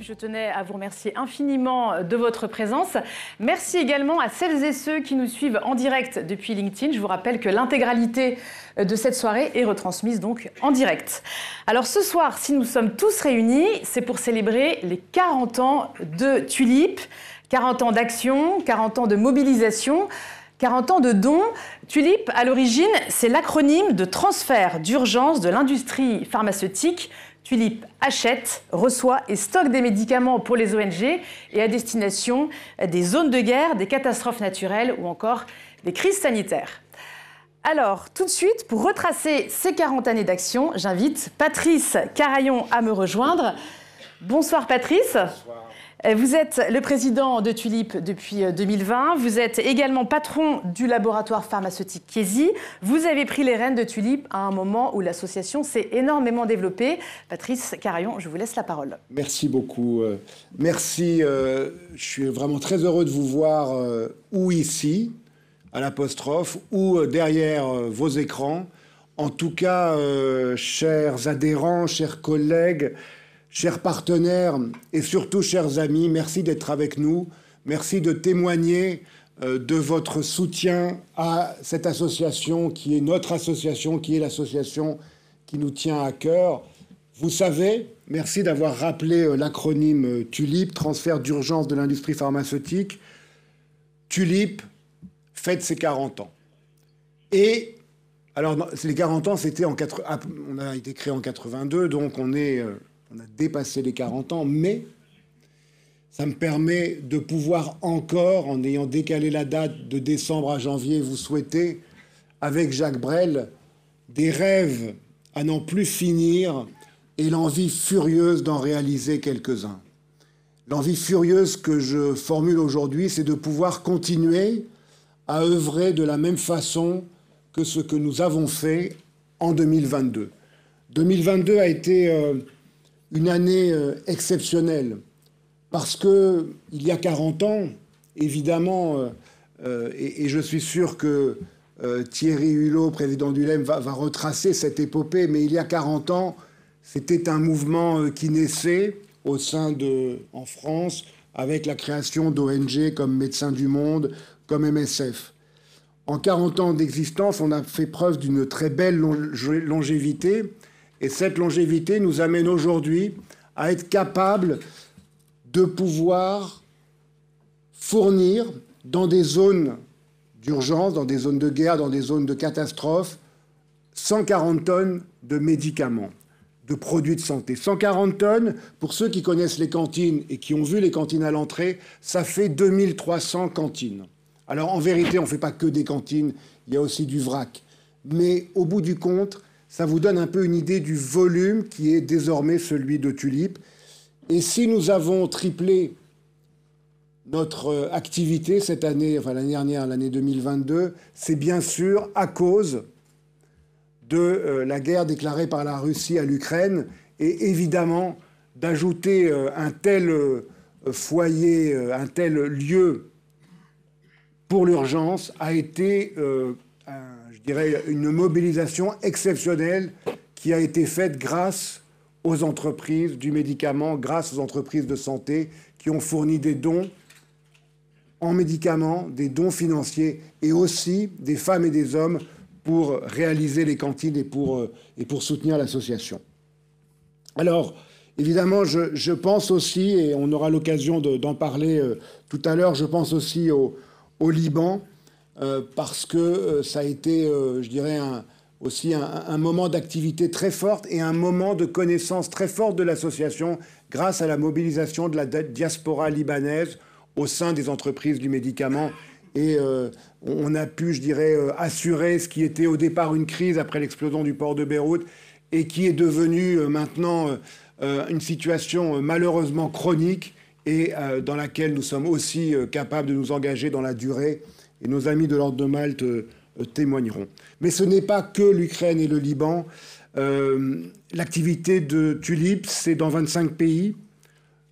Je tenais à vous remercier infiniment de votre présence. Merci également à celles et ceux qui nous suivent en direct depuis LinkedIn. Je vous rappelle que l'intégralité de cette soirée est retransmise donc en direct. Alors ce soir, si nous sommes tous réunis, c'est pour célébrer les 40 ans de Tulip, 40 ans d'action, 40 ans de mobilisation, 40 ans de dons. Tulip, à l'origine, c'est l'acronyme de transfert d'urgence de l'industrie pharmaceutique. Tulip achète, reçoit et stocke des médicaments pour les ONG et à destination des zones de guerre, des catastrophes naturelles ou encore des crises sanitaires. Alors, tout de suite, pour retracer ces 40 années d'action, j'invite Patrice Carayon à me rejoindre. Bonsoir Patrice. Bonsoir. Vous êtes le président de Tulip depuis 2020. Vous êtes également patron du laboratoire pharmaceutique Chiesi. Vous avez pris les rênes de Tulip à un moment où l'association s'est énormément développée. Patrice Carayon, je vous laisse la parole. Merci beaucoup. Merci. Je suis vraiment très heureux de vous voir ou ici, à l'apostrophe, ou derrière vos écrans. En tout cas, chers adhérents, chers collègues, chers partenaires et surtout chers amis, merci d'être avec nous. Merci de témoigner de votre soutien à cette association qui est notre association, qui est l'association qui nous tient à cœur. Vous savez, merci d'avoir rappelé l'acronyme TULIP, transfert d'urgence de l'industrie pharmaceutique. TULIP fête ses 40 ans. Et, alors, les 40 ans, c'était on a été créé en 82, donc on a dépassé les 40 ans, mais ça me permet de pouvoir encore, en ayant décalé la date de décembre à janvier, vous souhaiter, avec Jacques Brel, des rêves à n'en plus finir et l'envie furieuse d'en réaliser quelques-uns. L'envie furieuse que je formule aujourd'hui, c'est de pouvoir continuer à œuvrer de la même façon que ce que nous avons fait en 2022. 2022 a été une année exceptionnelle, parce que il y a 40 ans, évidemment, et je suis sûr que Thierry Hulot, président du LEM, va retracer cette épopée, mais il y a 40 ans, c'était un mouvement qui naissait en France, avec la création d'ONG comme Médecins du Monde, comme MSF. En 40 ans d'existence, on a fait preuve d'une très belle longévité, et cette longévité nous amène aujourd'hui à être capables de pouvoir fournir dans des zones d'urgence, dans des zones de guerre, dans des zones de catastrophe, 140 tonnes de médicaments, de produits de santé. 140 tonnes, pour ceux qui connaissent les cantines et qui ont vu les cantines à l'entrée, ça fait 2300 cantines. Alors en vérité, on ne fait pas que des cantines, il y a aussi du vrac. Mais au bout du compte, ça vous donne un peu une idée du volume qui est désormais celui de Tulip. Et si nous avons triplé notre activité cette année, enfin l'année dernière, l'année 2022, c'est bien sûr à cause de la guerre déclarée par la Russie à l'Ukraine et évidemment d'ajouter un tel foyer, un tel lieu pour l'urgence a été je dirais, une mobilisation exceptionnelle qui a été faite grâce aux entreprises du médicament, grâce aux entreprises de santé qui ont fourni des dons en médicaments, des dons financiers et aussi des femmes et des hommes pour réaliser les cantines et pour soutenir l'association. Alors, évidemment, je pense aussi, et on aura l'occasion d'en parler tout à l'heure, je pense aussi au Liban, parce que ça a été, je dirais, aussi un moment d'activité très forte et un moment de connaissance très forte de l'association grâce à la mobilisation de la diaspora libanaise au sein des entreprises du médicament. Et on a pu, je dirais, assurer ce qui était au départ une crise après l'explosion du port de Beyrouth et qui est devenu maintenant une situation malheureusement chronique et dans laquelle nous sommes aussi capables de nous engager dans la durée. Et nos amis de l'Ordre de Malte témoigneront. Mais ce n'est pas que l'Ukraine et le Liban. L'activité de Tulip, c'est dans 25 pays.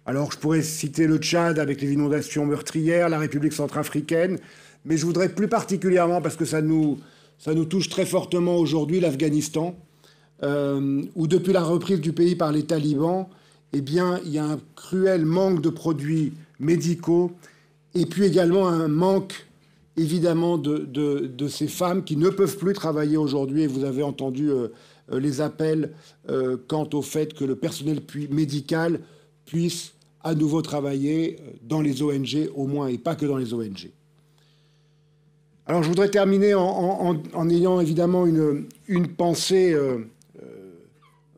Alors, je pourrais citer le Tchad avec les inondations meurtrières, la République centrafricaine, mais je voudrais plus particulièrement, parce que ça nous touche très fortement aujourd'hui, l'Afghanistan, où depuis la reprise du pays par les talibans, eh bien, il y a un cruel manque de produits médicaux et puis également un manque, évidemment, de ces femmes qui ne peuvent plus travailler aujourd'hui. Et vous avez entendu les appels quant au fait que le personnel médical puisse à nouveau travailler dans les ONG, au moins, et pas que dans les ONG. Alors, je voudrais terminer en ayant évidemment une pensée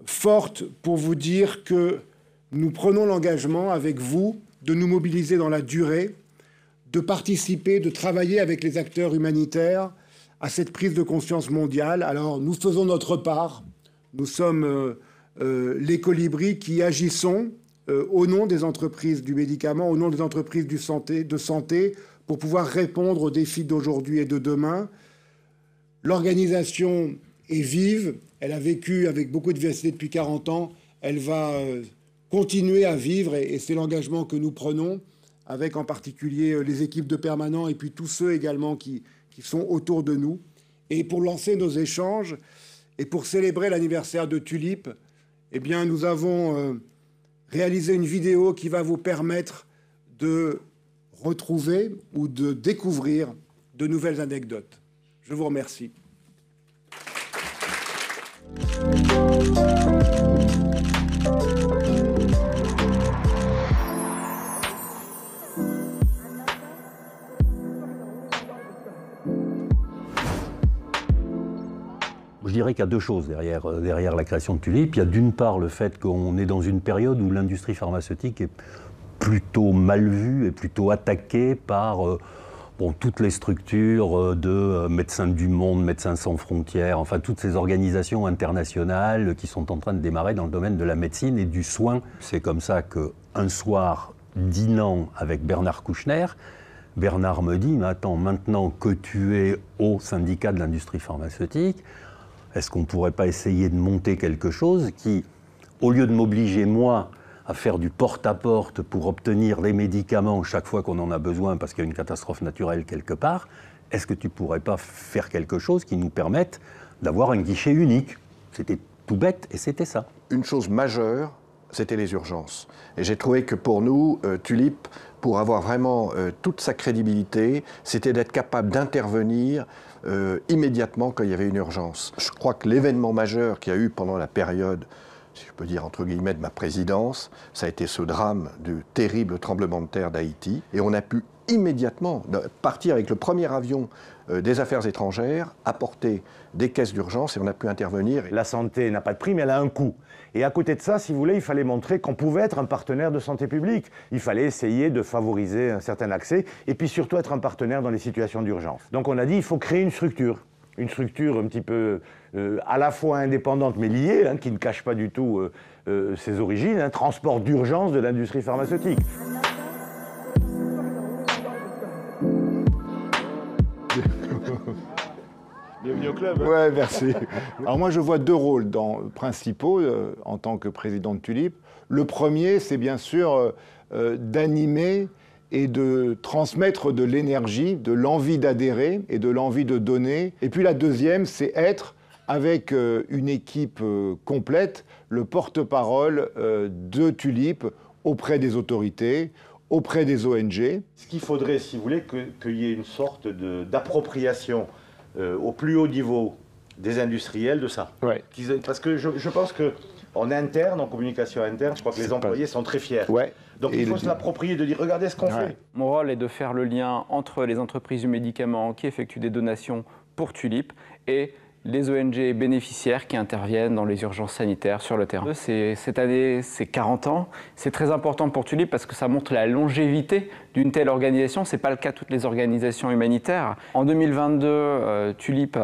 forte pour vous dire que nous prenons l'engagement avec vous de nous mobiliser dans la durée, de participer, de travailler avec les acteurs humanitaires à cette prise de conscience mondiale. Alors, nous faisons notre part. Nous sommes les colibris qui agissons au nom des entreprises du médicament, au nom des entreprises de santé, pour pouvoir répondre aux défis d'aujourd'hui et de demain. L'organisation est vive, elle a vécu avec beaucoup de vivacité depuis 40 ans, elle va continuer à vivre et c'est l'engagement que nous prenons avec en particulier les équipes de permanents et puis tous ceux également qui sont autour de nous. Et pour lancer nos échanges et pour célébrer l'anniversaire de Tulip, eh bien, nous avons réalisé une vidéo qui va vous permettre de retrouver ou de découvrir de nouvelles anecdotes. Je vous remercie. Je dirais qu'il y a deux choses derrière la création de Tulip. Il y a d'une part le fait qu'on est dans une période où l'industrie pharmaceutique est plutôt mal vue et plutôt attaquée par toutes les structures de Médecins du Monde, Médecins sans frontières, enfin toutes ces organisations internationales qui sont en train de démarrer dans le domaine de la médecine et du soin. C'est comme ça qu'un soir, dînant avec Bernard Kouchner, Bernard me dit « Mais attends, maintenant que tu es au syndicat de l'industrie pharmaceutique, est-ce qu'on ne pourrait pas essayer de monter quelque chose qui, au lieu de m'obliger, moi, à faire du porte-à-porte pour obtenir des médicaments chaque fois qu'on en a besoin parce qu'il y a une catastrophe naturelle quelque part, est-ce que tu ne pourrais pas faire quelque chose qui nous permette d'avoir un guichet unique ?» C'était tout bête et c'était ça. Une chose majeure, c'était les urgences. Et j'ai trouvé que pour nous, Tulip, pour avoir vraiment toute sa crédibilité, c'était d'être capable d'intervenir immédiatement quand il y avait une urgence. Je crois que l'événement majeur qu'il y a eu pendant la période, si je peux dire entre guillemets, de ma présidence, ça a été ce drame du terrible tremblement de terre d'Haïti. Et on a pu immédiatement partir avec le premier avion des affaires étrangères, apporter des caisses d'urgence et on a pu intervenir. La santé n'a pas de prix, mais elle a un coût. Et à côté de ça, si vous voulez, il fallait montrer qu'on pouvait être un partenaire de santé publique. Il fallait essayer de favoriser un certain accès et puis surtout être un partenaire dans les situations d'urgence. Donc on a dit il faut créer une structure un petit peu à la fois indépendante mais liée, qui ne cache pas du tout ses origines, transport d'urgence de l'industrie pharmaceutique. Bienvenue au club. Ouais, merci. Alors moi, je vois deux rôles principaux en tant que président de Tulip. Le premier, c'est bien sûr d'animer et de transmettre de l'énergie, de l'envie d'adhérer et de l'envie de donner. Et puis la deuxième, c'est être, avec une équipe complète, le porte-parole de Tulip auprès des autorités, auprès des ONG. Ce qu'il faudrait, si vous voulez, qu'il y ait une sorte d'appropriation au plus haut niveau des industriels de ça. Ouais. Parce que je pense qu'en interne, en communication interne, je crois que les employés sont très fiers. Ouais. Donc il faut se l'approprier, de dire regardez ce qu'on fait. Mon rôle est de faire le lien entre les entreprises du médicament qui effectuent des donations pour Tulip et les ONG bénéficiaires qui interviennent dans les urgences sanitaires sur le terrain. Cette année, c'est 40 ans. C'est très important pour Tulip parce que ça montre la longévité d'une telle organisation. Ce n'est pas le cas de toutes les organisations humanitaires. En 2022, Tulip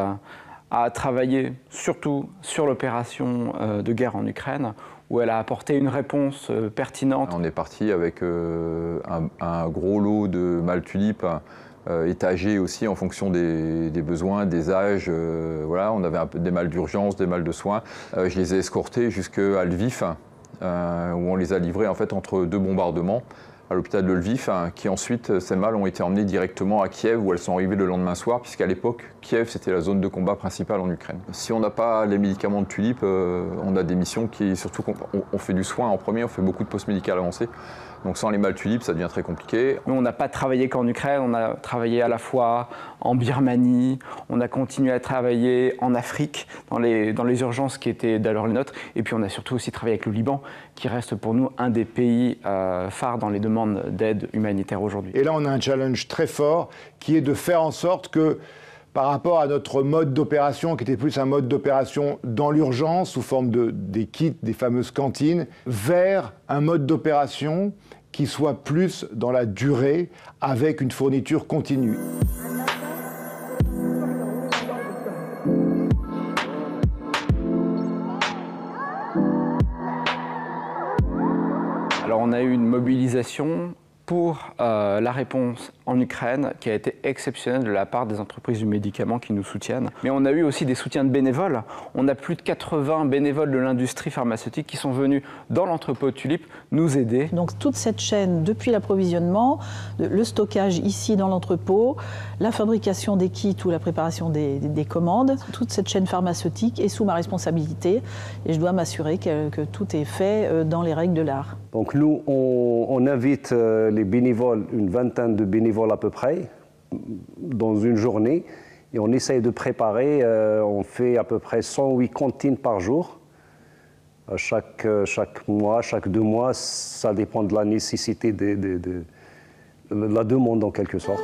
a travaillé surtout sur l'opération de guerre en Ukraine, où elle a apporté une réponse pertinente. On est parti avec un gros lot de mâles tulipes étagés aussi en fonction des besoins, des âges. Voilà, on avait des mâles d'urgence, des mâles de soins. Je les ai escortés jusqu'à Lviv, où on les a livrés en fait entre deux bombardements. à l'hôpital de Lviv, qui ensuite, ces mâles ont été emmenés directement à Kiev, où elles sont arrivées le lendemain soir, puisqu'à l'époque, Kiev, c'était la zone de combat principale en Ukraine. Si on n'a pas les médicaments de Tulip, on a des missions qui, surtout, on fait du soin en premier, on fait beaucoup de post-médical avancé. Donc sans les mâles tulipes, ça devient très compliqué. Nous, on n'a pas travaillé qu'en Ukraine, on a travaillé à la fois en Birmanie, on a continué à travailler en Afrique, dans les urgences qui étaient d'ailleurs les nôtres, et puis on a surtout aussi travaillé avec le Liban, qui reste pour nous un des pays phares dans les demandes d'aide humanitaire aujourd'hui. Et là, on a un challenge très fort qui est de faire en sorte que, par rapport à notre mode d'opération, qui était plus un mode d'opération dans l'urgence, sous forme des kits, des fameuses cantines, vers un mode d'opération qui soit plus dans la durée, avec une fourniture continue. Alors on a eu une mobilisation pour la réponse en Ukraine qui a été exceptionnelle de la part des entreprises du médicament qui nous soutiennent. Mais on a eu aussi des soutiens de bénévoles. On a plus de 80 bénévoles de l'industrie pharmaceutique qui sont venus dans l'entrepôt Tulip nous aider. Donc toute cette chaîne, depuis l'approvisionnement, le stockage ici dans l'entrepôt, la fabrication des kits ou la préparation des commandes, toute cette chaîne pharmaceutique est sous ma responsabilité et je dois m'assurer que tout est fait dans les règles de l'art. Donc nous, on invite les bénévoles, une vingtaine de bénévoles à peu près, dans une journée, et on essaye de préparer, on fait à peu près 108 cantines par jour. Chaque mois, chaque 2 mois, ça dépend de la nécessité de la demande en quelque sorte.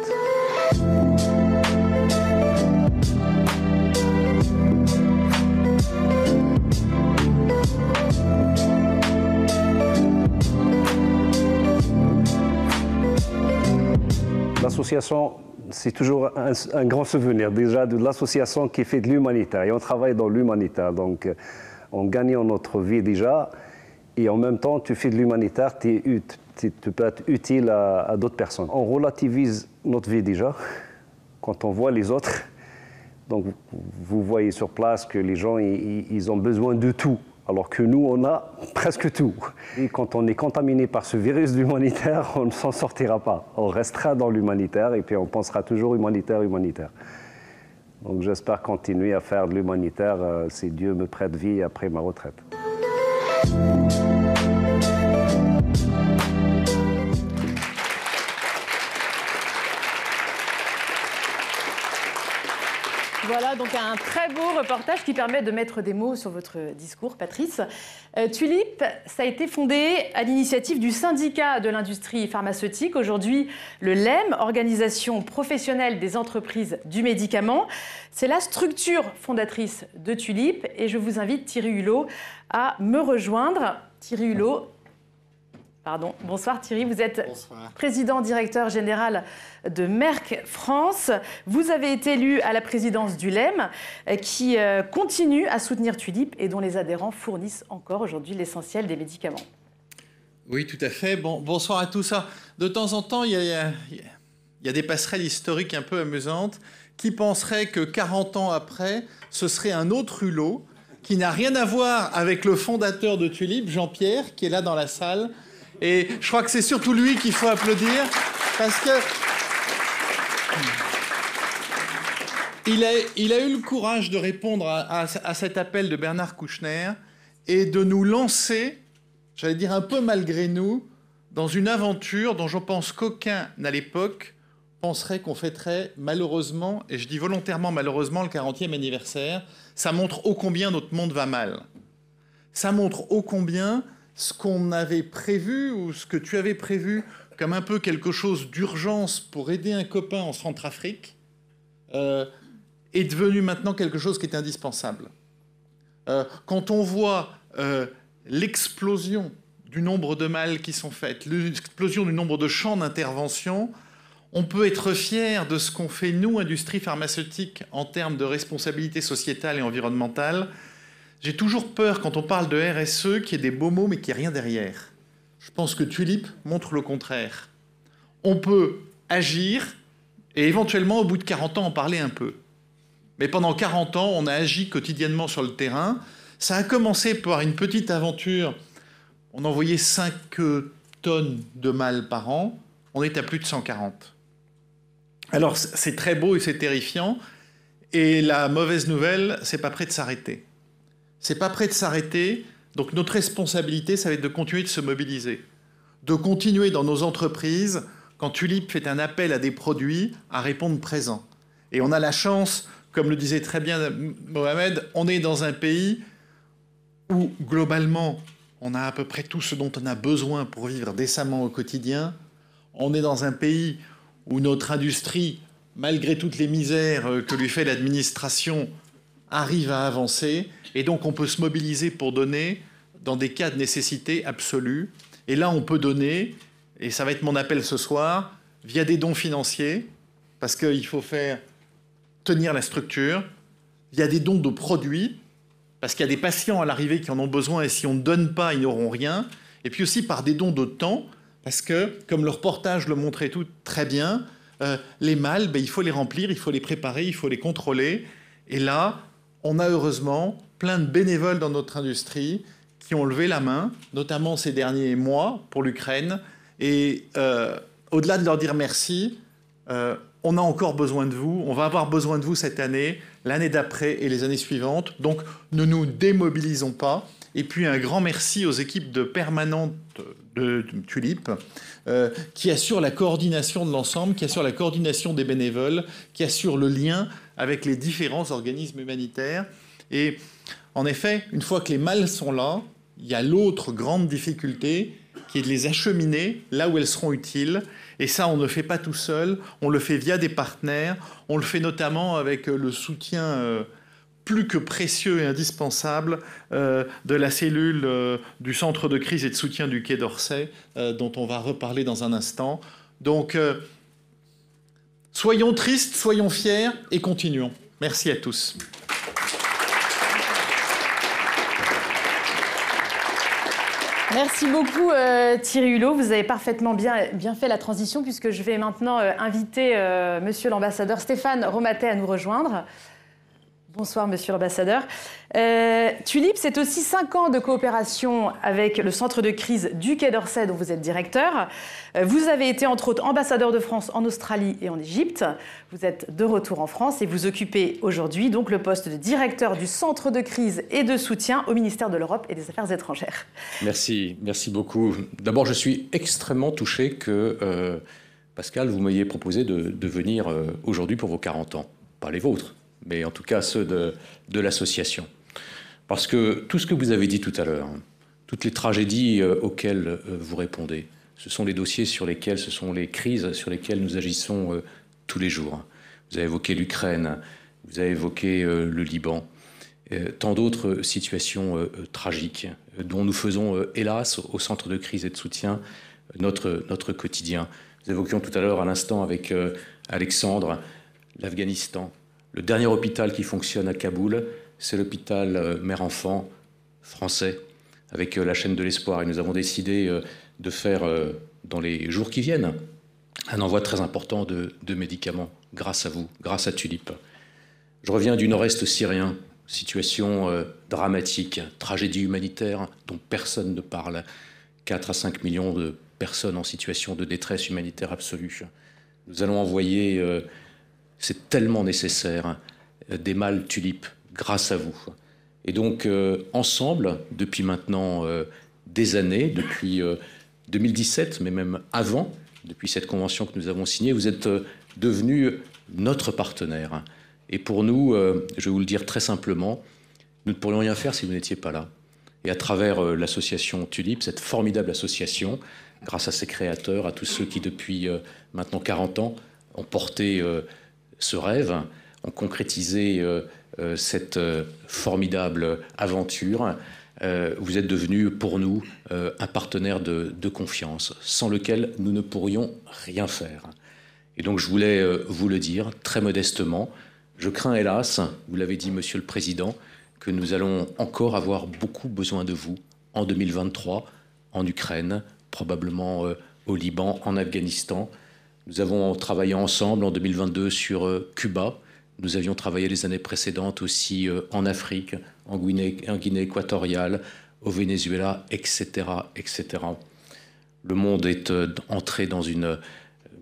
L'association, c'est toujours un grand souvenir déjà de l'association qui fait de l'humanitaire. Et on travaille dans l'humanitaire, donc on gagne notre vie déjà. Et en même temps, tu fais de l'humanitaire, tu peux être utile à d'autres personnes. On relativise notre vie déjà quand on voit les autres. Donc vous voyez sur place que les gens, ils ont besoin de tout. Alors que nous, on a presque tout. Et quand on est contaminé par ce virus d'humanitaire, on ne s'en sortira pas. On restera dans l'humanitaire et puis on pensera toujours humanitaire, humanitaire. Donc j'espère continuer à faire de l'humanitaire si Dieu me prête vie après ma retraite. Voilà donc un très beau reportage qui permet de mettre des mots sur votre discours, Patrice. Tulip, ça a été fondé à l'initiative du syndicat de l'industrie pharmaceutique, aujourd'hui le LEM, Organisation professionnelle des entreprises du médicament. C'est la structure fondatrice de Tulip et je vous invite, Thierry Hulot, à me rejoindre. Thierry Hulot. Pardon. Bonsoir Thierry, vous êtes président directeur général de Merck France. Vous avez été élu à la présidence du LEM qui continue à soutenir Tulip et dont les adhérents fournissent encore aujourd'hui l'essentiel des médicaments. Oui, tout à fait. Bonsoir à tous. De temps en temps, il y a des passerelles historiques un peu amusantes qui penseraient que 40 ans après, ce serait un autre Hulot qui n'a rien à voir avec le fondateur de Tulip, Jean-Pierre, qui est là dans la salle. Et je crois que c'est surtout lui qu'il faut applaudir parce que il a eu le courage de répondre à cet appel de Bernard Kouchner et de nous lancer, j'allais dire un peu malgré nous, dans une aventure dont je pense qu'aucun à l'époque penserait qu'on fêterait malheureusement, et je dis volontairement malheureusement, le 40e anniversaire. Ça montre ô combien notre monde va mal. Ça montre ô combien ce qu'on avait prévu ou ce que tu avais prévu comme un peu quelque chose d'urgence pour aider un copain en Centrafrique est devenu maintenant quelque chose qui est indispensable. Quand on voit l'explosion du nombre de mâles qui sont faites, l'explosion du nombre de champs d'intervention, on peut être fier de ce qu'on fait, nous, industrie pharmaceutique, en termes de responsabilité sociétale et environnementale. J'ai toujours peur, quand on parle de RSE, qu'il y ait des beaux mots, mais qu'il n'y ait rien derrière. Je pense que Tulip montre le contraire. On peut agir et éventuellement, au bout de 40 ans, en parler un peu. Mais pendant 40 ans, on a agi quotidiennement sur le terrain. Ça a commencé par une petite aventure. On envoyait 5 tonnes tonnes de mâles par an, on est à plus de 140. Alors c'est très beau et c'est terrifiant, et la mauvaise nouvelle, c'est pas prêt de s'arrêter. C'est pas prêt de s'arrêter, donc notre responsabilité, ça va être de continuer de se mobiliser, de continuer dans nos entreprises, quand Tulip fait un appel à des produits, à répondre présent. Et on a la chance, comme le disait très bien Mohamed, on est dans un pays où, globalement, on a à peu près tout ce dont on a besoin pour vivre décemment au quotidien. On est dans un pays où notre industrie, malgré toutes les misères que lui fait l'administration, arrive à avancer. Et donc, on peut se mobiliser pour donner dans des cas de nécessité absolue. Et là, on peut donner, et ça va être mon appel ce soir, via des dons financiers, parce qu'il faut faire tenir la structure, via des dons de produits, parce qu'il y a des patients à l'arrivée qui en ont besoin, et si on ne donne pas, ils n'auront rien. Et puis aussi par des dons de temps, parce que, comme le reportage le montrait tout très bien, les mâles, il faut les remplir, il faut les préparer, il faut les contrôler. Et là, on a heureusement plein de bénévoles dans notre industrie qui ont levé la main, notamment ces derniers mois pour l'Ukraine. Et au-delà de leur dire merci, on a encore besoin de vous, on va avoir besoin de vous cette année, l'année d'après et les années suivantes. Donc ne nous démobilisons pas. Et puis un grand merci aux équipes de permanentes de Tulip qui assurent la coordination de l'ensemble, qui assurent la coordination des bénévoles, qui assurent le lien avec les différents organismes humanitaires. Et en effet, une fois que les mâles sont là, il y a l'autre grande difficulté qui est de les acheminer là où elles seront utiles. Et ça, on ne le fait pas tout seul, on le fait via des partenaires, on le fait notamment avec le soutien plus que précieux et indispensable de la cellule du centre de crise et de soutien du Quai d'Orsay, dont on va reparler dans un instant. Donc, soyons tristes, soyons fiers et continuons. Merci à tous. Merci beaucoup Thierry Hulot. Vous avez parfaitement bien fait la transition puisque je vais maintenant inviter monsieur l'ambassadeur Stéphane Romatet à nous rejoindre. Bonsoir monsieur l'ambassadeur. Tulip, c'est aussi 5 ans de coopération avec le centre de crise du Quai d'Orsay dont vous êtes directeur. Vous avez été entre autres ambassadeur de France en Australie et en Égypte. Vous êtes de retour en France et vous occupez aujourd'hui donc le poste de directeur du centre de crise et de soutien au ministère de l'Europe et des Affaires étrangères. Merci beaucoup. D'abord, je suis extrêmement touché que Pascal, vous m'ayez proposé de venir aujourd'hui pour vos 40 ans. Pas les vôtres, mais en tout cas ceux de l'association. Parce que tout ce que vous avez dit tout à l'heure, toutes les tragédies auxquelles vous répondez, ce sont les dossiers sur lesquels, ce sont les crises sur lesquelles nous agissons tous les jours. Vous avez évoqué l'Ukraine, vous avez évoqué le Liban, tant d'autres situations tragiques dont nous faisons, hélas, au centre de crise et de soutien, notre quotidien. Nous évoquions tout à l'heure, à l'instant, avec Alexandre, l'Afghanistan. Le dernier hôpital qui fonctionne à Kaboul, c'est l'hôpital mère-enfant français, avec la chaîne de l'espoir. Et nous avons décidé de faire, dans les jours qui viennent, un envoi très important de médicaments, grâce à vous, grâce à Tulip. Je reviens du nord-est syrien, situation dramatique, tragédie humanitaire dont personne ne parle. 4 à 5 millions de personnes en situation de détresse humanitaire absolue. Nous allons envoyer, c'est tellement nécessaire, des mâles Tulip, grâce à vous. Et donc, ensemble, depuis maintenant des années, depuis 2017, mais même avant, depuis cette convention que nous avons signée, vous êtes devenus notre partenaire. Et pour nous, je vais vous le dire très simplement, nous ne pourrions rien faire si vous n'étiez pas là. Et à travers l'association Tulip, cette formidable association, grâce à ses créateurs, à tous ceux qui depuis maintenant 40 ans ont porté ce rêve, ont concrétisé cette formidable aventure, vous êtes devenu pour nous un partenaire de confiance, sans lequel nous ne pourrions rien faire. Et donc je voulais vous le dire très modestement, je crains hélas, vous l'avez dit Monsieur le Président, que nous allons encore avoir beaucoup besoin de vous en 2023, en Ukraine, probablement au Liban, en Afghanistan. Nous avons travaillé ensemble en 2022 sur Cuba. Nous avions travaillé les années précédentes aussi en Afrique, en Guinée équatoriale, au Venezuela, etc., etc. Le monde est entré dans une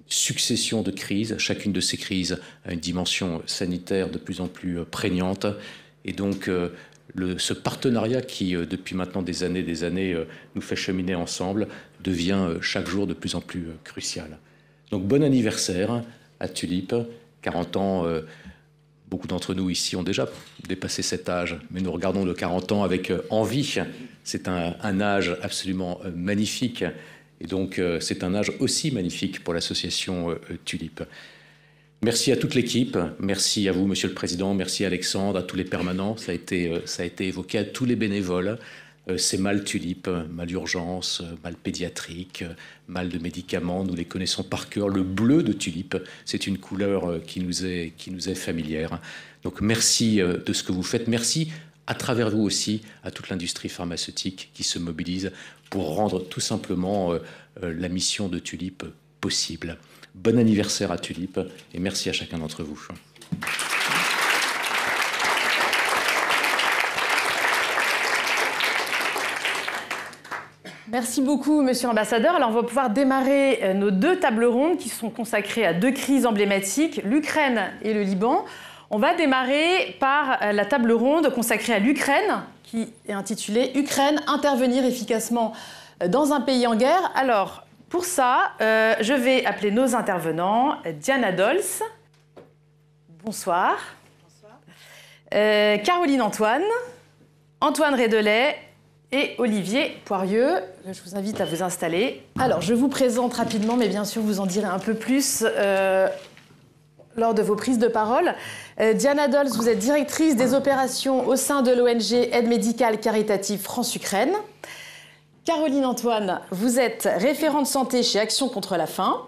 succession de crises. Chacune de ces crises a une dimension sanitaire de plus en plus prégnante. Et donc, ce partenariat qui, depuis maintenant des années, nous fait cheminer ensemble, devient chaque jour de plus en plus crucial. Donc, bon anniversaire à Tulip, 40 ans. Beaucoup d'entre nous ici ont déjà dépassé cet âge, mais nous regardons le 40 ans avec envie. C'est un âge absolument magnifique. Et donc, c'est un âge aussi magnifique pour l'association Tulip. Merci à toute l'équipe, merci à vous, Monsieur le Président, merci à Alexandre, à tous les permanents, ça a été évoqué, à tous les bénévoles. Ces mal Tulip, mal urgence, mal pédiatrique, mal de médicaments, nous les connaissons par cœur. Le bleu de Tulip, c'est une couleur qui nous est familière. Donc merci de ce que vous faites, merci à travers vous aussi à toute l'industrie pharmaceutique qui se mobilise pour rendre tout simplement la mission de Tulip possible. Bon anniversaire à Tulip et merci à chacun d'entre vous. Merci beaucoup, Monsieur l'Ambassadeur. Alors, on va pouvoir démarrer nos 2 tables rondes qui sont consacrées à 2 crises emblématiques, l'Ukraine et le Liban. On va démarrer par la table ronde consacrée à l'Ukraine, qui est intitulée « Ukraine, intervenir efficacement dans un pays en guerre ». Alors, pour ça, je vais appeler nos intervenants. Diana Dols. Bonsoir. Bonsoir. Caroline Antoine. Antoine Rédelet. Et Olivier Poirieux, je vous invite à vous installer. Alors, je vous présente rapidement, mais bien sûr, vous en direz un peu plus lors de vos prises de parole. Diana Dols, vous êtes directrice des opérations au sein de l'ONG Aide médicale caritative France-Ukraine. Caroline Antoine, vous êtes référente santé chez Action contre la faim.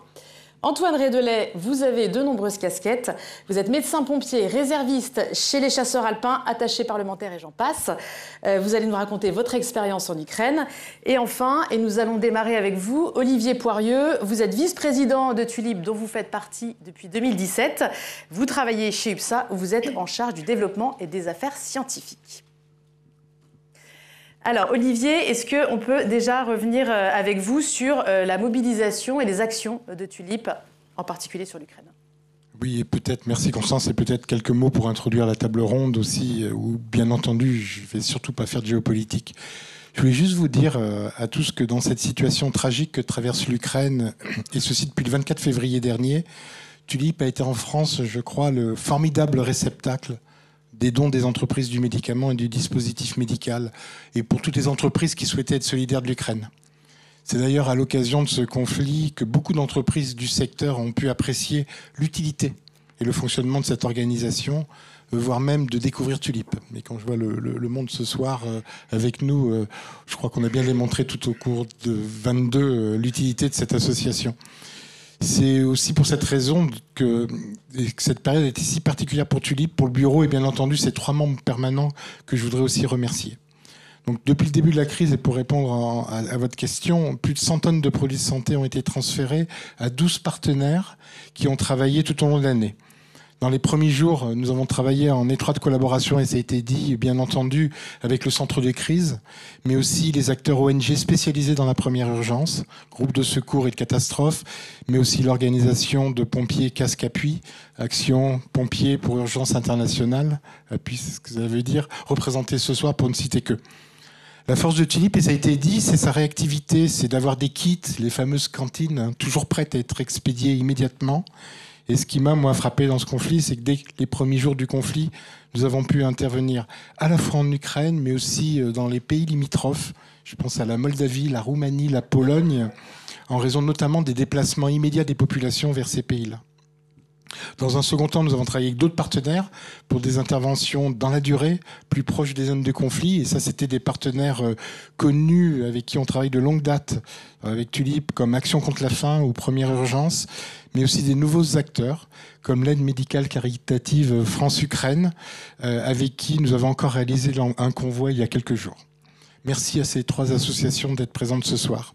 Antoine Rédelet, vous avez de nombreuses casquettes. Vous êtes médecin-pompier, réserviste chez les chasseurs alpins, attaché parlementaire et j'en passe. Vous allez nous raconter votre expérience en Ukraine. Et enfin, et nous allons démarrer avec vous, Olivier Poirieux. Vous êtes vice-président de Tulip, dont vous faites partie depuis 2017. Vous travaillez chez UPSA, où vous êtes en charge du développement et des affaires scientifiques. Alors, Olivier, est-ce qu'on peut déjà revenir avec vous sur la mobilisation et les actions de Tulip, en particulier sur l'Ukraine? Oui, et peut-être, merci Constance, et peut-être quelques mots pour introduire la table ronde aussi, où bien entendu, je ne vais surtout pas faire de géopolitique. Je voulais juste vous dire à tous que dans cette situation tragique que traverse l'Ukraine, et ceci depuis le 24 février dernier, Tulip a été en France, je crois, le formidable réceptacle des dons des entreprises du médicament et du dispositif médical, et pour toutes les entreprises qui souhaitaient être solidaires de l'Ukraine. C'est d'ailleurs à l'occasion de ce conflit que beaucoup d'entreprises du secteur ont pu apprécier l'utilité et le fonctionnement de cette organisation, voire même de découvrir Tulip. Mais quand je vois le monde ce soir avec nous, je crois qu'on a bien démontré tout au cours de 22 l'utilité de cette association. C'est aussi pour cette raison que cette période était si particulière pour Tulip, pour le bureau et bien entendu ces 3 membres permanents que je voudrais aussi remercier. Donc, depuis le début de la crise, et pour répondre à votre question, plus de 100 tonnes de produits de santé ont été transférés à 12 partenaires qui ont travaillé tout au long de l'année. Dans les premiers jours, nous avons travaillé en étroite collaboration, et ça a été dit, bien entendu, avec le centre de crise, mais aussi les acteurs ONG spécialisés dans la première urgence, groupes de secours et de catastrophes, mais aussi l'organisation de pompiers casque appui, Action Pompiers pour Urgence Internationale, appui, c'est ce que ça veut dire, représenté ce soir pour ne citer que. La force de Tulip, et ça a été dit, c'est sa réactivité, c'est d'avoir des kits, les fameuses cantines, hein, toujours prêtes à être expédiées immédiatement. Et ce qui m'a, moi, frappé dans ce conflit, c'est que dès les premiers jours du conflit, nous avons pu intervenir à la fois en Ukraine, mais aussi dans les pays limitrophes. Je pense à la Moldavie, la Roumanie, la Pologne, en raison notamment des déplacements immédiats des populations vers ces pays-là. Dans un second temps, nous avons travaillé avec d'autres partenaires pour des interventions dans la durée, plus proches des zones de conflit. Et ça, c'était des partenaires connus avec qui on travaille de longue date, avec Tulip, comme Action contre la faim ou Première Urgence, mais aussi des nouveaux acteurs, comme l'aide médicale caritative France-Ukraine, avec qui nous avons encore réalisé un convoi il y a quelques jours. Merci à ces 3 associations d'être présentes ce soir.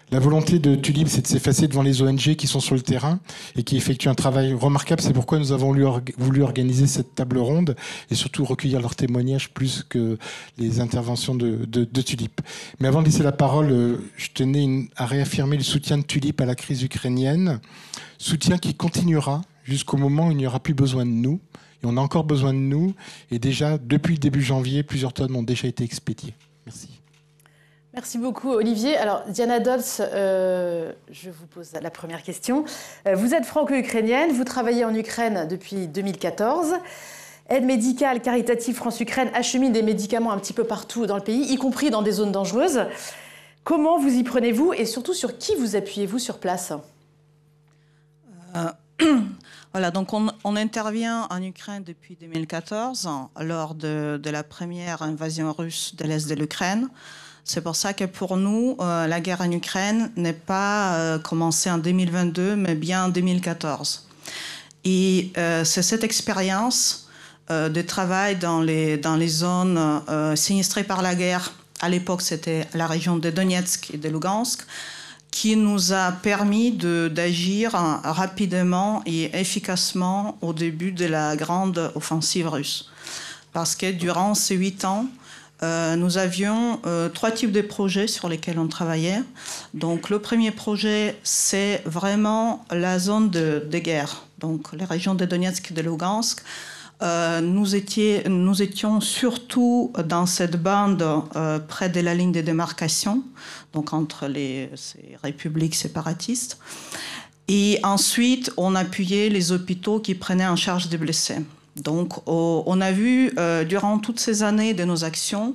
La volonté de Tulip, c'est de s'effacer devant les ONG qui sont sur le terrain et qui effectuent un travail remarquable. C'est pourquoi nous avons voulu organiser cette table ronde et surtout recueillir leurs témoignages plus que les interventions de Tulip. Mais avant de laisser la parole, je tenais à réaffirmer le soutien de Tulip à la crise ukrainienne, soutien qui continuera jusqu'au moment où il n'y aura plus besoin de nous. Et on a encore besoin de nous. Et déjà, depuis le début janvier, plusieurs tonnes ont déjà été expédiées. Merci. Merci beaucoup, Olivier. Alors, Diana Dodds, je vous pose la première question. Vous êtes franco-ukrainienne, vous travaillez en Ukraine depuis 2014. Aide médicale caritative France-Ukraine achemine des médicaments un petit peu partout dans le pays, y compris dans des zones dangereuses. Comment vous y prenez-vous et surtout sur qui vous appuyez-vous sur place ? Voilà, donc on intervient en Ukraine depuis 2014 lors de la première invasion russe de l'Est de l'Ukraine. C'est pour ça que pour nous, la guerre en Ukraine n'est pas commencée en 2022, mais bien en 2014. Et c'est cette expérience de travail dans les zones sinistrées par la guerre, à l'époque c'était la région de Donetsk et de Lugansk, qui nous a permis d'agir rapidement et efficacement au début de la grande offensive russe. Parce que durant ces 8 ans, nous avions 3 types de projets sur lesquels on travaillait. Donc le premier projet, c'est vraiment la zone de guerre, donc les régions de Donetsk et de Lugansk. Nous étions surtout dans cette bande près de la ligne de démarcation, donc entre ces républiques séparatistes. Et ensuite, on appuyait les hôpitaux qui prenaient en charge des blessés. Donc, on a vu, durant toutes ces années de nos actions,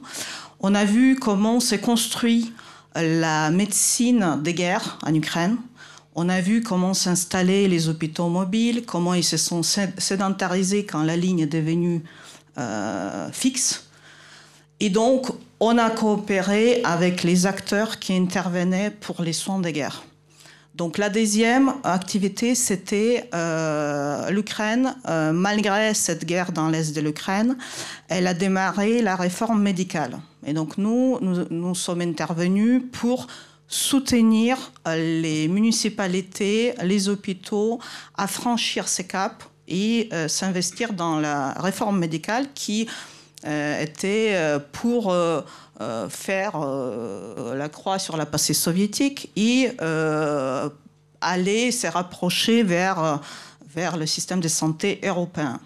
on a vu comment s'est construit la médecine des guerres en Ukraine. On a vu comment s'installaient les hôpitaux mobiles, comment ils se sont sédentarisés quand la ligne est devenue fixe. Et donc, on a coopéré avec les acteurs qui intervenaient pour les soins de guerre. Donc la deuxième activité, c'était l'Ukraine. Malgré cette guerre dans l'Est de l'Ukraine, elle a démarré la réforme médicale. Et donc nous sommes intervenus pour soutenir les municipalités, les hôpitaux, à franchir ces caps et s'investir dans la réforme médicale qui était pour faire la croix sur la passé soviétique et aller se rapprocher vers le système de santé européen.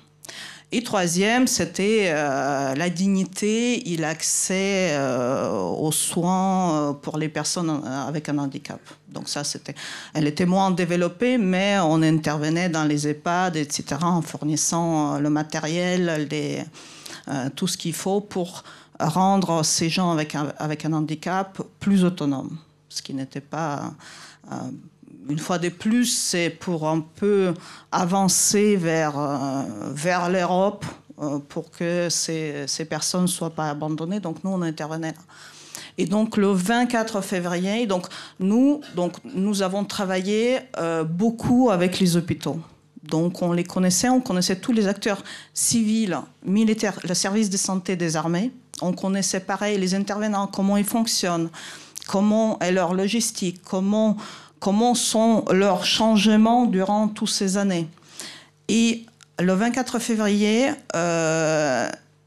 Et troisième, c'était la dignité et l'accès aux soins pour les personnes avec un handicap. Donc ça, elle était moins développée, mais on intervenait dans les EHPAD, etc., en fournissant le matériel, tout ce qu'il faut pour rendre ces gens avec un handicap plus autonomes. Ce qui n'était pas... une fois de plus, c'est pour un peu avancer vers l'Europe pour que ces personnes ne soient pas abandonnées. Donc nous, on intervenait là. Et donc le 24 février, nous avons travaillé beaucoup avec les hôpitaux. Donc on les connaissait, on connaissait tous les acteurs civils, militaires, le service de santé des armées. On connaissait pareil les intervenants, comment ils fonctionnent, comment est leur logistique, comment sont leurs changements durant toutes ces années. Et le 24 février,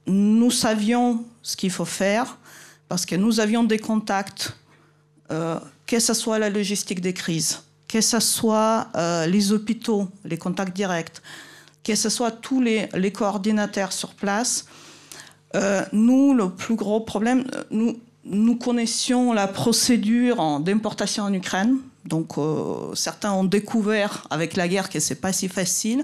nous savions ce qu'il faut faire parce que nous avions des contacts, que ce soit la logistique des crises, que ce soit les hôpitaux, les contacts directs, que ce soit tous les coordinateurs sur place. Nous, le plus gros problème, nous connaissions la procédure d'importation en Ukraine. Donc, certains ont découvert avec la guerre que ce n'est pas si facile.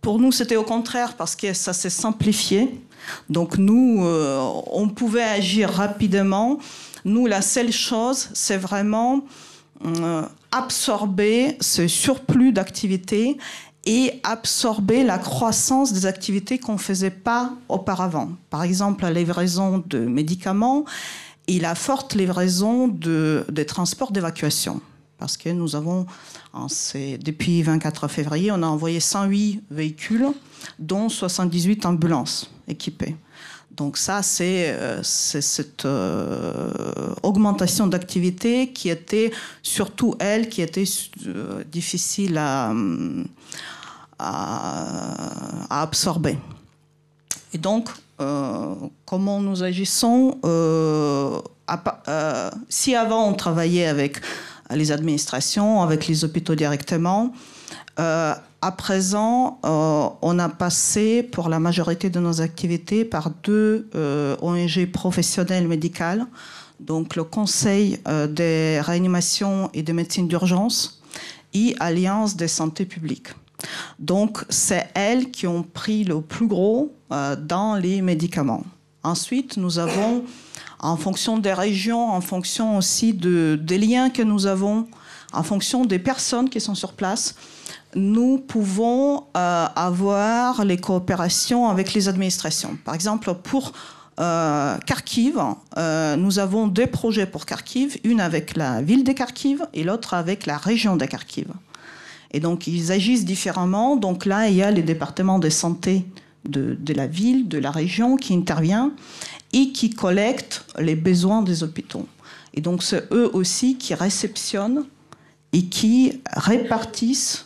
Pour nous, c'était au contraire parce que ça s'est simplifié. Donc, nous, on pouvait agir rapidement. Nous, la seule chose, c'est vraiment absorber ce surplus d'activités et absorber la croissance des activités qu'on ne faisait pas auparavant. Par exemple, la livraison de médicaments et la forte livraison des transports d'évacuation. Parce que nous avons, depuis 24 février, on a envoyé 108 véhicules, dont 78 ambulances équipées. Donc ça, c'est cette augmentation d'activité qui était, surtout elle, qui était difficile à absorber. Et donc, comment nous agissons si avant on travaillait avec les administrations, avec les hôpitaux directement, à présent, on a passé pour la majorité de nos activités par 2 ONG professionnelles médicales, donc le Conseil des réanimations et de médecine d'urgence et Alliance des santé publique. Donc, c'est elles qui ont pris le plus gros dans les médicaments. Ensuite, nous avons, en fonction des régions, en fonction aussi des liens que nous avons, en fonction des personnes qui sont sur place, nous pouvons avoir les coopérations avec les administrations. Par exemple, pour Kharkiv, nous avons 2 projets pour Kharkiv, une avec la ville de Kharkiv et l'autre avec la région de Kharkiv. Et donc, ils agissent différemment. Donc là, il y a les départements de santé de la ville, de la région qui interviennent et qui collectent les besoins des hôpitaux. Et donc, c'est eux aussi qui réceptionnent et qui répartissent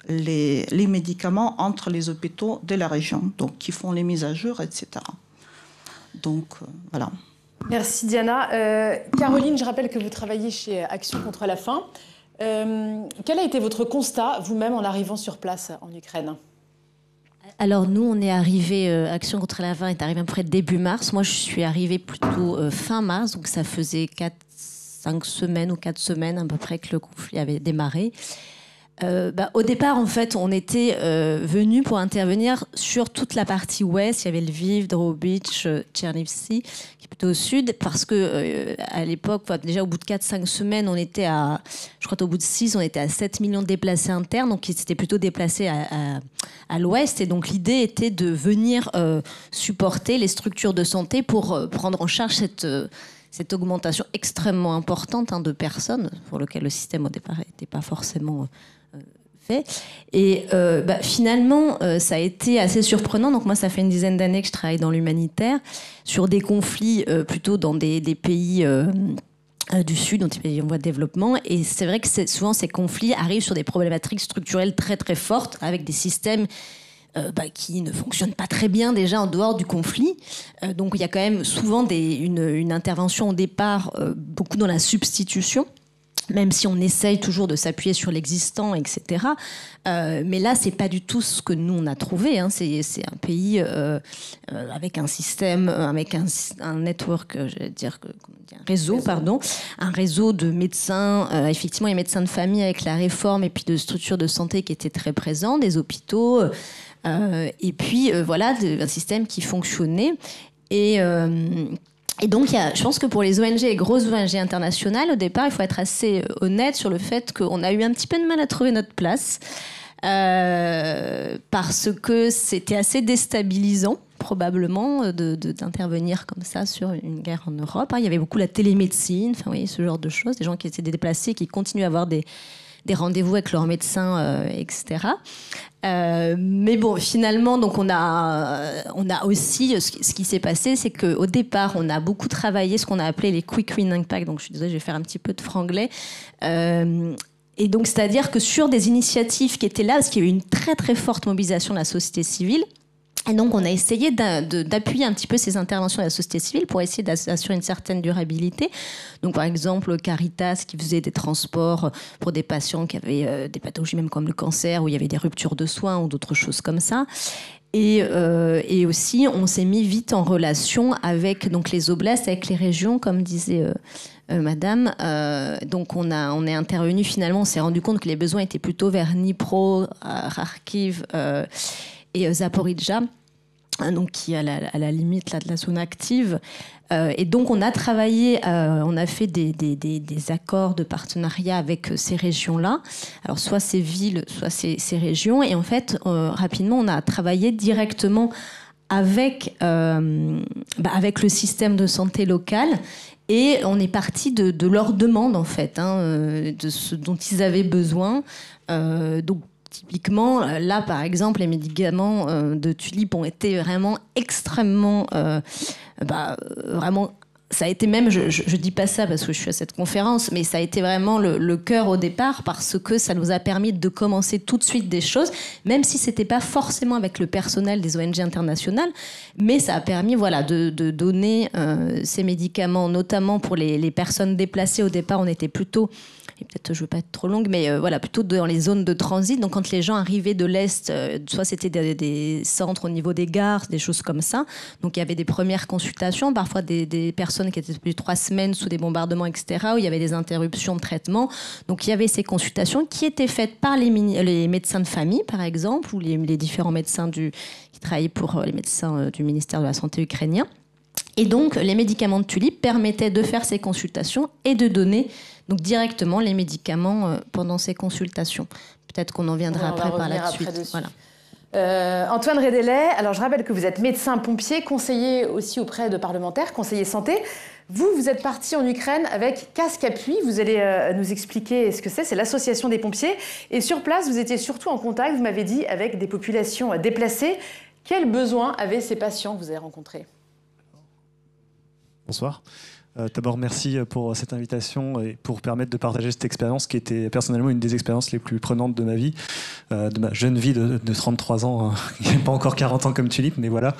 les médicaments entre les hôpitaux de la région, donc qui font les mises à jour, etc. Donc, voilà. Merci Diana. Caroline, je rappelle que vous travaillez chez Action contre la faim. Quel a été votre constat, vous-même, en arrivant sur place en Ukraine ? Alors nous, on est arrivé, Action contre la faim est arrivé à peu près début mars. Moi, je suis arrivée plutôt fin mars, donc ça faisait 5 semaines ou 4 semaines à peu près que le conflit avait démarré. Au départ, en fait, on était venus pour intervenir sur toute la partie ouest. Il y avait Lviv, Drohobych, Tchernivtsi, qui est plutôt au sud, parce que à l'époque, déjà au bout de 4-5 semaines, on était à, je crois qu'au bout de 6, on était à 7 millions de déplacés internes, donc ils s'étaient plutôt déplacés à l'ouest. Et donc l'idée était de venir supporter les structures de santé pour prendre en charge cette augmentation extrêmement importante de personnes, pour lequel le système au départ n'était pas forcément fait. Et finalement, ça a été assez surprenant. Donc moi, ça fait une dizaine d'années que je travaille dans l'humanitaire, sur des conflits plutôt dans des pays du Sud, dans des pays en voie de développement. Et c'est vrai que souvent, ces conflits arrivent sur des problématiques structurelles très très fortes, avec des systèmes qui ne fonctionnent pas très bien déjà en dehors du conflit. Donc il y a quand même souvent une intervention au départ, beaucoup dans la substitution, même si on essaye toujours de s'appuyer sur l'existant, etc. Mais là, c'est pas du tout ce que nous, on a trouvé. C'est un pays avec un système, avec un network, un réseau de médecins. Effectivement, les médecins de famille avec la réforme, et puis de structures de santé qui étaient très présents, des hôpitaux, et puis un système qui fonctionnait. Et donc, je pense que pour les ONG, les grosses ONG internationales, au départ, il faut être assez honnête sur le fait qu'on a eu un petit peu de mal à trouver notre place, parce que c'était assez déstabilisant, probablement, d'intervenir comme ça sur une guerre en Europe. Il y avait beaucoup la télémédecine, ce genre de choses, des gens qui étaient déplacés, qui continuent à avoir des rendez-vous avec leurs médecins, etc. Mais bon, finalement, donc on a aussi, ce qui s'est passé, c'est qu'au départ, on a beaucoup travaillé ce qu'on a appelé les Quick Win Impact. Donc je suis désolée, je vais faire un petit peu de franglais. Et donc, c'est-à-dire que sur des initiatives qui étaient là, parce qu'il y a eu une très très forte mobilisation de la société civile, et donc on a essayé d'appuyer un petit peu ces interventions de la société civile pour essayer d'assurer une certaine durabilité. Donc par exemple, Caritas qui faisait des transports pour des patients qui avaient des pathologies même comme le cancer, où il y avait des ruptures de soins ou d'autres choses comme ça. Et aussi, on s'est mis vite en relation avec donc, les oblasts, avec les régions, comme disait Madame. Donc on est intervenu finalement, on s'est rendu compte que les besoins étaient plutôt vers Dnipro, Kharkiv et Zaporizhzhia, donc qui est à la limite là, de la zone active. Et donc on a travaillé, on a fait des accords de partenariat avec ces régions-là, alors soit ces villes, soit ces régions, et en fait rapidement on a travaillé directement avec le système de santé local, et on est parti de leurs demandes en fait, de ce dont ils avaient besoin. Donc typiquement, là, par exemple, les médicaments de Tulip ont été vraiment extrêmement... vraiment... Ça a été même, je dis pas ça parce que je suis à cette conférence, mais ça a été vraiment le cœur au départ parce que ça nous a permis de commencer tout de suite des choses, même si c'était pas forcément avec le personnel des ONG internationales, mais ça a permis voilà, de donner ces médicaments, notamment pour les personnes déplacées. Au départ, on était plutôt... Et peut-être je ne veux pas être trop longue, mais voilà, plutôt dans les zones de transit. Donc quand les gens arrivaient de l'Est, soit c'était des centres au niveau des gares, des choses comme ça. Donc il y avait des premières consultations, parfois des personnes qui étaient depuis 3 semaines sous des bombardements, etc., où il y avait des interruptions de traitement. Donc il y avait ces consultations qui étaient faites par les médecins de famille, par exemple, ou les différents médecins qui travaillaient pour les médecins du ministère de la Santé ukrainien. Et donc les médicaments de Tulip permettaient de faire ces consultations et de donner donc directement les médicaments pendant ces consultations. Peut-être qu'on en viendra après par la suite. Voilà. Antoine Rédélé, alors je rappelle que vous êtes médecin pompier, conseiller aussi auprès de parlementaires, conseiller santé. Vous êtes parti en Ukraine avec Casque Appui. Vous allez nous expliquer ce que c'est. C'est l'association des pompiers. Et sur place, vous étiez surtout en contact, vous m'avez dit, avec des populations déplacées. Quels besoins avaient ces patients que vous avez rencontrés ? Bonsoir. D'abord, merci pour cette invitation et pour permettre de partager cette expérience qui était personnellement une des expériences les plus prenantes de ma vie, de ma jeune vie de 33 ans. Il n'y a pas encore 40 ans comme Tulip, mais voilà.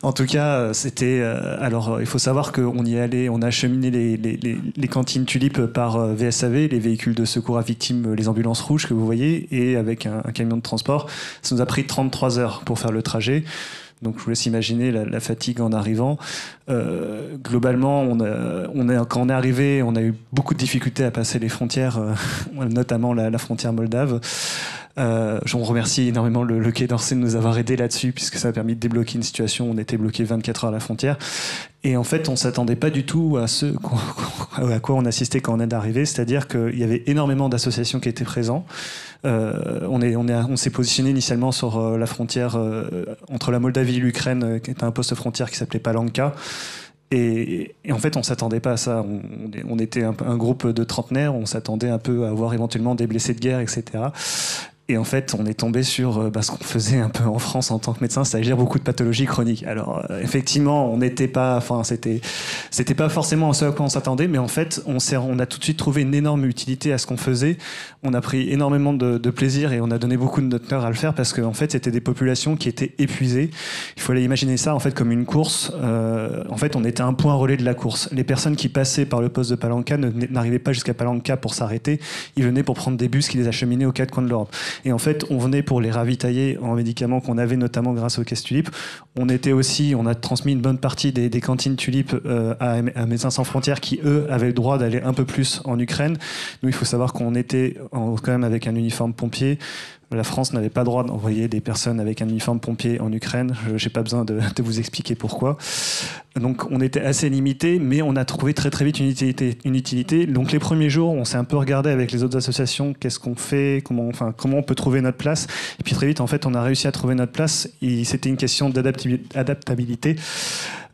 En tout cas, c'était... alors, il faut savoir qu'on y allait, on a acheminé les cantines Tulip par VSAV, les véhicules de secours à victimes, les ambulances rouges que vous voyez, et avec un camion de transport. Ça nous a pris 33 heures pour faire le trajet. Donc je vous laisse imaginer la fatigue en arrivant. Globalement, quand on est arrivé, on a eu beaucoup de difficultés à passer les frontières, notamment la frontière moldave. Je remercie énormément le Quai d'Orsay de nous avoir aidés là-dessus, puisque ça a permis de débloquer une situation où on était bloqué 24 heures à la frontière. Et en fait, on ne s'attendait pas du tout à quoi on assistait quand on est arrivé, c'est-à-dire qu'il y avait énormément d'associations qui étaient présentes. On s'est positionné initialement sur la frontière entre la Moldavie et l'Ukraine, qui était un poste frontière qui s'appelait Palanka. Et en fait, on ne s'attendait pas à ça. On était un groupe de trentenaires, on s'attendait un peu à avoir éventuellement des blessés de guerre, etc. Et en fait, on est tombé sur ce qu'on faisait un peu en France en tant que médecin, c'est-à-dire beaucoup de pathologies chroniques. Alors, effectivement, on n'était pas, enfin, c'était pas forcément ce à quoi on s'attendait, mais en fait, on a tout de suite trouvé une énorme utilité à ce qu'on faisait. On a pris énormément de plaisir et on a donné beaucoup de notre cœur à le faire parce qu'en fait, c'était des populations qui étaient épuisées. Il fallait imaginer ça en fait comme une course. En fait, on était un point relais de la course. Les personnes qui passaient par le poste de Palanka n'arrivaient pas jusqu'à Palanka pour s'arrêter. Ils venaient pour prendre des bus qui les acheminaient aux 4 coins de l'Europe. Et en fait, on venait pour les ravitailler en médicaments qu'on avait notamment grâce aux caisses Tulip. On a transmis une bonne partie des cantines Tulip à Médecins Sans Frontières qui, eux, avaient le droit d'aller un peu plus en Ukraine. Nous, il faut savoir qu'on était quand même avec un uniforme pompier. La France n'avait pas le droit d'envoyer des personnes avec un uniforme pompier en Ukraine. Je n'ai pas besoin de vous expliquer pourquoi. Donc on était assez limité, mais on a trouvé très très vite une utilité. Donc les premiers jours, on s'est un peu regardé avec les autres associations, qu'est-ce qu'on fait, comment on peut trouver notre place. Et puis très vite, en fait, on a réussi à trouver notre place. Et c'était une question d'adaptabilité.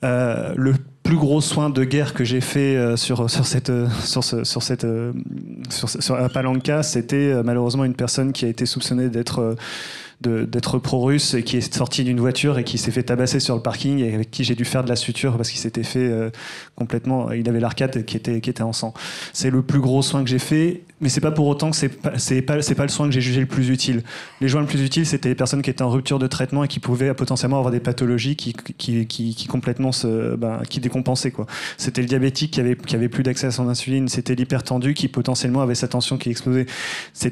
Le plus gros soin de guerre que j'ai fait sur Palanka, c'était malheureusement une personne qui a été soupçonnée d'être pro-russe et qui est sorti d'une voiture et qui s'est fait tabasser sur le parking et avec qui j'ai dû faire de la suture parce qu'il s'était fait complètement... Il avait l'arcade qui était en sang. C'est le plus gros soin que j'ai fait, mais c'est pas pour autant que c'est pas le soin que j'ai jugé le plus utile. Les soins les plus utiles, c'était les personnes qui étaient en rupture de traitement et qui pouvaient potentiellement avoir des pathologies qui complètement qui décompensaient, quoi. C'était le diabétique qui avait plus d'accès à son insuline, c'était l'hypertendu qui potentiellement avait sa tension qui explosait.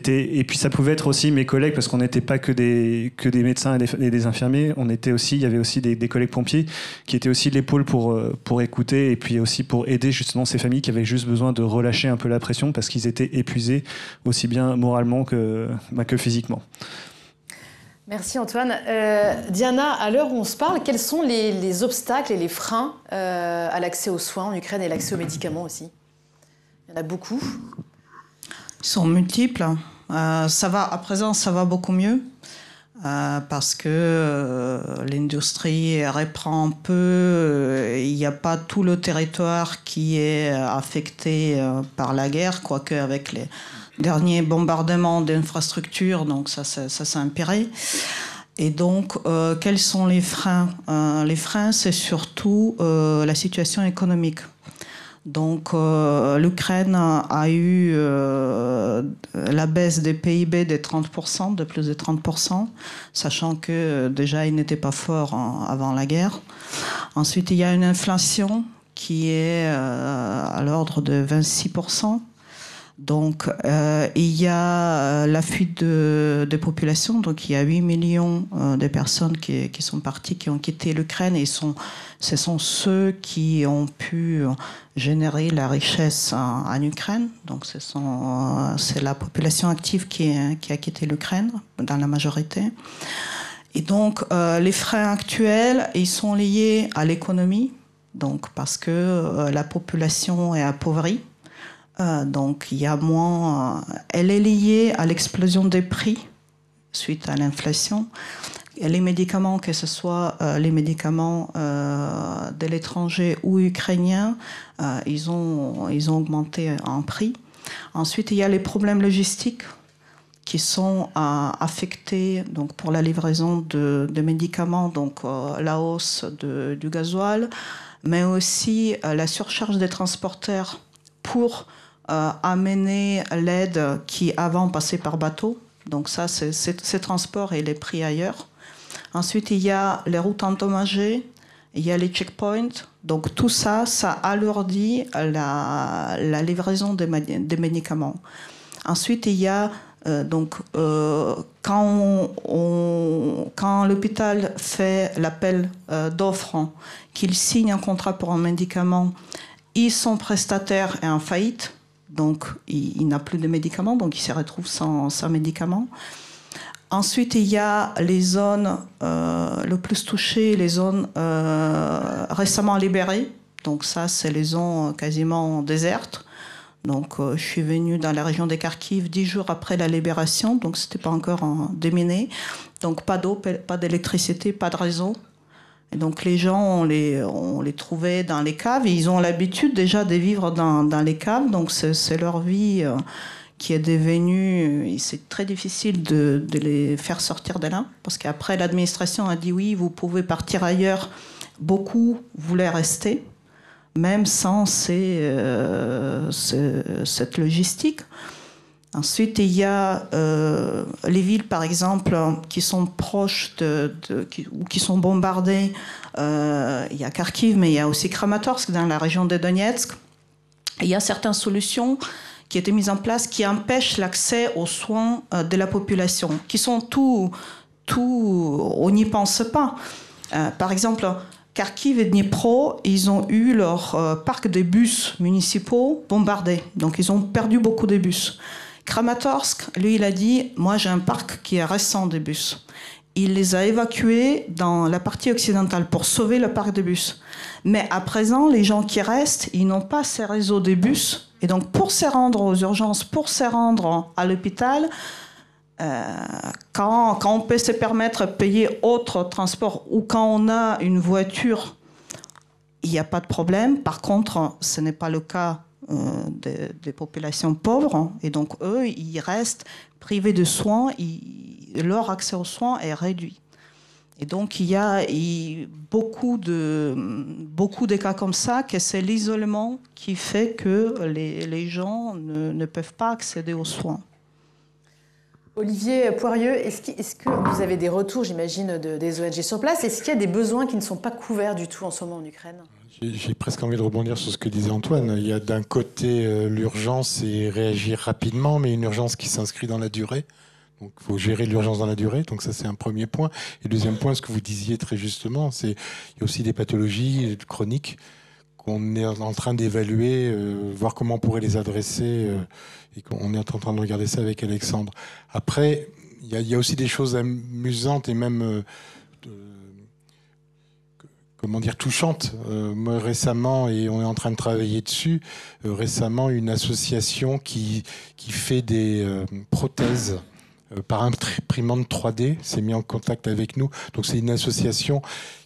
Et puis ça pouvait être aussi mes collègues, parce qu'on n'était pas que des médecins et des infirmiers, il y avait aussi des collègues pompiers qui étaient aussi l'épaule pour écouter et puis aussi pour aider justement ces familles qui avaient juste besoin de relâcher un peu la pression parce qu'ils étaient épuisés aussi bien moralement que physiquement. Merci Antoine. Diana, à l'heure où on se parle, quels sont les obstacles et les freins à l'accès aux soins en Ukraine et l'accès aux médicaments aussi ? Il y en a beaucoup. Ils sont multiples. À présent, ça va beaucoup mieux. parce que l'industrie reprend un peu. Il n'y a pas tout le territoire qui est affecté par la guerre, quoique avec les derniers bombardements d'infrastructures, donc ça s'est empiré. Et donc, quels sont les freins? Les freins, c'est surtout la situation économique. Donc, l'Ukraine a eu la baisse des PIB de 30%, de plus de 30%, sachant que déjà, il n'était pas fort avant la guerre. Ensuite, il y a une inflation qui est à l'ordre de 26%. Donc, il y a la fuite des populations. Donc, il y a 8 millions de personnes qui sont parties, qui ont quitté l'Ukraine. Et ce sont ceux qui ont pu générer la richesse en Ukraine. Donc, c'est la population active qui a quitté l'Ukraine, dans la majorité. Et donc, les freins actuels, ils sont liés à l'économie. Donc, parce que la population est appauvrie. Donc, il y a moins. Elle est liée à l'explosion des prix suite à l'inflation. Et les médicaments, que ce soit les médicaments de l'étranger ou ukrainiens, ils ont augmenté en prix. Ensuite, il y a les problèmes logistiques qui sont affectés donc, pour la livraison de médicaments, donc la hausse du gasoil, mais aussi la surcharge des transporteurs pour amener l'aide qui avant passait par bateau. Donc ça, c'est ces transports et les prix ailleurs. Ensuite, il y a les routes endommagées, il y a les checkpoints. Donc tout ça, ça alourdit la livraison des médicaments. Ensuite, il y a quand l'hôpital fait l'appel d'offres, qu'il signe un contrat pour un médicament, son prestataire est en faillite. Donc, il n'a plus de médicaments, donc il se retrouve sans médicaments. Ensuite, il y a les zones le plus touchées, les zones récemment libérées. Donc ça, c'est les zones quasiment désertes. Donc, je suis venue dans la région des Kharkiv 10 jours après la libération, donc ce n'était pas encore déminé. Donc, pas d'eau, pas d'électricité, pas de réseau. Et donc les gens, on les trouvait dans les caves et ils ont l'habitude déjà de vivre dans les caves. Donc c'est leur vie qui est devenue... C'est très difficile de les faire sortir de là. Parce qu'après, l'administration a dit oui, vous pouvez partir ailleurs. Beaucoup voulaient rester, même sans cette logistique. Ensuite, il y a les villes, par exemple, qui sont proches ou qui sont bombardées. Il y a Kharkiv, mais il y a aussi Kramatorsk, dans la région de Donetsk. Il y a certaines solutions qui ont été mises en place qui empêchent l'accès aux soins de la population, qui sont tout on n'y pense pas. Par exemple, Kharkiv et Dnipro, ils ont eu leur parc de bus municipaux bombardé. Donc, ils ont perdu beaucoup de bus. Kramatorsk, lui, il a dit « Moi, j'ai un parc qui est récent de bus ». Il les a évacués dans la partie occidentale pour sauver le parc de bus. Mais à présent, les gens qui restent, ils n'ont pas ces réseaux de bus. Et donc, pour se rendre aux urgences, pour se rendre à l'hôpital, quand on peut se permettre de payer autre transport ou quand on a une voiture, il n'y a pas de problème. Par contre, ce n'est pas le cas des populations pauvres, et donc eux, ils restent privés de soins, leur accès aux soins est réduit. Et donc il y a beaucoup de cas comme ça, que c'est l'isolement qui fait que les gens ne peuvent pas accéder aux soins. Olivier Poirieux, est-ce que vous avez des retours, j'imagine, des ONG sur place? Est-ce qu'il y a des besoins qui ne sont pas couverts du tout en ce moment en Ukraine? J'ai presque envie de rebondir sur ce que disait Antoine. Il y a d'un côté l'urgence et réagir rapidement, mais une urgence qui s'inscrit dans la durée. Donc il faut gérer l'urgence dans la durée, donc ça c'est un premier point. Et deuxième point, ce que vous disiez très justement, c'est qu'il y a aussi des pathologies chroniques qu'on est en train d'évaluer, voir comment on pourrait les adresser, et qu'on est en train de regarder ça avec Alexandre. Après, il y a aussi des choses amusantes et même comment dire, touchantes. Moi récemment, et on est en train de travailler dessus, récemment une association qui fait des prothèses par imprimante 3D, s'est mis en contact avec nous. Donc c'est une association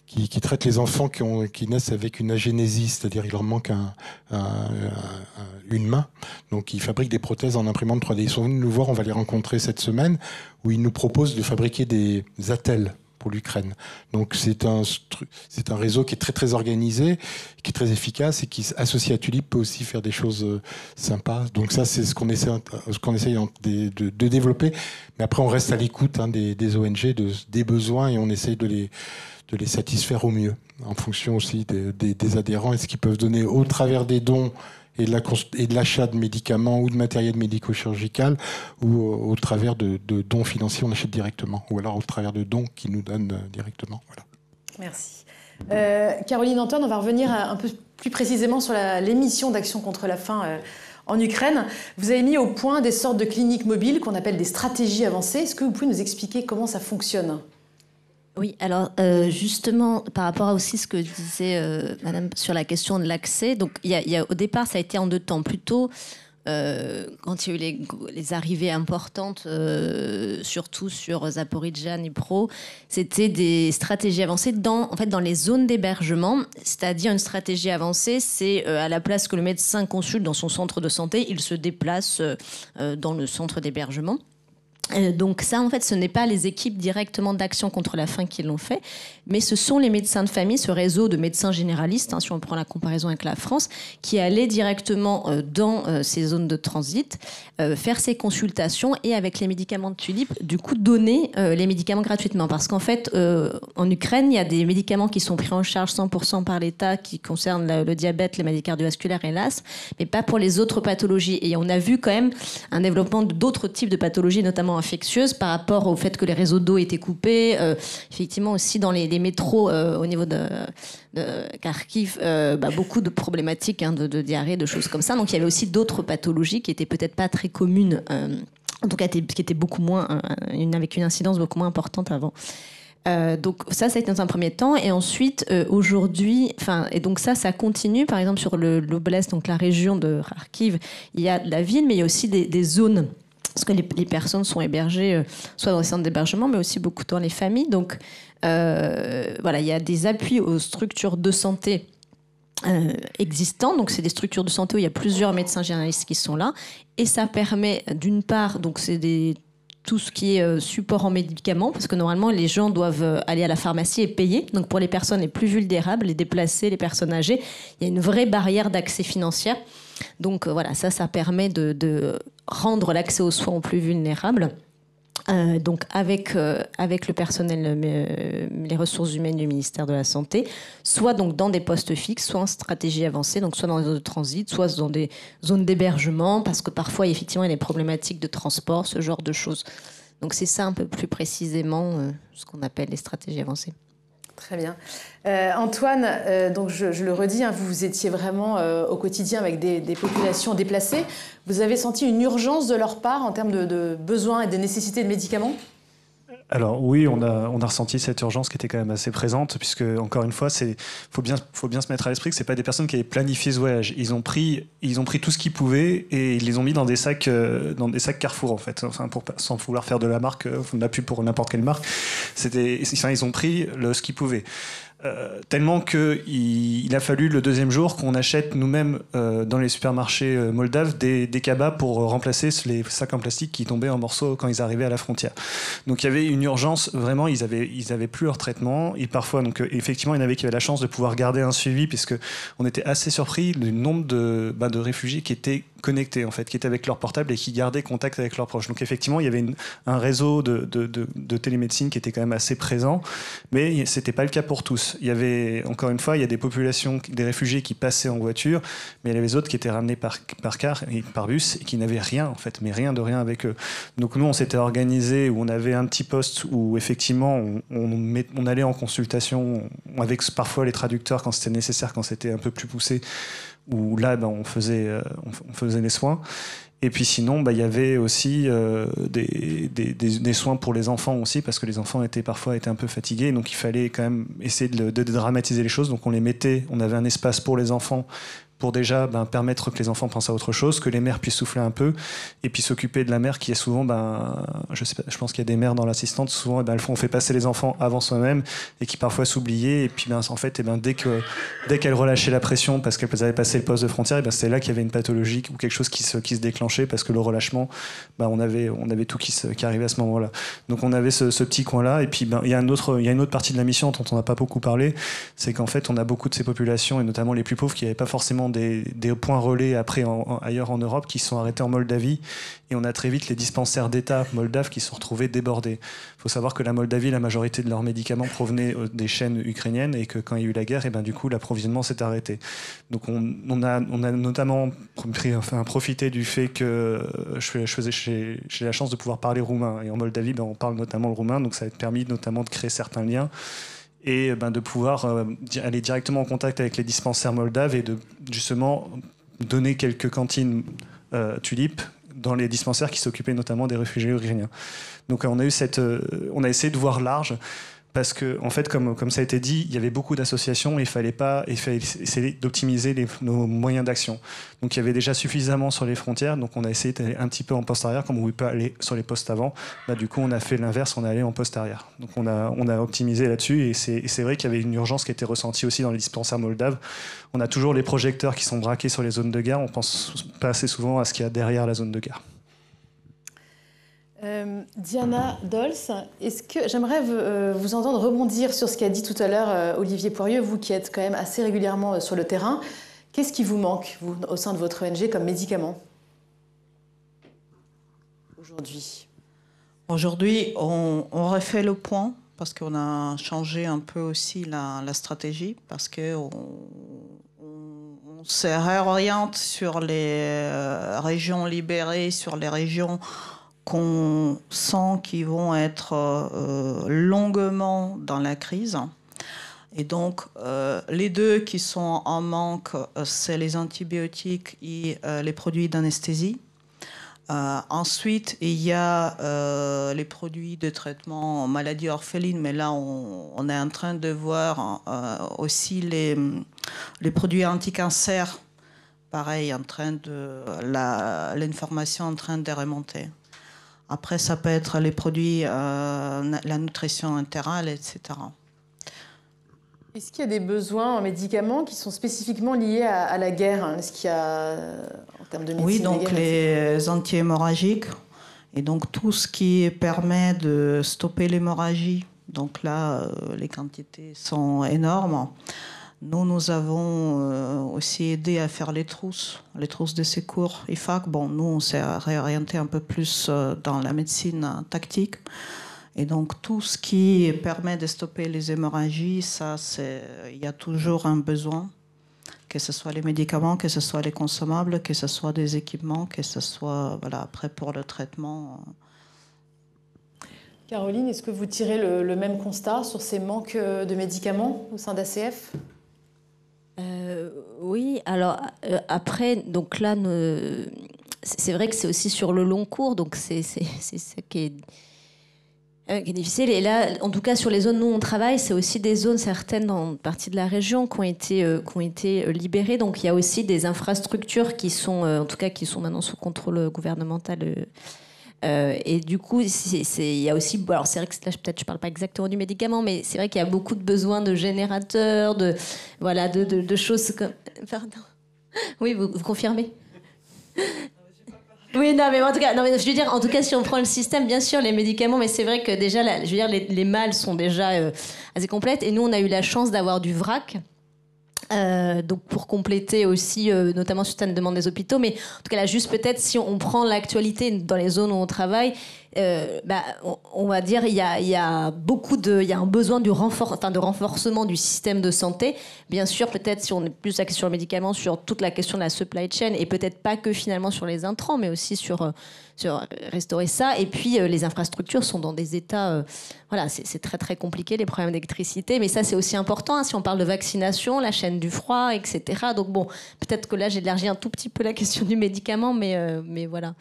qui traite les enfants qui naissent avec une agénésie, c'est-à-dire il leur manque une main. Donc ils fabriquent des prothèses en imprimante 3D. Ils sont venus nous voir, on va les rencontrer cette semaine, où ils nous proposent de fabriquer des attelles pour l'Ukraine. Donc c'est un réseau qui est très très organisé, qui est très efficace et qui, associé à Tulip, peut aussi faire des choses sympas. Donc ça, c'est ce qu'on essaie de développer. Mais après, on reste à l'écoute des ONG, des besoins, et on essaie de les satisfaire au mieux, en fonction aussi des adhérents et ce qu'ils peuvent donner au travers des dons et de l'achat de médicaments ou de matériel médico-chirurgical, ou au travers de dons financiers, on achète directement, ou alors au travers de dons qu'ils nous donnent directement. Voilà. Merci. Caroline Antoine, on va revenir un peu plus précisément sur les missions d'action contre la faim en Ukraine. Vous avez mis au point des sortes de cliniques mobiles qu'on appelle des stratégies avancées. Est-ce que vous pouvez nous expliquer comment ça fonctionne ? Oui, alors justement, par rapport à aussi ce que disait Madame sur la question de l'accès, donc au départ, ça a été en 2 temps. Plutôt, quand il y a eu les arrivées importantes, surtout sur Zaporizhzhia, Dnipro, c'était des stratégies avancées dans les zones d'hébergement. C'est-à-dire une stratégie avancée, c'est à la place que le médecin consulte dans son centre de santé, il se déplace dans le centre d'hébergement. Donc ça, en fait, ce n'est pas les équipes directement d'action contre la faim qui l'ont fait, mais ce sont les médecins de famille, ce réseau de médecins généralistes, si on prend la comparaison avec la France, qui allaient directement dans ces zones de transit, faire ces consultations et avec les médicaments de Tulip, du coup, donner les médicaments gratuitement. Parce qu'en fait, en Ukraine, il y a des médicaments qui sont pris en charge 100% par l'État, qui concernent le diabète, les maladies cardiovasculaires et l'asthme, mais pas pour les autres pathologies. Et on a vu quand même un développement d'autres types de pathologies, notamment infectieuses, par rapport au fait que les réseaux d'eau étaient coupés. Effectivement, aussi dans les métros au niveau de Kharkiv, beaucoup de problématiques de diarrhée, de choses comme ça. Donc il y avait aussi d'autres pathologies qui étaient peut-être pas très communes, en tout cas qui étaient beaucoup moins, avec une incidence beaucoup moins importante avant. Donc ça a été dans un premier temps, et ensuite aujourd'hui, et donc ça continue. Par exemple sur l'Oblast, donc la région de Kharkiv, il y a la ville, mais il y a aussi des zones. Parce que les personnes sont hébergées soit dans les centres d'hébergement, mais aussi beaucoup dans les familles. Donc, il y a des appuis aux structures de santé existantes. Donc, c'est des structures de santé où il y a plusieurs médecins généralistes qui sont là. Et ça permet, d'une part, donc c'est tout ce qui est support en médicaments, parce que normalement, les gens doivent aller à la pharmacie et payer. Donc, pour les personnes les plus vulnérables, les déplacés, les personnes âgées, il y a une vraie barrière d'accès financier. Donc ça permet de rendre l'accès aux soins aux plus vulnérables. Donc avec le personnel, les ressources humaines du ministère de la Santé, soit donc dans des postes fixes, soit en stratégie avancée, donc soit dans des zones de transit, soit dans des zones d'hébergement, parce que parfois effectivement il y a des problématiques de transport, ce genre de choses. Donc c'est ça un peu plus précisément ce qu'on appelle les stratégies avancées. Très bien. Antoine, donc je le redis, vous étiez vraiment au quotidien avec des populations déplacées. Vous avez senti une urgence de leur part en termes de besoins et de nécessités de médicaments ? Alors oui, on a ressenti cette urgence qui était quand même assez présente, puisque encore une fois, faut bien se mettre à l'esprit que c'est pas des personnes qui avaient planifié ce voyage. Ils ont pris tout ce qu'ils pouvaient et ils les ont mis dans des sacs Carrefour en fait. Sans vouloir faire de la marque, de la pub pour n'importe quelle marque. Ils ont pris ce qu'ils pouvaient. Tellement qu'il a fallu le 2e jour qu'on achète nous-mêmes dans les supermarchés moldaves des cabas pour remplacer les sacs en plastique qui tombaient en morceaux quand ils arrivaient à la frontière. Donc il y avait une urgence, vraiment, ils avaient plus leur traitement. Et parfois, donc, effectivement, il y en avait qui avaient la chance de pouvoir garder un suivi, puisqu'on était assez surpris du nombre de réfugiés qui étaient connectés, en fait, qui étaient avec leur portable et qui gardaient contact avec leurs proches. Donc effectivement, il y avait un réseau de télémédecine qui était quand même assez présent, mais c'était pas le cas pour tous. Il y avait, encore une fois, il y a des populations, des réfugiés qui passaient en voiture, mais il y avait les autres qui étaient ramenés par car et par bus et qui n'avaient rien, en fait, mais rien de rien avec eux. Donc nous, on s'était organisé où on avait un petit poste où effectivement on allait en consultation avec parfois les traducteurs quand c'était nécessaire, quand c'était un peu plus poussé, où là on faisait les soins. Et puis sinon, il y avait aussi des soins pour les enfants aussi, parce que les enfants étaient parfois un peu fatigués, donc il fallait quand même essayer de dédramatiser les choses. Donc on avait un espace pour les enfants, pour déjà permettre que les enfants pensent à autre chose, que les mères puissent souffler un peu, et puis s'occuper de la mère qui est souvent, je sais pas, je pense qu'il y a des mères dans l'assistante, souvent on fait passer les enfants avant soi-même, et qui parfois s'oubliaient, et puis en fait, dès qu'elles relâchaient la pression parce qu'elles avaient passé le poste de frontière, c'est là qu'il y avait une pathologie ou quelque chose qui se déclenchait, parce que le relâchement, on avait tout qui arrivait à ce moment-là. Donc on avait ce petit coin-là, et puis il y a une autre partie de la mission dont on n'a pas beaucoup parlé, c'est qu'en fait on a beaucoup de ces populations, et notamment les plus pauvres, qui n'avaient pas forcément des points relais après ailleurs en Europe, qui sont arrêtés en Moldavie, et on a très vite les dispensaires d'État moldaves qui se sont retrouvés débordés. Il faut savoir que la Moldavie, la majorité de leurs médicaments provenaient des chaînes ukrainiennes, et que quand il y a eu la guerre, et du coup l'approvisionnement s'est arrêté. Donc on a notamment profité du fait que j'ai la chance de pouvoir parler roumain, et en Moldavie on parle notamment le roumain, donc ça a permis notamment de créer certains liens, et de pouvoir aller directement en contact avec les dispensaires moldaves, et de justement donner quelques cantines tulipes dans les dispensaires qui s'occupaient notamment des réfugiés ukrainiens. Donc on a essayé de voir large, parce que en fait, comme ça a été dit, il y avait beaucoup d'associations, et il fallait essayer d'optimiser nos moyens d'action. Donc il y avait déjà suffisamment sur les frontières, donc on a essayé d'aller un petit peu en poste arrière, comme on ne pouvait pas aller sur les postes avant. Du coup, on a fait l'inverse, on est allé en poste arrière. Donc on a optimisé là-dessus, et c'est vrai qu'il y avait une urgence qui était ressentie aussi dans les dispensaires moldaves. On a toujours les projecteurs qui sont braqués sur les zones de guerre, on pense pas assez souvent à ce qu'il y a derrière la zone de guerre. Diana Dols, est-ce que j'aimerais vous entendre rebondir sur ce qu'a dit tout à l'heure Olivier Poirieux, vous qui êtes quand même assez régulièrement sur le terrain. Qu'est-ce qui vous manque, vous, au sein de votre ONG, comme médicament aujourd'hui? Aujourd'hui, on refait le point, parce qu'on a changé un peu aussi la stratégie, parce qu'on se réoriente sur les régions libérées, sur les régions qu'on sent qu'ils vont être longuement dans la crise. Et donc, les deux qui sont en manque, c'est les antibiotiques et les produits d'anesthésie. Ensuite, il y a les produits de traitement en maladie orpheline, mais là, on est en train de voir aussi les produits anti-cancer, pareil, l'information en train de remonter. Après, ça peut être les produits, la nutrition intérale, etc. Est-ce qu'il y a des besoins en médicaments qui sont spécifiquement liés à la guerre? Est-ce qu'il y a, en termes de médecine? Oui, donc les anti-hémorragiques, et donc tout ce qui permet de stopper l'hémorragie. Donc là, les quantités sont énormes. Nous avons aussi aidé à faire les trousses de secours IFAC. Bon, nous, on s'est réorienté un peu plus dans la médecine tactique. Et donc, tout ce qui permet de stopper les hémorragies, il y a toujours un besoin, que ce soit les médicaments, que ce soit les consommables, que ce soit des équipements, que ce soit, après, pour le traitement. Caroline, est-ce que vous tirez le même constat sur ces manques de médicaments au sein d'ACF ? Oui, alors après, donc là, c'est vrai que c'est aussi sur le long cours, donc c'est ça qui est difficile. Et là, en tout cas, sur les zones où on travaille, c'est aussi des zones certaines dans une partie de la région qui ont été libérées. Donc il y a aussi des infrastructures qui sont, en tout cas, qui sont maintenant sous contrôle gouvernemental. Et du coup, il y a aussi... Alors c'est vrai que là, peut-être je ne parle pas exactement du médicament, mais c'est vrai qu'il y a beaucoup de besoins de générateurs, de choses comme... Pardon. Oui, vous confirmez? Oui, non, mais en tout cas, je veux dire, en tout cas, si on prend le système, bien sûr, les médicaments, mais c'est vrai que déjà, je veux dire, les malles sont déjà assez complètes. Et nous, on a eu la chance d'avoir du vrac. Donc pour compléter aussi, notamment sur certaines demandes des hôpitaux, mais en tout cas là, juste peut-être si on prend l'actualité dans les zones où on travaille, on va dire il y a un besoin de renforcement du système de santé. Bien sûr, peut-être si on est plus axé sur le médicament, sur toute la question de la supply chain, et peut-être pas que finalement sur les intrants, mais aussi sur restaurer ça. Et puis les infrastructures sont dans des états, c'est très très compliqué, les problèmes d'électricité, mais ça c'est aussi important, hein, si on parle de vaccination, la chaîne du froid, etc. Donc bon, peut-être que là j'ai élargi un tout petit peu la question du médicament, mais voilà.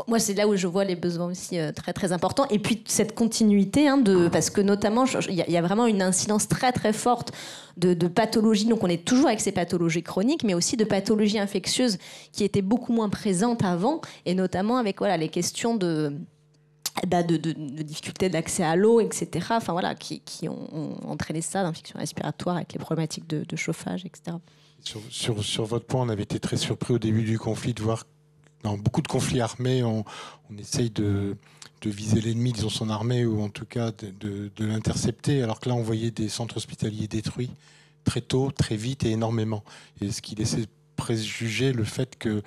moi, c'est là où je vois les besoins aussi très très importants. Et puis cette continuité, parce que notamment, il y a vraiment une incidence très très forte de pathologies. Donc on est toujours avec ces pathologies chroniques, mais aussi de pathologies infectieuses qui étaient beaucoup moins présentes avant, et notamment avec les questions de difficultés d'accès à l'eau, etc. Enfin voilà, qui ont entraîné ça, d'infections respiratoires avec les problématiques de chauffage, etc. Sur votre point, on avait été très surpris au début du conflit de voir dans beaucoup de conflits armés, on essaye de viser l'ennemi, disons son armée, ou en tout cas de l'intercepter, alors que là on voyait des centres hospitaliers détruits très tôt, très vite et énormément. Et ce qui laissait préfigurer le fait qu'il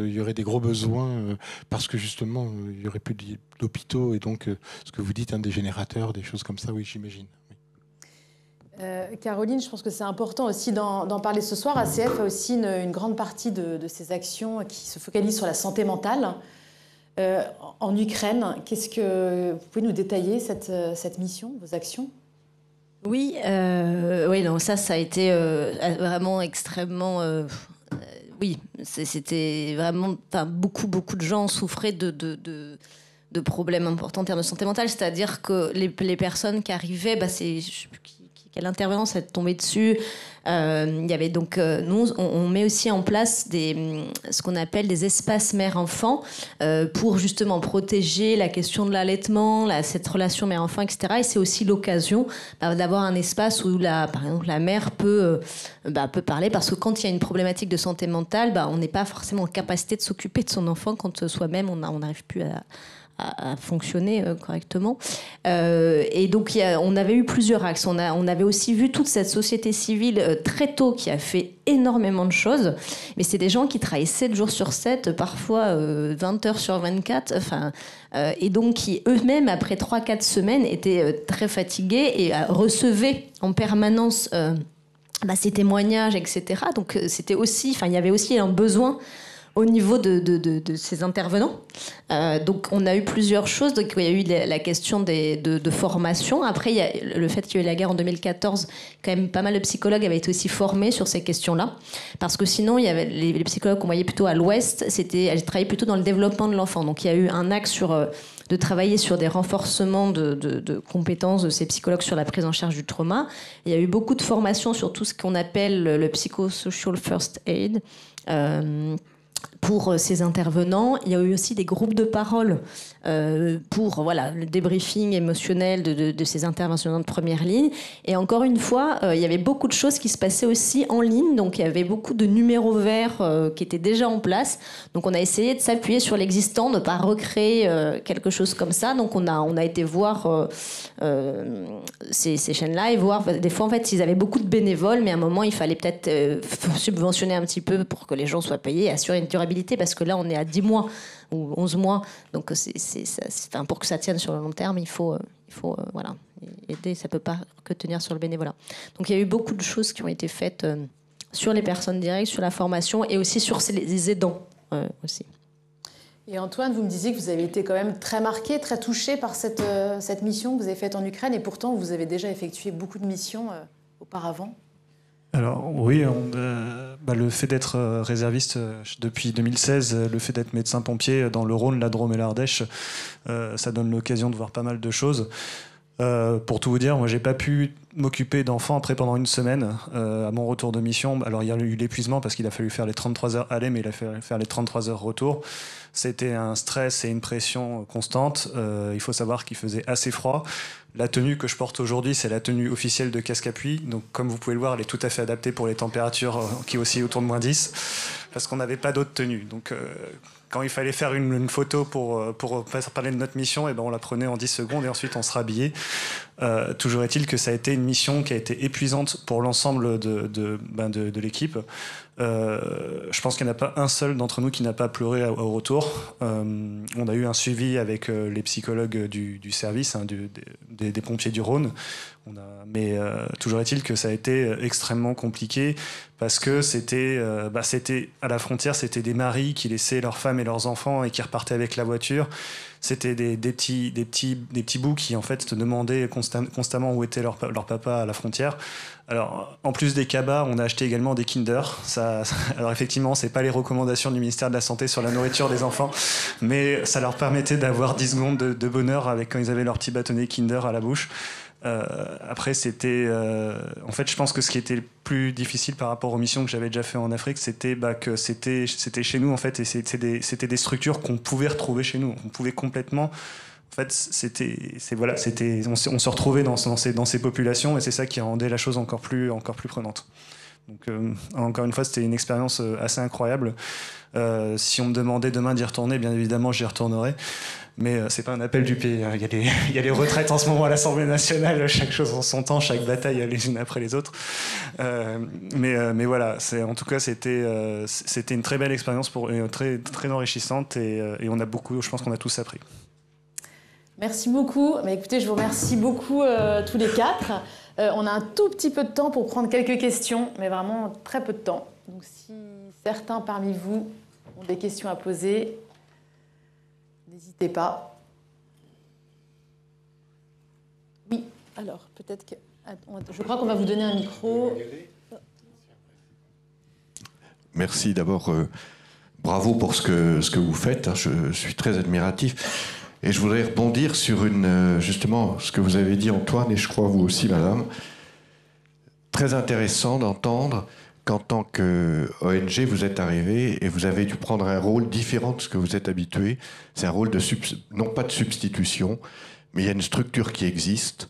y aurait des gros besoins parce que justement il y aurait plus d'hôpitaux et donc ce que vous dites, des générateurs, des choses comme ça, oui, j'imagine. Caroline, je pense que c'est important aussi d'en parler ce soir. ACF a aussi une grande partie de ses actions qui se focalisent sur la santé mentale. En Ukraine, vous pouvez nous détailler cette mission, vos actions ? Oui, ça a été vraiment extrêmement... c'était vraiment... Beaucoup de gens souffraient de problèmes importants en termes de santé mentale. C'est-à-dire que les personnes qui arrivaient, quelle intervenance est tombée dessus. Il y avait donc, nous, on met aussi en place ce qu'on appelle des espaces mère-enfant pour justement protéger la question de l'allaitement, cette relation mère-enfant, etc. Et c'est aussi l'occasion d'avoir un espace où, par exemple, la mère peut parler, parce que quand il y a une problématique de santé mentale, on n'est pas forcément en capacité de s'occuper de son enfant quand soi-même on n'arrive plus à fonctionner correctement. Et donc, on avait eu plusieurs axes. On avait aussi vu toute cette société civile très tôt qui a fait énormément de choses. Mais c'est des gens qui travaillaient 7 jours sur 7, parfois 20 heures sur 24. Et donc, qui eux-mêmes, après 3-4 semaines, étaient très fatigués et recevaient en permanence ces témoignages, etc. Donc, c'était aussi... il y avait aussi un besoin au niveau de ces intervenants. Donc, on a eu plusieurs choses. Donc, il y a eu la question de formation. Après, il y a le fait qu'il y a eu la guerre en 2014. Quand même, pas mal de psychologues avaient été aussi formés sur ces questions-là. Parce que sinon, il y avait les psychologues qu'on voyait plutôt à l'Ouest, elles travaillaient plutôt dans le développement de l'enfant. Donc, il y a eu un axe de travailler sur des renforcements de compétences de ces psychologues sur la prise en charge du trauma. Il y a eu beaucoup de formations sur tout ce qu'on appelle le psychosocial first aid. Pour ces intervenants, il y a eu aussi des groupes de parole pour le débriefing émotionnel de ces intervenants de première ligne. Et encore une fois, il y avait beaucoup de choses qui se passaient aussi en ligne. Donc, il y avait beaucoup de numéros verts qui étaient déjà en place. Donc, on a essayé de s'appuyer sur l'existant, de ne pas recréer quelque chose comme ça. Donc, on a été voir ces chaînes-là et voir, des fois, en fait, ils avaient beaucoup de bénévoles, mais à un moment, il fallait peut-être subventionner un petit peu pour que les gens soient payés et assurer une durabilité, parce que là, on est à 10 mois ou 11 mois. Donc, pour que ça tienne sur le long terme, il faut aider. Ça ne peut pas que tenir sur le bénévolat. Donc, il y a eu beaucoup de choses qui ont été faites sur les personnes directes, sur la formation et aussi sur les aidants aussi. Et Antoine, vous me disiez que vous avez été quand même très marqué, très touché par cette mission que vous avez faite en Ukraine, et pourtant, vous avez déjà effectué beaucoup de missions auparavant. Alors oui, le fait d'être réserviste depuis 2016, le fait d'être médecin-pompier dans le Rhône, la Drôme et l'Ardèche, ça donne l'occasion de voir pas mal de choses. Pour tout vous dire, moi j'ai pas pu m'occuper d'enfants après pendant une semaine à mon retour de mission. Alors il y a eu l'épuisement parce qu'il a fallu faire les 33 heures aller, mais il a fallu faire les 33 heures retour. C'était un stress et une pression constante. Il faut savoir qu'il faisait assez froid. La tenue que je porte aujourd'hui, c'est la tenue officielle de casque à pluie. Donc, comme vous pouvez le voir, elle est tout à fait adaptée pour les températures qui oscillent autour de -10, parce qu'on n'avait pas d'autre tenue. Donc, quand il fallait faire une photo pour parler de notre mission, on la prenait en 10 secondes et ensuite on se rhabillait. Toujours est-il que ça a été une mission qui a été épuisante pour l'ensemble de l'équipe. Je pense qu'il n'y en a pas un seul d'entre nous qui n'a pas pleuré au retour. On a eu un suivi avec les psychologues du service, des pompiers du Rhône. Mais toujours est-il que ça a été extrêmement compliqué parce que c'était à la frontière, c'était des maris qui laissaient leurs femmes et leurs enfants et qui repartaient avec la voiture. C'était des petits bouts qui en fait te demandaient constamment où était leur papa à la frontière. Alors, en plus des cabas, on a acheté également des Kinder. Alors effectivement, c'est pas les recommandations du ministère de la Santé sur la nourriture des enfants, mais ça leur permettait d'avoir 10 secondes de bonheur quand ils avaient leur petit bâtonnet Kinder à la bouche. Après, c'était... en fait, je pense que ce qui était le plus difficile par rapport aux missions que j'avais déjà fait en Afrique, c'était que c'était chez nous, en fait, et c'était des structures qu'on pouvait retrouver chez nous. On pouvait complètement... En fait, on se retrouvait dans ces populations, et c'est ça qui rendait la chose encore plus prenante. Donc, encore une fois, c'était une expérience assez incroyable. Si on me demandait demain d'y retourner, bien évidemment, j'y retournerai. Mais c'est pas un appel du pays. Il y a les retraites en ce moment à l'Assemblée nationale, chaque chose en son temps, chaque bataille les unes après les autres. Mais voilà, en tout cas, c'était une très belle expérience, très, très enrichissante, et on a beaucoup, je pense qu'on a tous appris. Merci beaucoup. Mais écoutez, je vous remercie beaucoup tous les quatre. On a un tout petit peu de temps pour prendre quelques questions, mais vraiment très peu de temps. Donc si certains parmi vous ont des questions à poser, n'hésitez pas. Oui, alors peut-être que... Je crois qu'on va vous donner un micro. Merci d'abord. Bravo pour ce que vous faites. Hein, je suis très admiratif. Et je voudrais rebondir sur justement ce que vous avez dit, Antoine, et je crois vous aussi, madame. Très intéressant d'entendre qu'en tant qu'ONG, vous êtes arrivé et vous avez dû prendre un rôle différent de ce que vous êtes habitué. C'est un rôle non pas de substitution, mais il y a une structure qui existe.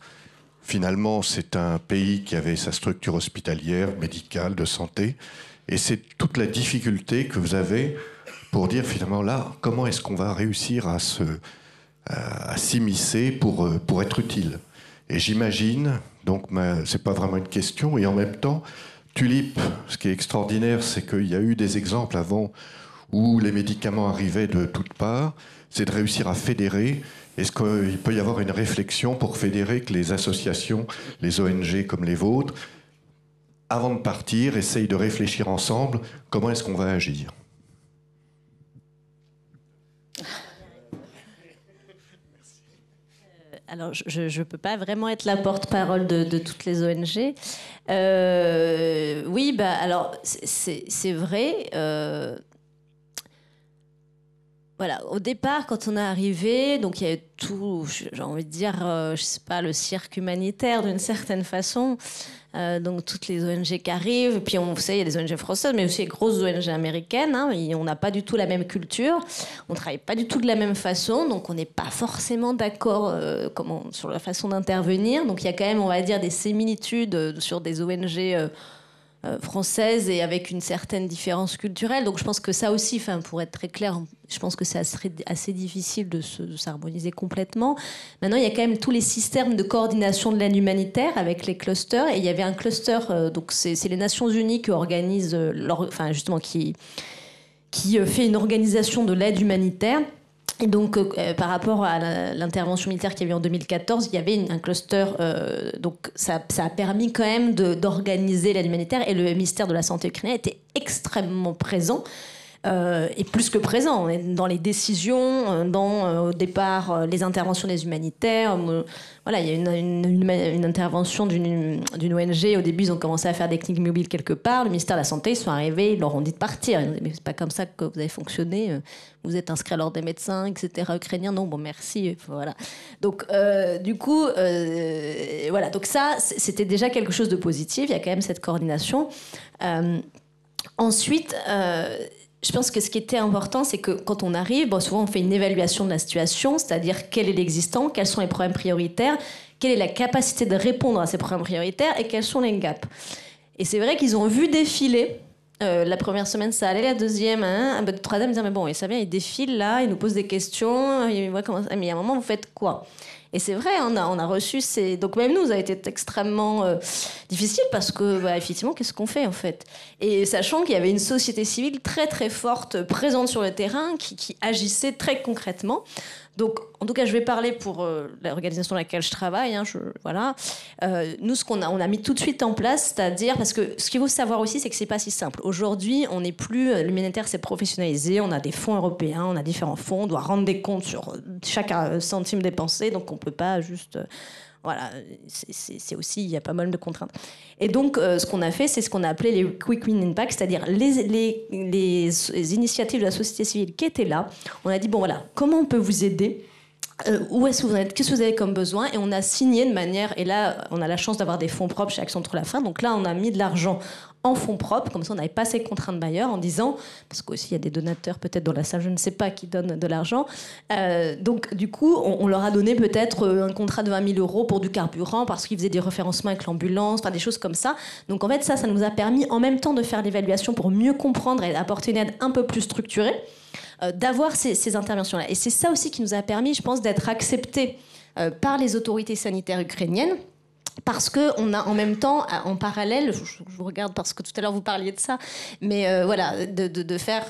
Finalement, c'est un pays qui avait sa structure hospitalière, médicale, de santé. Et c'est toute la difficulté que vous avez pour dire finalement là, comment est-ce qu'on va réussir à s'immiscer pour être utile. Et j'imagine, donc c'est pas vraiment une question, et en même temps, Tulip, ce qui est extraordinaire, c'est qu'il y a eu des exemples avant où les médicaments arrivaient de toutes parts, c'est de réussir à fédérer. Est-ce qu'il peut y avoir une réflexion pour fédérer que les associations, les ONG comme les vôtres, avant de partir, essayent de réfléchir ensemble comment est-ce qu'on va agir ? Alors, je ne peux pas vraiment être la porte-parole de toutes les ONG. Oui, alors, c'est vrai. Voilà, au départ, quand on est arrivé, donc il y a tout, j'ai envie de dire, je sais pas, le cirque humanitaire d'une certaine façon. Donc toutes les ONG qui arrivent, et puis on sait, il y a des ONG françaises, mais aussi les grosses ONG américaines. Hein, et on n'a pas du tout la même culture, on travaille pas du tout de la même façon, donc on n'est pas forcément d'accord sur la façon d'intervenir. Donc il y a quand même, on va dire, des similitudes sur des ONG françaises et avec une certaine différence culturelle. Donc je pense que ça aussi, pour être très clair, je pense que ça serait assez difficile de s'harmoniser complètement. Maintenant, il y a quand même tous les systèmes de coordination de l'aide humanitaire avec les clusters. Et il y avait un cluster, donc c'est les Nations Unies qui organisent, qui fait une organisation de l'aide humanitaire. Et donc, par rapport à l'intervention militaire qu'il y a eu en 2014, il y avait un cluster. Donc, ça a permis quand même d'organiser l'aide humanitaire. Et le ministère de la Santé ukrainien était extrêmement présent. Et plus que présent, on est dans les décisions, au départ, les interventions des humanitaires. Voilà, il y a une intervention d'une ONG. Au début, ils ont commencé à faire des cliniques mobiles quelque part. Le ministère de la Santé, ils sont arrivés, ils leur ont dit de partir. Ils ont dit, mais c'est pas comme ça que vous avez fonctionné. Vous êtes inscrits à l'ordre des médecins, etc. ukrainiens. Non, bon, merci. Voilà. Donc, du coup, voilà. Donc ça, c'était déjà quelque chose de positif. Il y a quand même cette coordination. Ensuite, je pense que ce qui était important, c'est que quand on arrive, souvent on fait une évaluation de la situation, c'est-à-dire quel est l'existant, quels sont les problèmes prioritaires, quelle est la capacité de répondre à ces problèmes prioritaires et quels sont les gaps. Et c'est vrai qu'ils ont vu défiler. La première semaine, ça allait, la deuxième, la troisième, ils disaient, mais bon, et ça vient, ils défilent là, ils nous posent des questions, ils voient comment ça... mais à un moment, vous faites quoi ? Et c'est vrai, on a reçu ces... Donc même nous, ça a été extrêmement difficile parce que, effectivement, qu'est-ce qu'on fait en fait ? Et sachant qu'il y avait une société civile très très forte, présente sur le terrain, qui agissait très concrètement. Donc, en tout cas, je vais parler pour l'organisation dans laquelle je travaille. Voilà. Nous, ce qu'on a mis tout de suite en place, c'est-à-dire, parce que ce qu'il faut savoir aussi, c'est que c'est pas si simple. Aujourd'hui, on n'est plus... L'humanitaire s'est professionnalisé, on a des fonds européens, on a différents fonds, on doit rendre des comptes sur chaque centime dépensé, donc on peut pas juste... Voilà, c'est aussi, il y a pas mal de contraintes. Et donc, ce qu'on a fait, c'est ce qu'on a appelé les Quick Win Impact, c'est-à-dire les initiatives de la société civile qui étaient là. On a dit, bon voilà, comment on peut vous aider ? Où est-ce que vous êtes ? Qu'est-ce que vous avez comme besoin ? Et on a signé de manière... Et là, on a la chance d'avoir des fonds propres chez Action contre la faim. Donc là, on a mis de l'argent en fonds propres. Comme ça, on n'avait pas ces contraintes bailleurs en disant... Parce qu'aussi, il y a des donateurs, peut-être dans la salle, je ne sais pas, qui donnent de l'argent. Donc, du coup, on leur a donné peut-être un contrat de 20 000 € pour du carburant parce qu'ils faisaient des référencements avec l'ambulance, enfin des choses comme ça. Donc, en fait, ça nous a permis en même temps de faire l'évaluation pour mieux comprendre et apporter une aide un peu plus structurée. D'avoir ces interventions-là. Et c'est ça aussi qui nous a permis, je pense, d'être acceptés par les autorités sanitaires ukrainiennes, parce qu'on a en même temps, en parallèle, je vous regarde parce que tout à l'heure vous parliez de ça, mais voilà, de faire...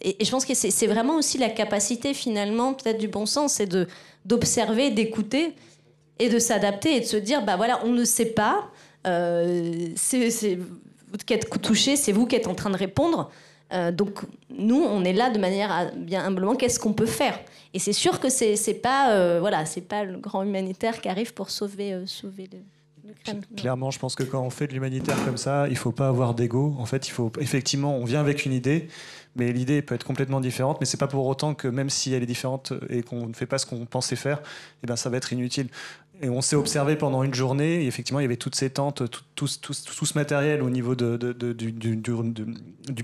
et je pense que c'est vraiment aussi la capacité, finalement, peut-être du bon sens, c'est d'observer, d'écouter et de s'adapter et de se dire, bah voilà, on ne sait pas, c'est vous qui êtes touché, c'est vous qui êtes en train de répondre. Donc nous, on est là de manière bien humblement, qu'est-ce qu'on peut faire ? Et c'est sûr que c'est pas voilà, c'est pas le grand humanitaire qui arrive pour sauver l'Ukraine. Clairement, je pense que quand on fait de l'humanitaire comme ça, il faut pas avoir d'ego. En fait, il faut effectivement, on vient avec une idée, mais l'idée peut être complètement différente. Mais c'est pas pour autant que même si elle est différente et qu'on ne fait pas ce qu'on pensait faire, eh ben ça va être inutile. Et on s'est observé pendant une journée, et effectivement, il y avait toutes ces tentes, tout ce matériel au niveau du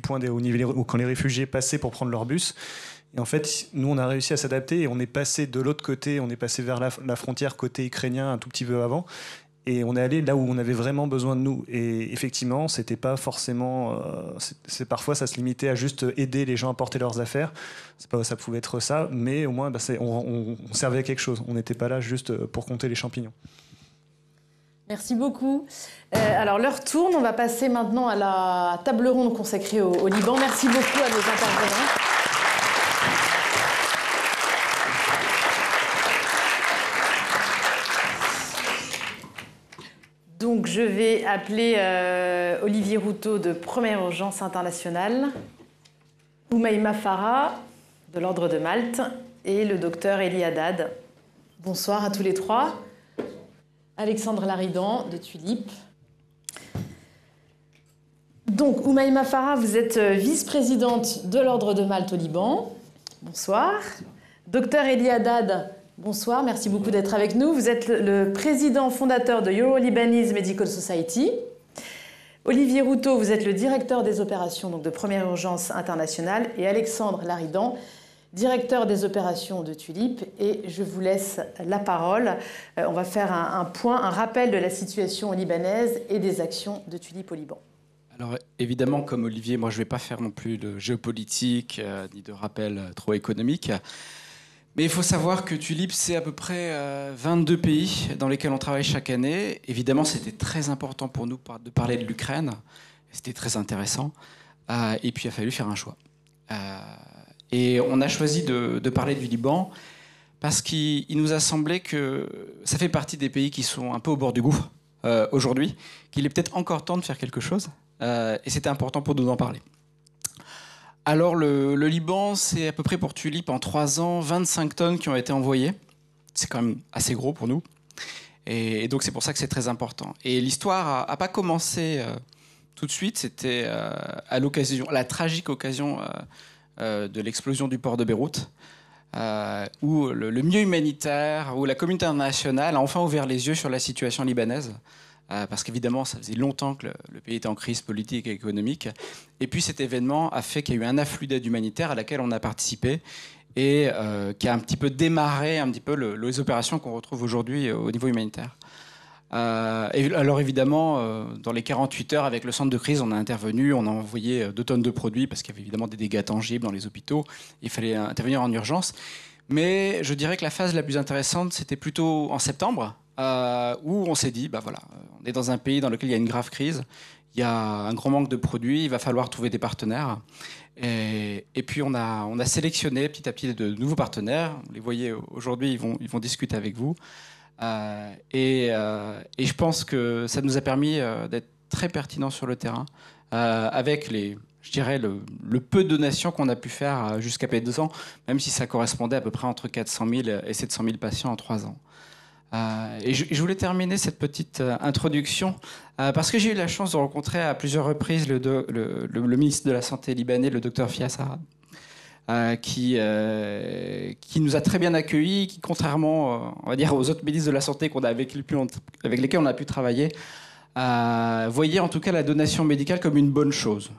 point où quand les réfugiés passaient pour prendre leur bus. Et en fait, nous, on a réussi à s'adapter et on est passé de l'autre côté, on est passé vers la frontière côté ukrainien un tout petit peu avant. Et on est allé là où on avait vraiment besoin de nous. Et effectivement, c'était pas forcément... parfois, ça se limitait à juste aider les gens à porter leurs affaires. Ça pouvait être ça, mais au moins, on servait à quelque chose. On n'était pas là juste pour compter les champignons. Merci beaucoup. Alors, l'heure tourne. On va passer maintenant à la table ronde consacrée au Liban. Merci beaucoup à nos intervenants. Donc, je vais appeler Olivier Routot de Première Urgence Internationale, Oumaima Farah de l'Ordre de Malte et le docteur Elie Haddad. Bonsoir à tous les trois. Alexandre Laridan de Tulip. Donc, Oumaima Farah, vous êtes vice-présidente de l'Ordre de Malte au Liban. Bonsoir. Docteur Elie Haddad. Bonsoir, merci beaucoup d'être avec nous. Vous êtes le président fondateur de Euro-Lebanese Medical Society. Olivier Routot, vous êtes le directeur des opérations donc de Première Urgence Internationale. Et Alexandre Laridan, directeur des opérations de Tulip. Et je vous laisse la parole. On va faire un point, un rappel de la situation libanaise et des actions de Tulip au Liban. Alors évidemment, comme Olivier, moi je ne vais pas faire non plus de géopolitique ni de rappel trop économique. Mais il faut savoir que Tulip, c'est à peu près 22 pays dans lesquels on travaille chaque année. Évidemment, c'était très important pour nous de parler de l'Ukraine. C'était très intéressant. Et puis, il a fallu faire un choix. Et on a choisi de parler du Liban parce qu'il nous a semblé que ça fait partie des pays qui sont un peu au bord du gouffre aujourd'hui, qu'il est peut-être encore temps de faire quelque chose. Et c'était important pour nous d'en parler. Alors, le Liban, c'est à peu près pour Tulip, en 3 ans, 25 tonnes qui ont été envoyées. C'est quand même assez gros pour nous. Et donc, c'est pour ça que c'est très important. Et l'histoire n'a pas commencé tout de suite. C'était à la tragique occasion de l'explosion du port de Beyrouth, où le milieu humanitaire, où la communauté internationale a enfin ouvert les yeux sur la situation libanaise. Parce qu'évidemment, ça faisait longtemps que le pays était en crise politique et économique. Et puis cet événement a fait qu'il y a eu un afflux d'aide humanitaire à laquelle on a participé et qui a un petit peu démarré un petit peu les opérations qu'on retrouve aujourd'hui au niveau humanitaire. Alors évidemment, dans les 48 heures avec le centre de crise, on a intervenu, on a envoyé 2 tonnes de produits parce qu'il y avait évidemment des dégâts tangibles dans les hôpitaux. Il fallait intervenir en urgence. Mais je dirais que la phase la plus intéressante, c'était plutôt en septembre, où on s'est dit, bah voilà, on est dans un pays dans lequel il y a une grave crise, il y a un grand manque de produits, il va falloir trouver des partenaires. Et puis on a sélectionné petit à petit de nouveaux partenaires. Vous les voyez aujourd'hui, ils vont discuter avec vous. Et je pense que ça nous a permis d'être très pertinents sur le terrain, avec je dirais le peu de donations qu'on a pu faire jusqu'à présent, même si ça correspondait à peu près entre 400 000 et 700 000 patients en 3 ans. Et je voulais terminer cette petite introduction parce que j'ai eu la chance de rencontrer à plusieurs reprises le ministre de la Santé libanais, le docteur Fiyaz Arad, qui nous a très bien accueillis, qui, contrairement on va dire, aux autres ministres de la Santé avec lesquels on a pu travailler, voyait en tout cas la donation médicale comme une bonne chose.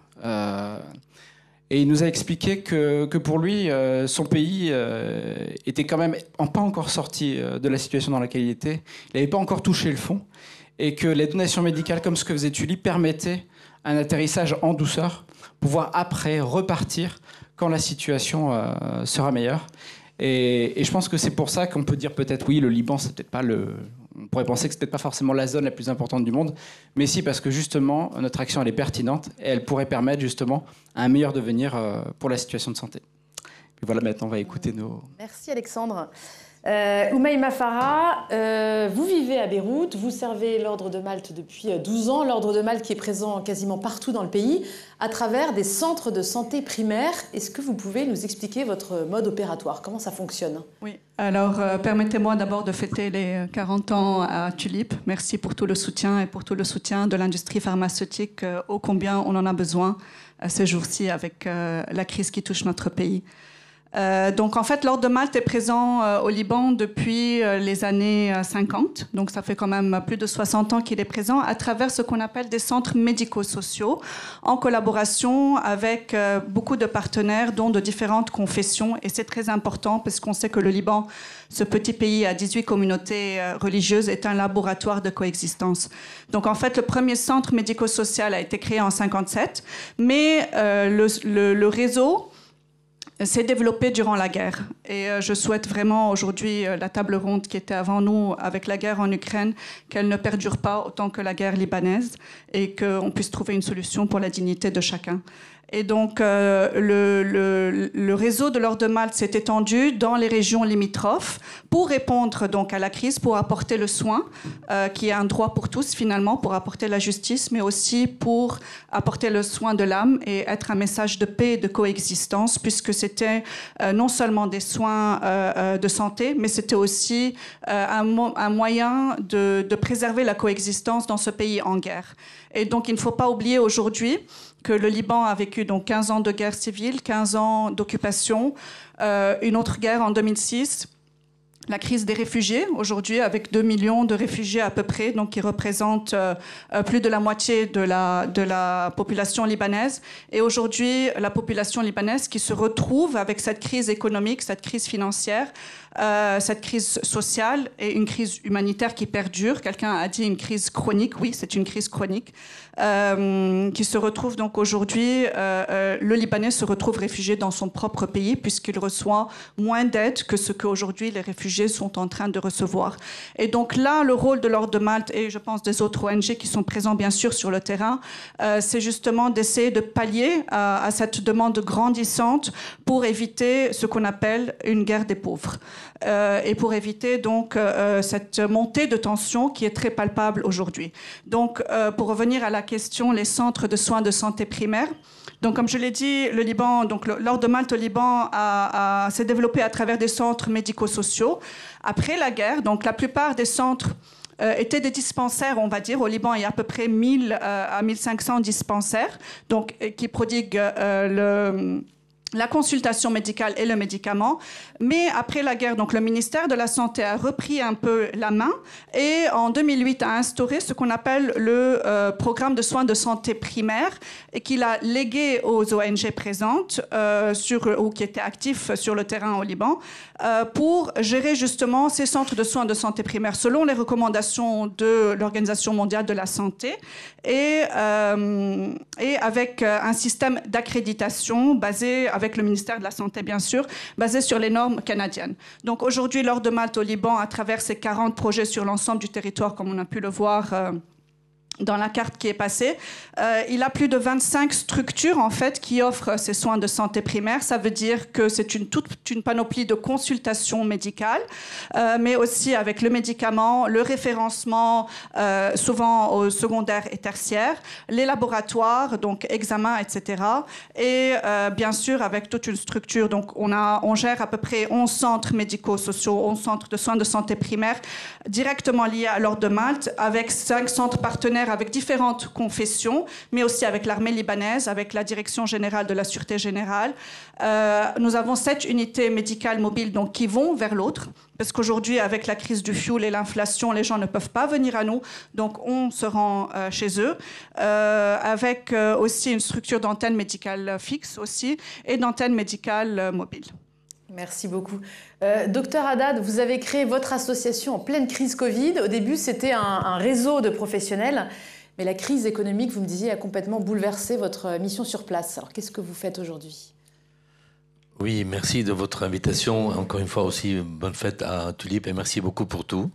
Et il nous a expliqué que pour lui, son pays était quand même pas encore sorti de la situation dans laquelle il était. Il n'avait pas encore touché le fond. Et que les donations médicales, comme ce que faisait Tulip, permettaient un atterrissage en douceur, pouvoir après repartir quand la situation sera meilleure. Et je pense que c'est pour ça qu'on peut dire peut-être, oui, le Liban, c'est peut-être pas on pourrait penser que c'est peut-être pas forcément la zone la plus importante du monde, mais si, parce que justement, notre action, elle est pertinente et elle pourrait permettre justement un meilleur devenir pour la situation de santé. Et voilà, maintenant, on va écouter nos... Merci Alexandre. Oumaima Farah, vous vivez à Beyrouth, vous servez l'Ordre de Malte depuis 12 ans, l'Ordre de Malte qui est présent quasiment partout dans le pays, à travers des centres de santé primaires. Est-ce que vous pouvez nous expliquer votre mode opératoire? Comment ça fonctionne? Oui, alors permettez-moi d'abord de fêter les 40 ans à Tulip. Merci pour tout le soutien et pour tout le soutien de l'industrie pharmaceutique, ô combien on en a besoin ces jours-ci avec la crise qui touche notre pays. Donc en fait, l'Ordre de Malte est présent au Liban depuis les années 50. Donc ça fait quand même plus de 60 ans qu'il est présent à travers ce qu'on appelle des centres médico-sociaux en collaboration avec beaucoup de partenaires, dont de différentes confessions. Et c'est très important parce qu'on sait que le Liban, ce petit pays à 18 communautés religieuses, est un laboratoire de coexistence. Donc en fait, le premier centre médico-social a été créé en 57, mais le réseau s'est développé durant la guerre. Et je souhaite vraiment aujourd'hui la table ronde qui était avant nous avec la guerre en Ukraine, qu'elle ne perdure pas autant que la guerre libanaise et qu'on puisse trouver une solution pour la dignité de chacun. Et donc, le réseau de l'Ordre de Malte s'est étendu dans les régions limitrophes pour répondre donc à la crise, pour apporter le soin, qui est un droit pour tous finalement, pour apporter la justice, mais aussi pour apporter le soin de l'âme et être un message de paix et de coexistence, puisque c'était non seulement des soins de santé, mais c'était aussi un moyen de préserver la coexistence dans ce pays en guerre. Et donc, il ne faut pas oublier aujourd'hui que le Liban a vécu donc 15 ans de guerre civile, 15 ans d'occupation, une autre guerre en 2006, la crise des réfugiés aujourd'hui avec 2 millions de réfugiés à peu près, donc qui représentent plus de la moitié de la population libanaise. Et aujourd'hui, la population libanaise qui se retrouve avec cette crise économique, cette crise financière, cette crise sociale et une crise humanitaire qui perdure. Quelqu'un a dit une crise chronique. Oui, c'est une crise chronique qui se retrouve donc aujourd'hui. Le Libanais se retrouve réfugié dans son propre pays puisqu'il reçoit moins d'aide que ce qu'aujourd'hui les réfugiés sont en train de recevoir. Et donc là, le rôle de l'Ordre de Malte et je pense des autres ONG qui sont présents bien sûr sur le terrain, c'est justement d'essayer de pallier à cette demande grandissante pour éviter ce qu'on appelle une guerre des pauvres. Et pour éviter donc cette montée de tension qui est très palpable aujourd'hui. Donc, pour revenir à la question, les centres de soins de santé primaire. Donc, comme je l'ai dit, le Liban, donc l'Ordre de Malte au Liban s'est développé à travers des centres médico-sociaux. Après la guerre, donc la plupart des centres étaient des dispensaires, on va dire. Au Liban, il y a à peu près 1000 à 1500 dispensaires, donc qui prodiguent la consultation médicale et le médicament. Mais après la guerre, donc le ministère de la Santé a repris un peu la main et en 2008 a instauré ce qu'on appelle le programme de soins de santé primaire et qu'il a légué aux ONG présentes ou qui étaient actifs sur le terrain au Liban pour gérer justement ces centres de soins de santé primaire selon les recommandations de l'Organisation mondiale de la santé et avec un système d'accréditation basé avec le ministère de la Santé, bien sûr, basé sur les normes canadiennes. Donc aujourd'hui, l'Ordre de Malte au Liban, à travers ses 40 projets sur l'ensemble du territoire, comme on a pu le voir dans la carte qui est passée. Il a plus de 25 structures en fait qui offrent ces soins de santé primaire. Ça veut dire que c'est toute une panoplie de consultations médicales, mais aussi avec le médicament, le référencement, souvent au secondaire et tertiaire, les laboratoires, donc examens, etc. Et bien sûr avec toute une structure. Donc on gère à peu près 11 centres médico-sociaux, 11 centres de soins de santé primaire directement liés à l'Ordre de Malte, avec 5 centres partenaires avec différentes confessions, mais aussi avec l'armée libanaise, avec la Direction générale de la Sûreté générale. Nous avons 7 unités médicales mobiles donc, qui vont vers l'autre, parce qu'aujourd'hui, avec la crise du fioul et l'inflation, les gens ne peuvent pas venir à nous, donc on se rend chez eux, avec aussi une structure d'antenne médicale fixe aussi, et d'antenne médicale mobile. Merci beaucoup. Docteur Haddad, vous avez créé votre association en pleine crise Covid. Au début, c'était un réseau de professionnels, mais la crise économique, vous me disiez, a complètement bouleversé votre mission sur place. Alors, qu'est-ce que vous faites aujourd'hui ? Oui, merci de votre invitation. Encore une fois aussi, bonne fête à Tulip et merci beaucoup pour tout.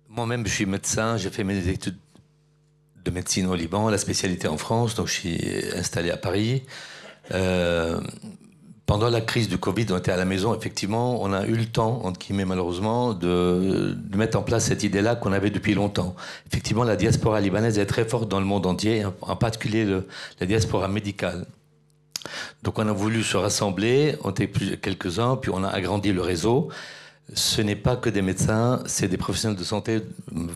Moi-même, je suis médecin, j'ai fait mes études de médecine au Liban, la spécialité en France, donc je suis installé à Paris. Pendant la crise du Covid, on était à la maison, effectivement, on a eu le temps, entre guillemets malheureusement, de mettre en place cette idée-là qu'on avait depuis longtemps. Effectivement, la diaspora libanaise est très forte dans le monde entier, en particulier la diaspora médicale. Donc on a voulu se rassembler, on était quelques-uns, puis on a agrandi le réseau. Ce n'est pas que des médecins, c'est des professionnels de santé,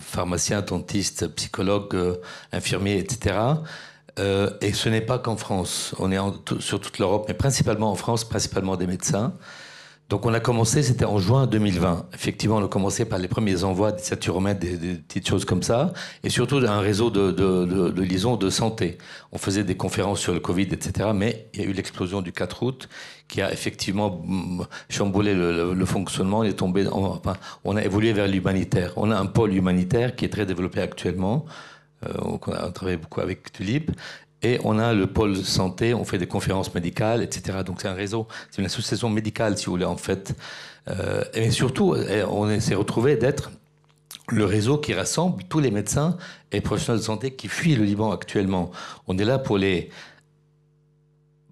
pharmaciens, dentistes, psychologues, infirmiers, etc., et ce n'est pas qu'en France, on est sur toute l'Europe, mais principalement en France, principalement des médecins. Donc on a commencé, c'était en juin 2020. Effectivement, on a commencé par les premiers envois des saturomètres, des petites choses comme ça, et surtout un réseau de liaison de santé. On faisait des conférences sur le Covid, etc., mais il y a eu l'explosion du 4 août qui a effectivement chamboulé le fonctionnement. Il est tombé, on a évolué vers l'humanitaire. On a un pôle humanitaire qui est très développé actuellement. On a travaillé beaucoup avec Tulip. Et on a le pôle santé, on fait des conférences médicales, etc. Donc c'est un réseau, c'est une association médicale, si vous voulez, en fait. Et surtout, on s'est retrouvé d'être le réseau qui rassemble tous les médecins et professionnels de santé qui fuient le Liban actuellement. On est là pour les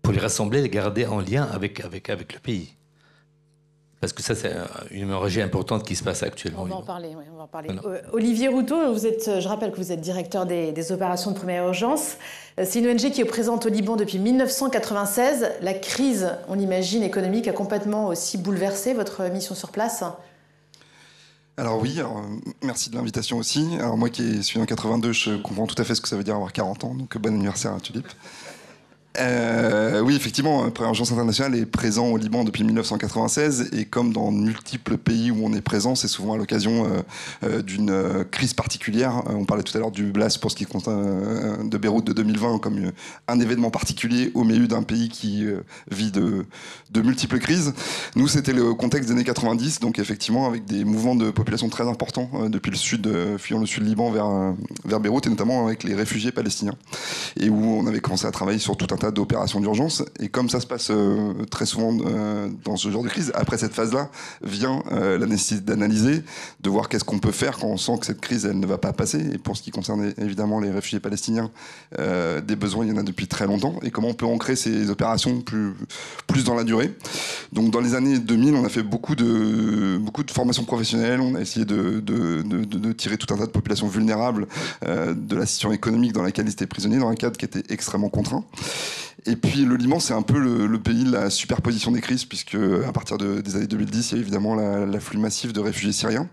rassembler, les garder en lien avec le pays. Parce que ça, c'est une hémorragie importante qui se passe actuellement. On va en parler, oui, on va en parler. Voilà. Olivier Routot, je rappelle que vous êtes directeur des opérations de première urgence. C'est une ONG qui est présente au Liban depuis 1996. La crise, on imagine, économique a complètement aussi bouleversé votre mission sur place. Alors oui, merci de l'invitation aussi. Alors moi qui suis en 82, je comprends tout à fait ce que ça veut dire avoir 40 ans, donc bon anniversaire à Tulip. Oui, effectivement, Première Urgence Internationale est présent au Liban depuis 1996 et comme dans multiples pays où on est présent, c'est souvent à l'occasion d'une crise particulière. On parlait tout à l'heure du blast pour ce qui concerne de Beyrouth de 2020 comme un événement particulier au milieu d'un pays qui vit de multiples crises. Nous, c'était le contexte des années 90, donc effectivement avec des mouvements de population très importants depuis le sud, fuyant le sud Liban vers Beyrouth et notamment avec les réfugiés palestiniens et où on avait commencé à travailler sur tout un tas d'opérations d'urgence. Et comme ça se passe très souvent dans ce genre de crise, après cette phase-là vient la nécessité d'analyser, de voir qu'est-ce qu'on peut faire quand on sent que cette crise, elle ne va pas passer. Et pour ce qui concerne évidemment les réfugiés palestiniens, des besoins, il y en a depuis très longtemps. Et comment on peut ancrer ces opérations plus dans la durée. Donc dans les années 2000, on a fait beaucoup de formations professionnelles. On a essayé de tirer tout un tas de populations vulnérables de la situation économique dans laquelle ils étaient prisonniers, dans un cadre qui était extrêmement contraint. Et puis le Liban, c'est un peu le pays de la superposition des crises, puisque à partir des années 2010, il y a évidemment l'afflux massif de réfugiés syriens,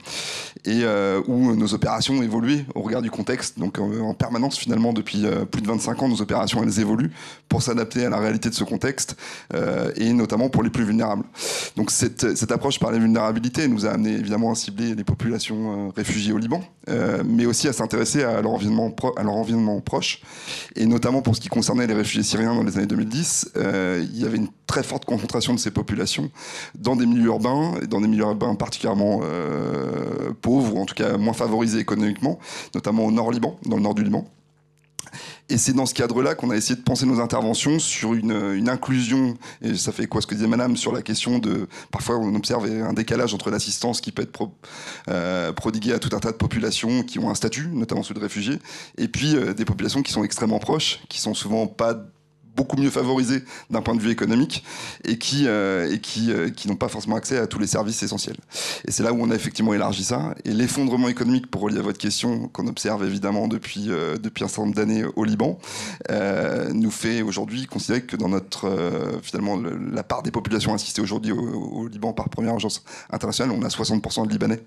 et où nos opérations ont évolué au regard du contexte. Donc en permanence, finalement, depuis plus de 25 ans, nos opérations, elles évoluent pour s'adapter à la réalité de ce contexte, et notamment pour les plus vulnérables. Donc cette approche par les vulnérabilités nous a amené évidemment à cibler les populations réfugiées au Liban, mais aussi à s'intéresser à leur environnement proche, et notamment pour ce qui concernait les réfugiés syriens dans les années 2010, il y avait une très forte concentration de ces populations dans des milieux urbains, et dans des milieux urbains particulièrement pauvres, ou en tout cas moins favorisés économiquement, notamment au nord Liban, dans le nord du Liban. Et c'est dans ce cadre-là qu'on a essayé de penser nos interventions sur une inclusion, et ça fait quoi ce que disait Madame sur la question de, parfois on observe un décalage entre l'assistance qui peut être prodiguée à tout un tas de populations qui ont un statut, notamment ceux de réfugiés, et puis des populations qui sont extrêmement proches, qui sont souvent pas beaucoup mieux favorisés d'un point de vue économique et qui n'ont pas forcément accès à tous les services essentiels. Et c'est là où on a effectivement élargi ça. Et l'effondrement économique, pour relier à votre question, qu'on observe évidemment depuis un certain nombre d'années au Liban, nous fait aujourd'hui considérer que dans notre finalement la part des populations assistées aujourd'hui au Liban par Première Agence internationale, on a 60% de Libanais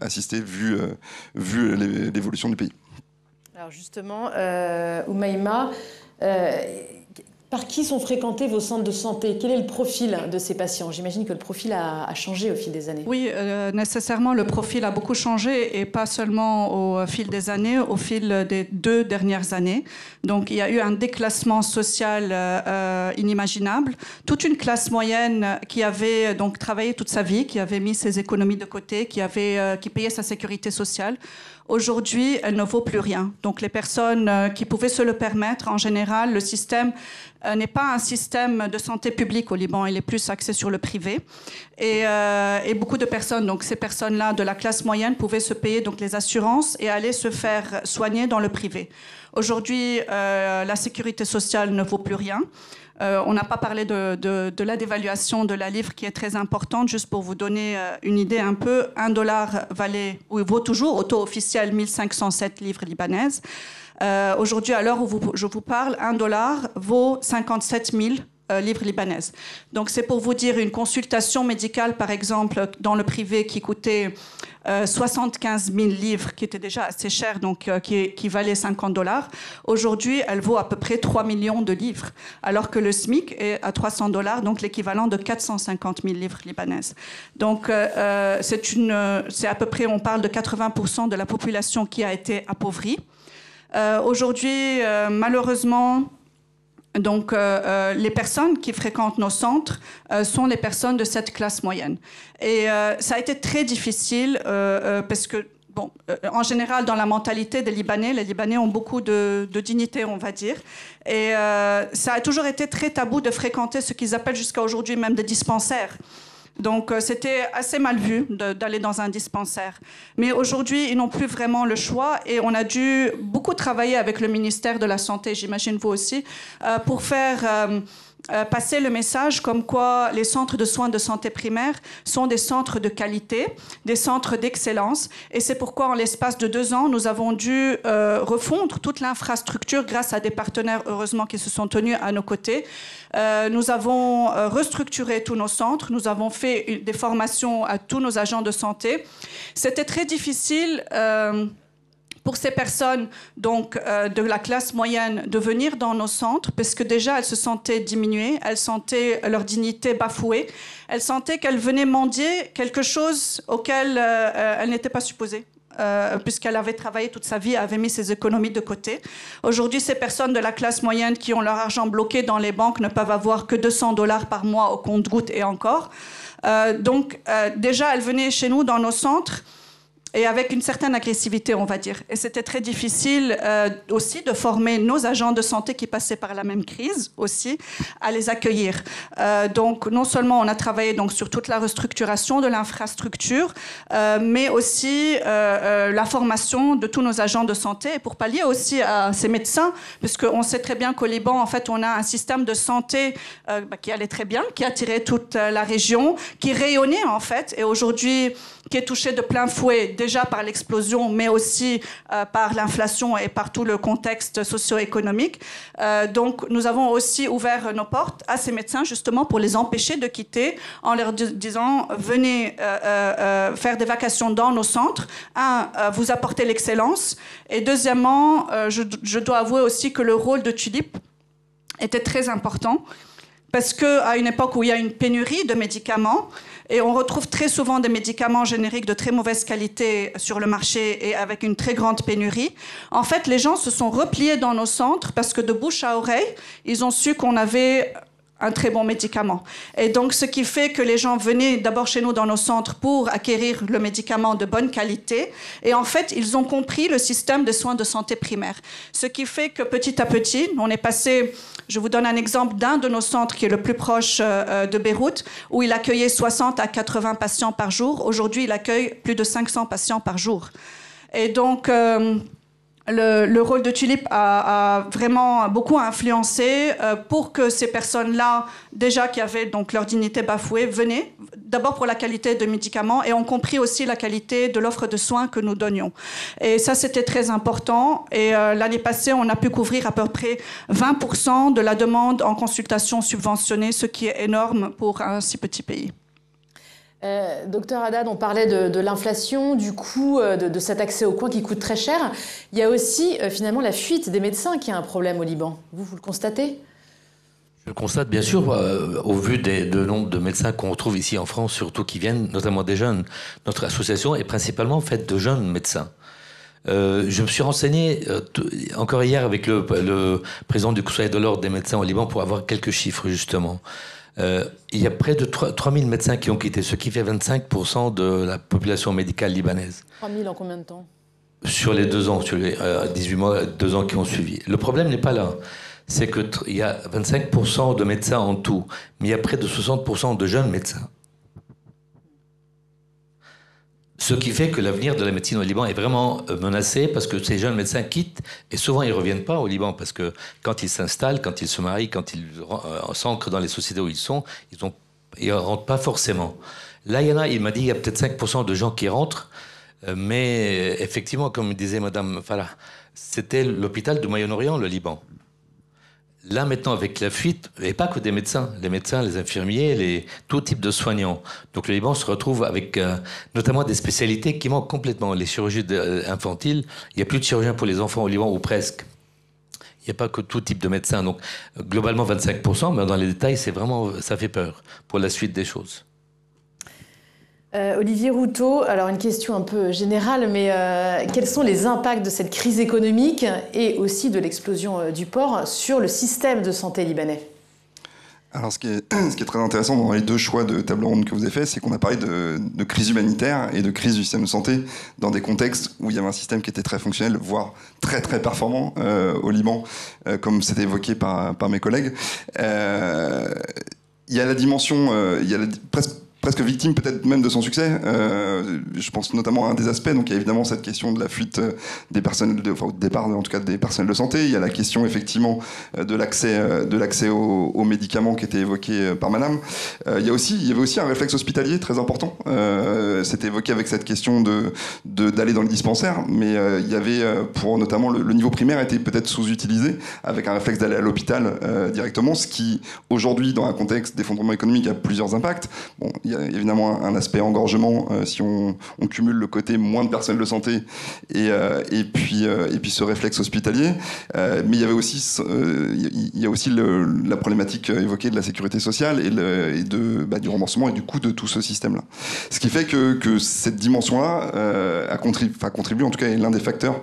assistés vu l'évolution du pays. Alors justement, Oumaima, par qui sont fréquentés vos centres de santé? Quel est le profil de ces patients? J'imagine que le profil a changé au fil des années. Oui, nécessairement, le profil a beaucoup changé, et pas seulement au fil des années, au fil des 2 dernières années. Donc, il y a eu un déclassement social inimaginable. Toute une classe moyenne qui avait donc travaillé toute sa vie, qui avait mis ses économies de côté, qui payait sa sécurité sociale. Aujourd'hui, elle ne vaut plus rien. Donc les personnes qui pouvaient se le permettre, en général, le système n'est pas un système de santé publique au Liban, il est plus axé sur le privé. Et beaucoup de personnes, donc ces personnes-là de la classe moyenne, pouvaient se payer donc les assurances et aller se faire soigner dans le privé. Aujourd'hui, la sécurité sociale ne vaut plus rien. On n'a pas parlé de la dévaluation de la livre qui est très importante. Juste pour vous donner une idée un peu, $1 vaut toujours, au taux officiel, 1507 livres libanaises. Aujourd'hui, à l'heure où je vous parle, $1 vaut 57 000 livres libanaises. Donc c'est pour vous dire, une consultation médicale, par exemple, dans le privé qui coûtait 75 000 livres, qui était déjà assez cher, donc qui valait $50. Aujourd'hui, elle vaut à peu près 3 millions de livres, alors que le SMIC est à $300, donc l'équivalent de 450 000 livres libanaises. Donc c'est à peu près, on parle de 80% de la population qui a été appauvrie. Aujourd'hui, malheureusement, donc, les personnes qui fréquentent nos centres sont les personnes de cette classe moyenne. Et ça a été très difficile parce que, bon, en général, dans la mentalité des Libanais, les Libanais ont beaucoup de dignité, on va dire. Et ça a toujours été très tabou de fréquenter ce qu'ils appellent jusqu'à aujourd'hui même des dispensaires. Donc, c'était assez mal vu d'aller dans un dispensaire. Mais aujourd'hui, ils n'ont plus vraiment le choix et on a dû beaucoup travailler avec le ministère de la Santé, j'imagine vous aussi, pour faire passer le message comme quoi les centres de soins de santé primaire sont des centres de qualité, des centres d'excellence. Et c'est pourquoi, en l'espace de 2 ans, nous avons dû refondre toute l'infrastructure grâce à des partenaires, heureusement, qui se sont tenus à nos côtés. Nous avons restructuré tous nos centres, nous avons fait des formations à tous nos agents de santé. C'était très difficile pour ces personnes donc, de la classe moyenne de venir dans nos centres, parce que déjà elles se sentaient diminuées, elles sentaient leur dignité bafouée, elles sentaient qu'elles venaient mendier quelque chose auquel elles n'étaient pas supposées. Puisqu'elle avait travaillé toute sa vie, avait mis ses économies de côté. Aujourd'hui, ces personnes de la classe moyenne qui ont leur argent bloqué dans les banques ne peuvent avoir que $200 par mois au compte-gouttes et encore. Donc, déjà, elles venaient chez nous dans nos centres et avec une certaine agressivité, on va dire. Et c'était très difficile aussi de former nos agents de santé qui passaient par la même crise aussi, à les accueillir. Donc, non seulement on a travaillé donc, sur toute la restructuration de l'infrastructure, mais aussi la formation de tous nos agents de santé, et pour pallier aussi à ces médecins, puisqu'on sait très bien qu'au Liban, en fait, on a un système de santé qui allait très bien, qui attirait toute la région, qui rayonnait, en fait, et aujourd'hui, qui est touché de plein fouet déjà par l'explosion, mais aussi par l'inflation et par tout le contexte socio-économique. Donc, nous avons aussi ouvert nos portes à ces médecins, justement, pour les empêcher de quitter, en leur disant, venez faire des vacations dans nos centres. Vous apportez l'excellence. Et deuxièmement, je dois avouer aussi que le rôle de Tulip était très important, parce qu'à une époque où il y a une pénurie de médicaments, et on retrouve très souvent des médicaments génériques de très mauvaise qualité sur le marché et avec une très grande pénurie, en fait, les gens se sont repliés dans nos centres parce que de bouche à oreille, ils ont su qu'on avait un très bon médicament. Et donc, ce qui fait que les gens venaient d'abord chez nous dans nos centres pour acquérir le médicament de bonne qualité. Et en fait, ils ont compris le système de soins de santé primaire. Ce qui fait que petit à petit, on est passé, je vous donne un exemple d'un de nos centres qui est le plus proche de Beyrouth, où il accueillait 60 à 80 patients par jour. Aujourd'hui, il accueille plus de 500 patients par jour. Et donc, le rôle de Tulip a vraiment beaucoup influencé pour que ces personnes-là, déjà qui avaient donc leur dignité bafouée, venaient d'abord pour la qualité de médicaments et ont compris aussi la qualité de l'offre de soins que nous donnions. Et ça, c'était très important. Et l'année passée, on a pu couvrir à peu près 20% de la demande en consultation subventionnée, ce qui est énorme pour un si petit pays. Docteur Haddad, on parlait de l'inflation, du coût de cet accès aux coins qui coûte très cher. Il y a aussi finalement la fuite des médecins qui est un problème au Liban. Vous le constatez ? Je le constate bien sûr au vu de nombre de médecins qu'on retrouve ici en France, surtout qui viennent notamment des jeunes. Notre association est principalement faite de jeunes médecins. Je me suis renseigné encore hier avec le président du Conseil de l'Ordre des médecins au Liban pour avoir quelques chiffres justement. Il y a près de 3000 médecins qui ont quitté, ce qui fait 25% de la population médicale libanaise. 3000 en combien de temps ? Sur les 2 ans, sur les 18 mois, 2 ans qui ont suivi. Le problème n'est pas là. C'est qu'il y a 25% de médecins en tout, mais il y a près de 60% de jeunes médecins. Ce qui fait que l'avenir de la médecine au Liban est vraiment menacé parce que ces jeunes médecins quittent et souvent ils ne reviennent pas au Liban parce que quand ils s'installent, quand ils se marient, quand ils s'ancrent dans les sociétés où ils sont, ils ne rentrent pas forcément. Là, il m'a dit, il y a peut-être 5% de gens qui rentrent, mais effectivement, comme disait Madame Farah, c'était l'hôpital du Moyen-Orient, le Liban. Là, maintenant, avec la fuite, et pas que des médecins, les infirmiers, tout type de soignants. Donc le Liban se retrouve avec notamment des spécialités qui manquent complètement. Les chirurgies infantiles, il n'y a plus de chirurgiens pour les enfants au Liban, ou presque. Il n'y a pas que tout type de médecins. Donc globalement 25%, mais dans les détails, ça fait peur pour la suite des choses. Olivier Routot, alors une question un peu générale, mais quels sont les impacts de cette crise économique et aussi de l'explosion du porc sur le système de santé libanais ? Alors, ce qui est très intéressant dans les 2 choix de table ronde que vous avez fait, c'est qu'on a parlé de crise humanitaire et de crise du système de santé dans des contextes où il y avait un système qui était très fonctionnel, voire très très performant au Liban, comme c'était évoqué par mes collègues. Il y a la dimension, presque victime peut-être même de son succès. Je pense notamment à un des aspects. Donc il y a évidemment cette question de la fuite des personnels, au départ en tout cas des personnels de santé. Il y a la question effectivement de l'accès aux médicaments qui était évoqué par Madame. Il y avait aussi un réflexe hospitalier très important. C'était évoqué avec cette question d'aller dans le dispensaire, mais il y avait pour notamment le niveau primaire était peut-être sous-utilisé avec un réflexe d'aller à l'hôpital directement, ce qui aujourd'hui dans un contexte d'effondrement économique a plusieurs impacts. Bon, il y a évidemment un aspect engorgement si on cumule le côté moins de personnel de santé et puis ce réflexe hospitalier. Mais il y avait aussi, il y a aussi la problématique évoquée de la sécurité sociale et du remboursement et du coût de tout ce système-là. Ce qui fait que cette dimension-là a contribué, en tout cas, est l'un des facteurs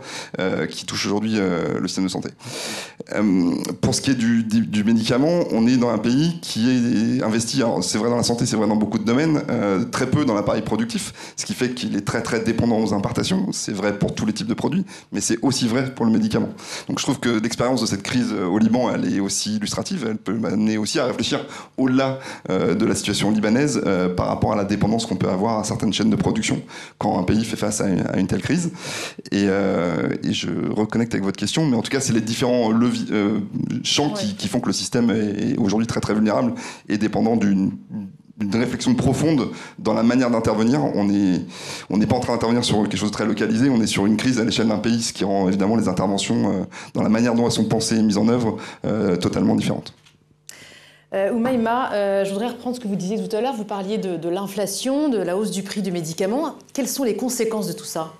qui touche aujourd'hui le système de santé. Pour ce qui est du médicament, on est dans un pays qui est investi, c'est vrai dans la santé, c'est vrai dans beaucoup de domaines, très peu dans l'appareil productif, ce qui fait qu'il est très très dépendant aux importations. C'est vrai pour tous les types de produits, mais c'est aussi vrai pour le médicament. Donc je trouve que l'expérience de cette crise au Liban, elle est aussi illustrative, elle peut m'amener aussi à réfléchir au-delà de la situation libanaise par rapport à la dépendance qu'on peut avoir à certaines chaînes de production quand un pays fait face à une telle crise. Et je reconnecte avec votre question, mais en tout cas c'est les différents champs qui font que le système est aujourd'hui très très vulnérable et dépendant d'une réflexion profonde dans la manière d'intervenir. On n'est pas en train d'intervenir sur quelque chose de très localisé, on est sur une crise à l'échelle d'un pays, ce qui rend évidemment les interventions dans la manière dont elles sont pensées et mises en œuvre totalement différentes. Oumaima, je voudrais reprendre ce que vous disiez tout à l'heure. Vous parliez de l'inflation, de la hausse du prix du médicament. Quelles sont les conséquences de tout ça ?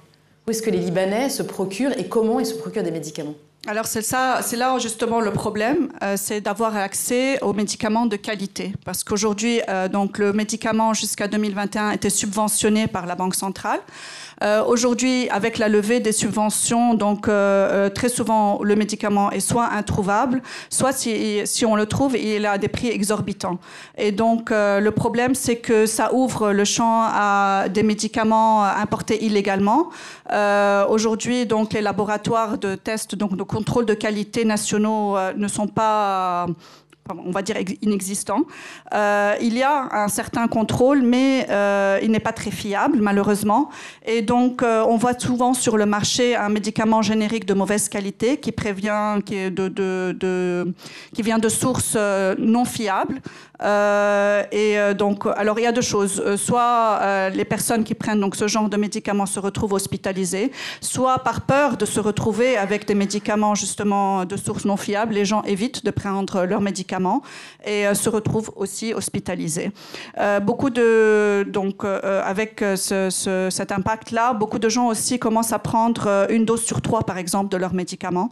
Où est-ce que les Libanais se procurent et comment ils se procurent des médicaments ? Alors c'est là justement le problème, c'est d'avoir accès aux médicaments de qualité. Parce qu'aujourd'hui, donc le médicament jusqu'à 2021 était subventionné par la Banque centrale. Aujourd'hui, avec la levée des subventions, donc très souvent le médicament est soit introuvable, soit si on le trouve, il a des prix exorbitants. Et donc le problème, c'est que ça ouvre le champ à des médicaments importés illégalement. Aujourd'hui, donc les laboratoires de tests, donc de contrôle de qualité nationaux ne sont pas, on va dire, inexistant. Il y a un certain contrôle, mais il n'est pas très fiable, malheureusement. Et donc, on voit souvent sur le marché un médicament générique de mauvaise qualité qui vient de sources non fiables. Donc, alors il y a deux choses. Soit les personnes qui prennent donc ce genre de médicaments se retrouvent hospitalisées, soit par peur de se retrouver avec des médicaments justement de sources non fiables, les gens évitent de prendre leurs médicaments et se retrouvent aussi hospitalisés. Avec cet impact-là, beaucoup de gens aussi commencent à prendre une dose sur 3, par exemple, de leurs médicaments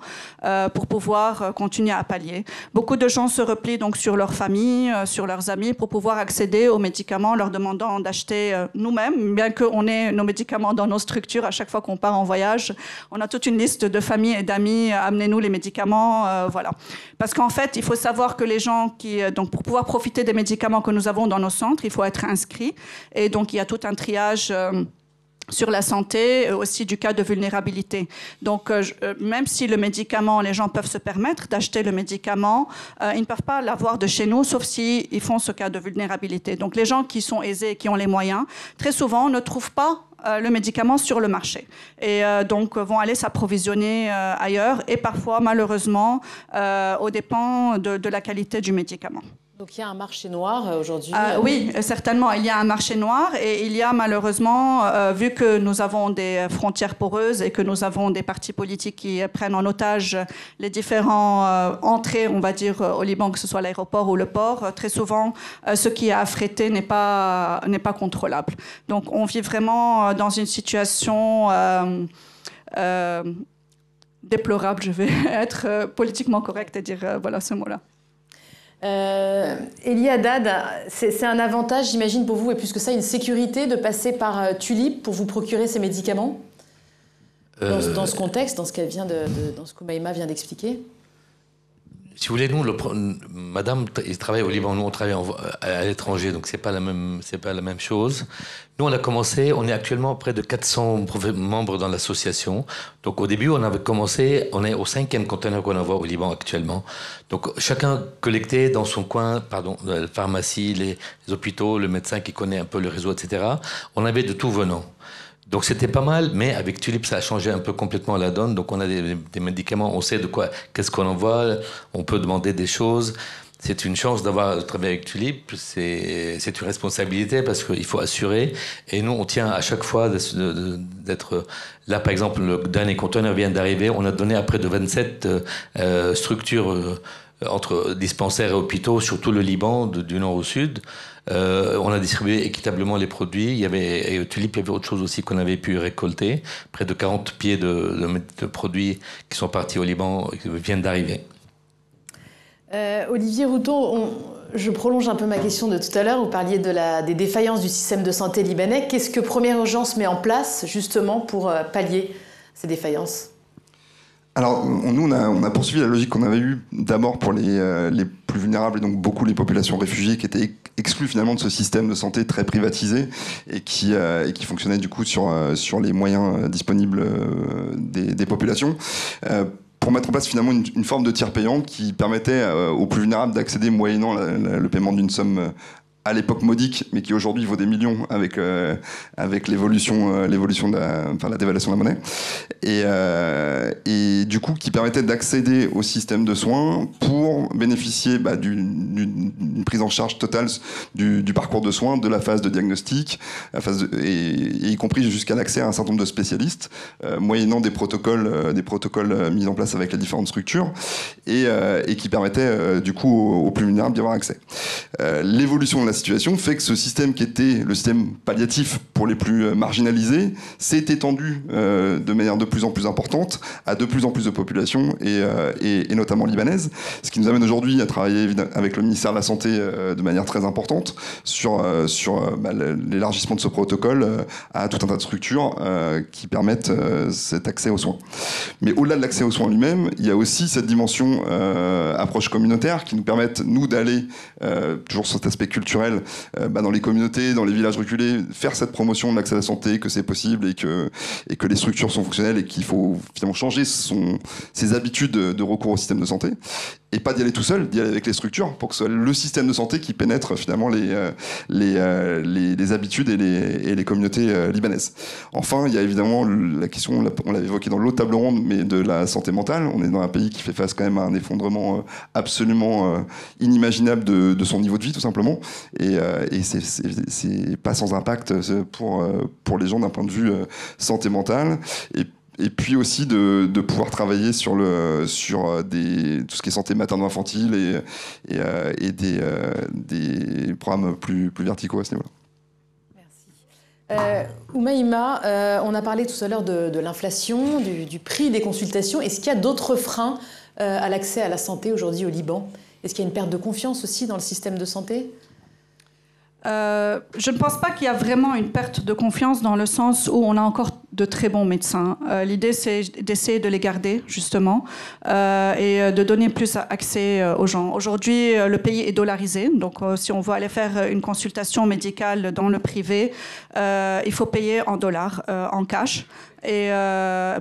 pour pouvoir continuer à pallier. Beaucoup de gens se replient donc sur leur famille, sur leurs amis pour pouvoir accéder aux médicaments, leur demandant d'acheter nous-mêmes, bien qu'on ait nos médicaments dans nos structures. À chaque fois qu'on part en voyage, on a toute une liste de familles et d'amis, amenez-nous les médicaments, voilà. Parce qu'en fait, il faut savoir que les gens donc pour pouvoir profiter des médicaments que nous avons dans nos centres, il faut être inscrit. Et donc, il y a tout un triage sur la santé, aussi du cas de vulnérabilité. Donc, même si le médicament, les gens peuvent se permettre d'acheter le médicament, ils ne peuvent pas l'avoir de chez nous, sauf s'ils font ce cas de vulnérabilité. Donc, les gens qui sont aisés, qui ont les moyens, très souvent ne trouvent pas le médicament sur le marché. Et donc, vont aller s'approvisionner ailleurs, et parfois, malheureusement, aux dépens de la qualité du médicament. Donc il y a un marché noir aujourd'hui. Oui, certainement. Il y a un marché noir et il y a malheureusement, vu que nous avons des frontières poreuses et que nous avons des partis politiques qui prennent en otage les différents entrées, on va dire, au Liban, que ce soit l'aéroport ou le port, très souvent, ce qui est affrété n'est pas contrôlable. Donc on vit vraiment dans une situation déplorable. Je vais être politiquement correcte et dire voilà ce mot-là. Elie Haddad, c'est un avantage, j'imagine, pour vous, et plus que ça, une sécurité de passer par Tulip pour vous procurer ces médicaments dans ce contexte, dans ce que Maïma vient d'expliquer? Si vous voulez, nous, madame, il travaille au Liban, nous, on travaille à l'étranger, donc c'est pas la même chose. Nous, on a commencé, on est actuellement près de 400 membres dans l'association. Donc, au début, on avait commencé, on est au 5e conteneur qu'on envoie au Liban actuellement. Donc, chacun collecté dans son coin, la pharmacie, les hôpitaux, le médecin qui connaît un peu le réseau, etc. On avait de tout venant. Donc c'était pas mal, mais avec Tulip, ça a changé un peu complètement la donne. Donc on a des médicaments, on sait qu'est-ce qu'on envoie, on peut demander des choses. C'est une chance d'avoir travaillé avec Tulip, c'est une responsabilité parce qu'il faut assurer. Et nous, on tient à chaque fois d'être là. Par exemple, le dernier conteneur vient d'arriver, on a donné à près de 27 structures entre dispensaires et hôpitaux sur tout le Liban, du nord au sud. On a distribué équitablement les produits. Il y avait Tulip, il y avait autre chose aussi qu'on avait pu récolter. Près de 40 pieds de produits qui sont partis au Liban qui viennent d'arriver. Olivier Routot, je prolonge un peu ma question de tout à l'heure. Vous parliez des défaillances du système de santé libanais. Qu'est-ce que Première Urgence met en place justement pour pallier ces défaillances ? Alors, nous, on a poursuivi la logique qu'on avait eue d'abord pour les plus vulnérables et donc beaucoup les populations réfugiées qui étaient exclues finalement de ce système de santé très privatisé et qui fonctionnait du coup sur les moyens disponibles des populations. Pour mettre en place finalement une forme de tiers payant qui permettait aux plus vulnérables d'accéder moyennant le paiement d'une somme à l'époque modique, mais qui aujourd'hui vaut des millions avec l'évolution de la dévaluation de la monnaie, et du coup qui permettait d'accéder au système de soins pour bénéficier d'une prise en charge totale du parcours de soins, de la phase de diagnostic, et y compris jusqu'à l'accès à un certain nombre de spécialistes, moyennant des protocoles mis en place avec les différentes structures, et qui permettaient du coup aux plus vulnérables d'y avoir accès. L'évolution de la situation fait que ce système qui était le système palliatif pour les plus marginalisés s'est étendu de manière de plus en plus importante à de plus en plus de populations et notamment libanaise. Ce qui nous amène aujourd'hui à travailler avec le ministère de la Santé de manière très importante sur l'élargissement de ce protocole à tout un tas de structures qui permettent cet accès aux soins. Mais au-delà de l'accès aux soins lui-même, il y a aussi cette dimension approche communautaire qui nous permettent, nous, d'aller, toujours sur cet aspect culturel, dans les communautés, dans les villages reculés, faire cette promotion de l'accès à la santé, que c'est possible et que les structures sont fonctionnelles et qu'il faut finalement changer ses habitudes de recours au système de santé. Et pas d'y aller tout seul, d'y aller avec les structures pour que ce soit le système de santé qui pénètre finalement les habitudes et les communautés libanaises. Enfin, il y a évidemment la question, on l'avait évoqué dans l'autre table ronde, mais de la santé mentale. On est dans un pays qui fait face quand même à un effondrement absolument inimaginable de son niveau de vie, tout simplement. Et c'est pas sans impact pour les gens d'un point de vue santé mentale. Et puis aussi de pouvoir travailler sur tout ce qui est santé materno-infantile et des programmes plus verticaux à ce niveau-là. Oumaima, on a parlé tout à l'heure de l'inflation, du prix des consultations. Est-ce qu'il y a d'autres freins à l'accès à la santé aujourd'hui au Liban? Est-ce qu'il y a une perte de confiance aussi dans le système de santé? Je ne pense pas qu'il y a vraiment une perte de confiance dans le sens où on a encore de très bons médecins. L'idée, c'est d'essayer de les garder, justement, et de donner plus accès aux gens. Aujourd'hui, le pays est dollarisé, donc si on veut aller faire une consultation médicale dans le privé, il faut payer en dollars, en cash, et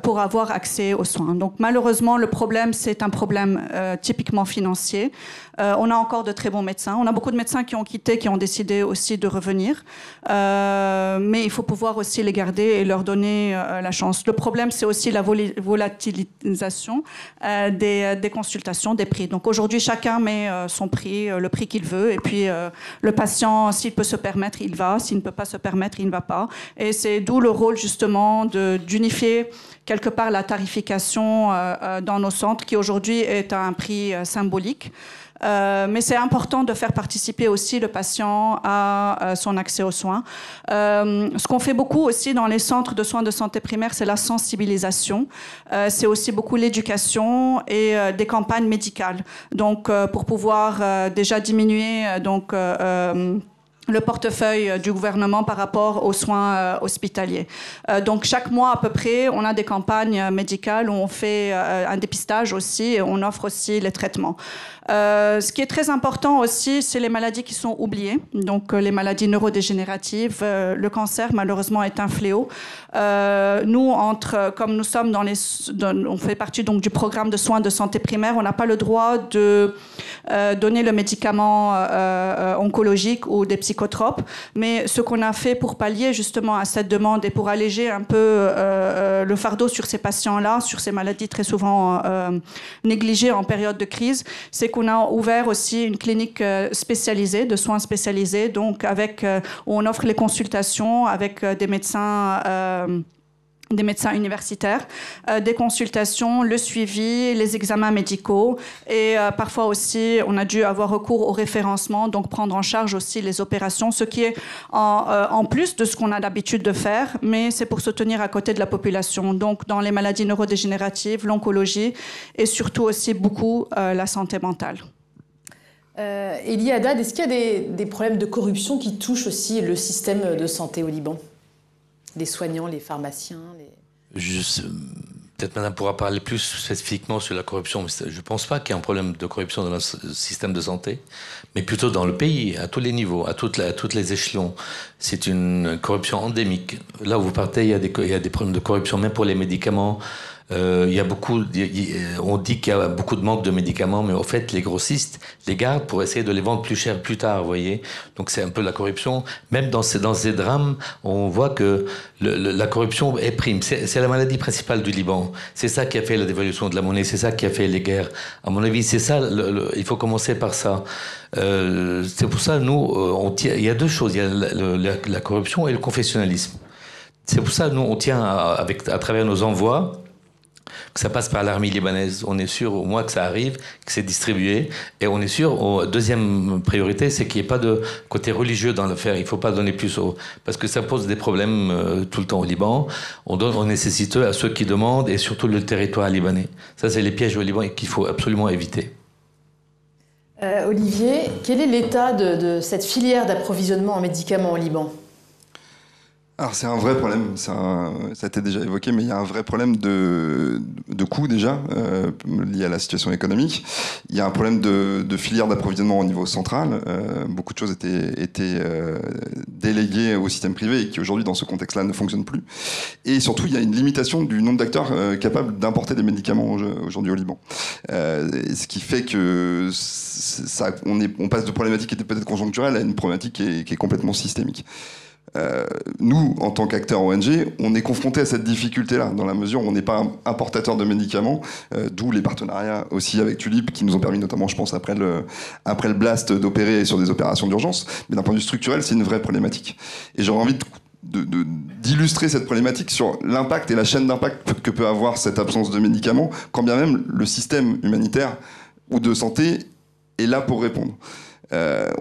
pour avoir accès aux soins. Donc malheureusement, le problème, c'est un problème typiquement financier. On a encore de très bons médecins. On a beaucoup de médecins qui ont quitté, qui ont décidé aussi de revenir. Mais il faut pouvoir aussi les garder et leur donner la chance. Le problème, c'est aussi la volatilisation des consultations, des prix. Donc aujourd'hui, chacun met son prix, le prix qu'il veut. Et puis le patient, s'il peut se permettre, il va. S'il ne peut pas se permettre, il ne va pas. Et c'est d'où le rôle justement d'unifier quelque part la tarification dans nos centres, qui aujourd'hui est à un prix symbolique. Mais c'est important de faire participer aussi le patient à son accès aux soins. Ce qu'on fait beaucoup aussi dans les centres de soins de santé primaire, c'est la sensibilisation. C'est aussi beaucoup l'éducation et des campagnes médicales. Donc, pour pouvoir déjà diminuer le portefeuille du gouvernement par rapport aux soins hospitaliers. Donc chaque mois à peu près, on a des campagnes médicales où on fait un dépistage aussi et on offre aussi les traitements. Ce qui est très important aussi, c'est les maladies qui sont oubliées. Donc les maladies neurodégénératives, le cancer malheureusement est un fléau. Nous, comme nous sommes on fait partie donc du programme de soins de santé primaire, on n'a pas le droit de donner le médicament oncologique ou des psychotropes. Mais ce qu'on a fait pour pallier justement à cette demande et pour alléger un peu le fardeau sur ces patients-là, sur ces maladies très souvent négligées en période de crise, c'est qu'on a ouvert aussi une clinique spécialisée, de soins spécialisés, donc où on offre les consultations avec des médecins universitaires, des consultations, le suivi, les examens médicaux et parfois aussi on a dû avoir recours au référencement, donc prendre en charge aussi les opérations, ce qui est en plus de ce qu'on a l'habitude de faire, mais c'est pour se tenir à côté de la population, donc dans les maladies neurodégénératives, l'oncologie et surtout aussi beaucoup la santé mentale. Elie Haddad, est-ce qu'il y a des problèmes de corruption qui touchent aussi le système de santé au Liban? Les soignants, les pharmaciens Peut-être Madame pourra parler plus spécifiquement sur la corruption. Mais je ne pense pas qu'il y ait un problème de corruption dans le système de santé, mais plutôt dans le pays, à tous les niveaux, à toutes les échelons. C'est une corruption endémique. Là où vous partez, il y a des problèmes de corruption, même pour les médicaments. On dit qu'il y a beaucoup de manque de médicaments, mais au fait, les grossistes les gardent pour essayer de les vendre plus cher plus tard, vous voyez. Donc c'est un peu la corruption. Même dans ces drames, on voit que la corruption est prime. C'est la maladie principale du Liban. C'est ça qui a fait la dévaluation de la monnaie, c'est ça qui a fait les guerres. À mon avis, c'est ça, il faut commencer par ça. C'est pour ça, nous, il y a deux choses. Il y a la corruption et le confessionnalisme. C'est pour ça, nous, on tient, à travers nos envois, que ça passe par l'armée libanaise. On est sûr au moins que ça arrive, que c'est distribué. Et on est sûr, deuxième priorité, c'est qu'il n'y ait pas de côté religieux dans l'affaire. Il ne faut pas donner plus parce que ça pose des problèmes tout le temps au Liban. On nécessite à ceux qui demandent et surtout le territoire libanais. Ça, c'est les pièges au Liban et qu'il faut absolument éviter. Olivier, quel est l'état de cette filière d'approvisionnement en médicaments au Liban ? Alors c'est un vrai problème, ça a été déjà évoqué, mais il y a un vrai problème de coût déjà, lié à la situation économique. Il y a un problème de filière d'approvisionnement au niveau central. Beaucoup de choses étaient déléguées au système privé et qui aujourd'hui dans ce contexte-là ne fonctionnent plus. Et surtout, il y a une limitation du nombre d'acteurs capables d'importer des médicaments aujourd'hui au Liban. Ce qui fait que on passe de problématiques qui étaient peut-être conjoncturelles à une problématique qui est complètement systémique. Nous, en tant qu'acteurs ONG, on est confrontés à cette difficulté-là, dans la mesure où on n'est pas importateur de médicaments, d'où les partenariats aussi avec Tulip, qui nous ont permis notamment, je pense, après le blast, d'opérer sur des opérations d'urgence. Mais d'un point de vue structurel, c'est une vraie problématique. Et j'aurais envie d'illustrer cette problématique sur l'impact et la chaîne d'impact que peut avoir cette absence de médicaments, quand bien même le système humanitaire ou de santé est là pour répondre.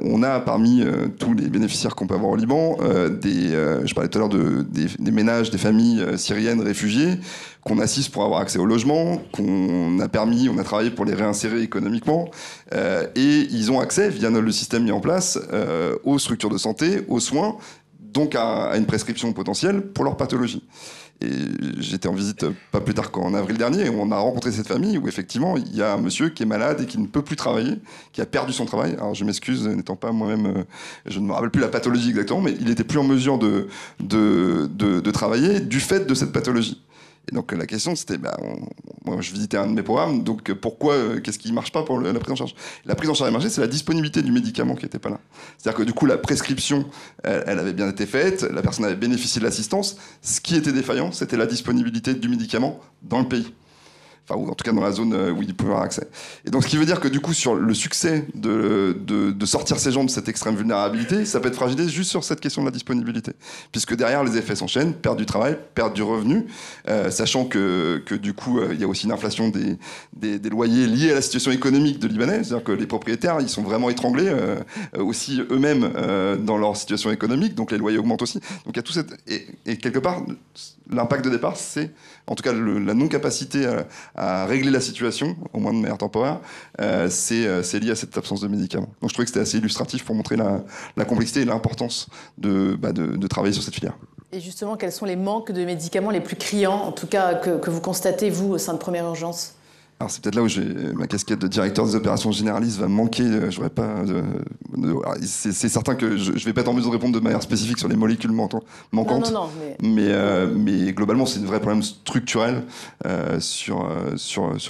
On a parmi tous les bénéficiaires qu'on peut avoir au Liban, je parlais tout à l'heure des ménages, des familles syriennes réfugiées, qu'on assiste pour avoir accès au logement, on a travaillé pour les réinsérer économiquement, et ils ont accès, via le système mis en place, aux structures de santé, aux soins, donc à une prescription potentielle pour leur pathologie. Et j'étais en visite pas plus tard qu'en avril dernier, et on a rencontré cette famille où effectivement il y a un monsieur qui est malade et qui ne peut plus travailler, qui a perdu son travail. Alors je m'excuse, n'étant pas moi-même, je ne me rappelle plus la pathologie exactement, mais il n'était plus en mesure de travailler du fait de cette pathologie. Et donc la question c'était, moi je visitais un de mes programmes, donc pourquoi, qu'est-ce qui ne marche pas pour la prise en charge ? La prise en charge émergée, c'est la disponibilité du médicament qui n'était pas là. C'est-à-dire que du coup la prescription, elle avait bien été faite, la personne avait bénéficié de l'assistance. Ce qui était défaillant, c'était la disponibilité du médicament dans le pays. Enfin, ou en tout cas dans la zone où ils pouvaient avoir accès. Et donc ce qui veut dire que du coup sur le succès de sortir ces gens de cette extrême vulnérabilité, ça peut être fragilisé juste sur cette question de la disponibilité. Puisque derrière les effets s'enchaînent, perte du travail, perte du revenu, sachant que du coup il y a aussi une inflation des loyers liés à la situation économique de Libanais, c'est-à-dire que les propriétaires ils sont vraiment étranglés aussi eux-mêmes dans leur situation économique, donc les loyers augmentent aussi. Donc il y a tout cette... Et quelque part, l'impact de départ, c'est en tout cas la non-capacité à régler la situation, au moins de manière temporaire, c'est lié à cette absence de médicaments. Donc je trouvais que c'était assez illustratif pour montrer la complexité et l'importance de travailler sur cette filière. Et justement, quels sont les manques de médicaments les plus criants, en tout cas que vous constatez, vous, au sein de Première Urgence ? Alors c'est peut-être là où ma casquette de directeur des opérations généralistes va me manquer. C'est certain que je ne vais pas être en mesure de répondre de manière spécifique sur les molécules manquantes. Non, mais globalement, c'est un vrai problème structurel sur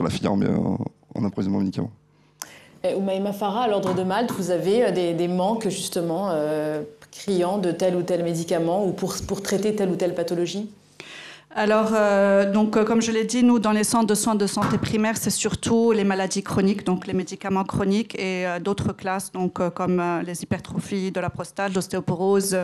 la filière en approvisionnement médicaments. Oumaima Farah, à l'Ordre de Malte, vous avez des manques justement criants de tel ou tel médicament ou pour traiter telle ou telle pathologie ? Alors, comme je l'ai dit, nous, dans les centres de soins de santé primaire, c'est surtout les maladies chroniques, donc les médicaments chroniques et d'autres classes, comme les hypertrophies de la prostate, l'ostéoporose,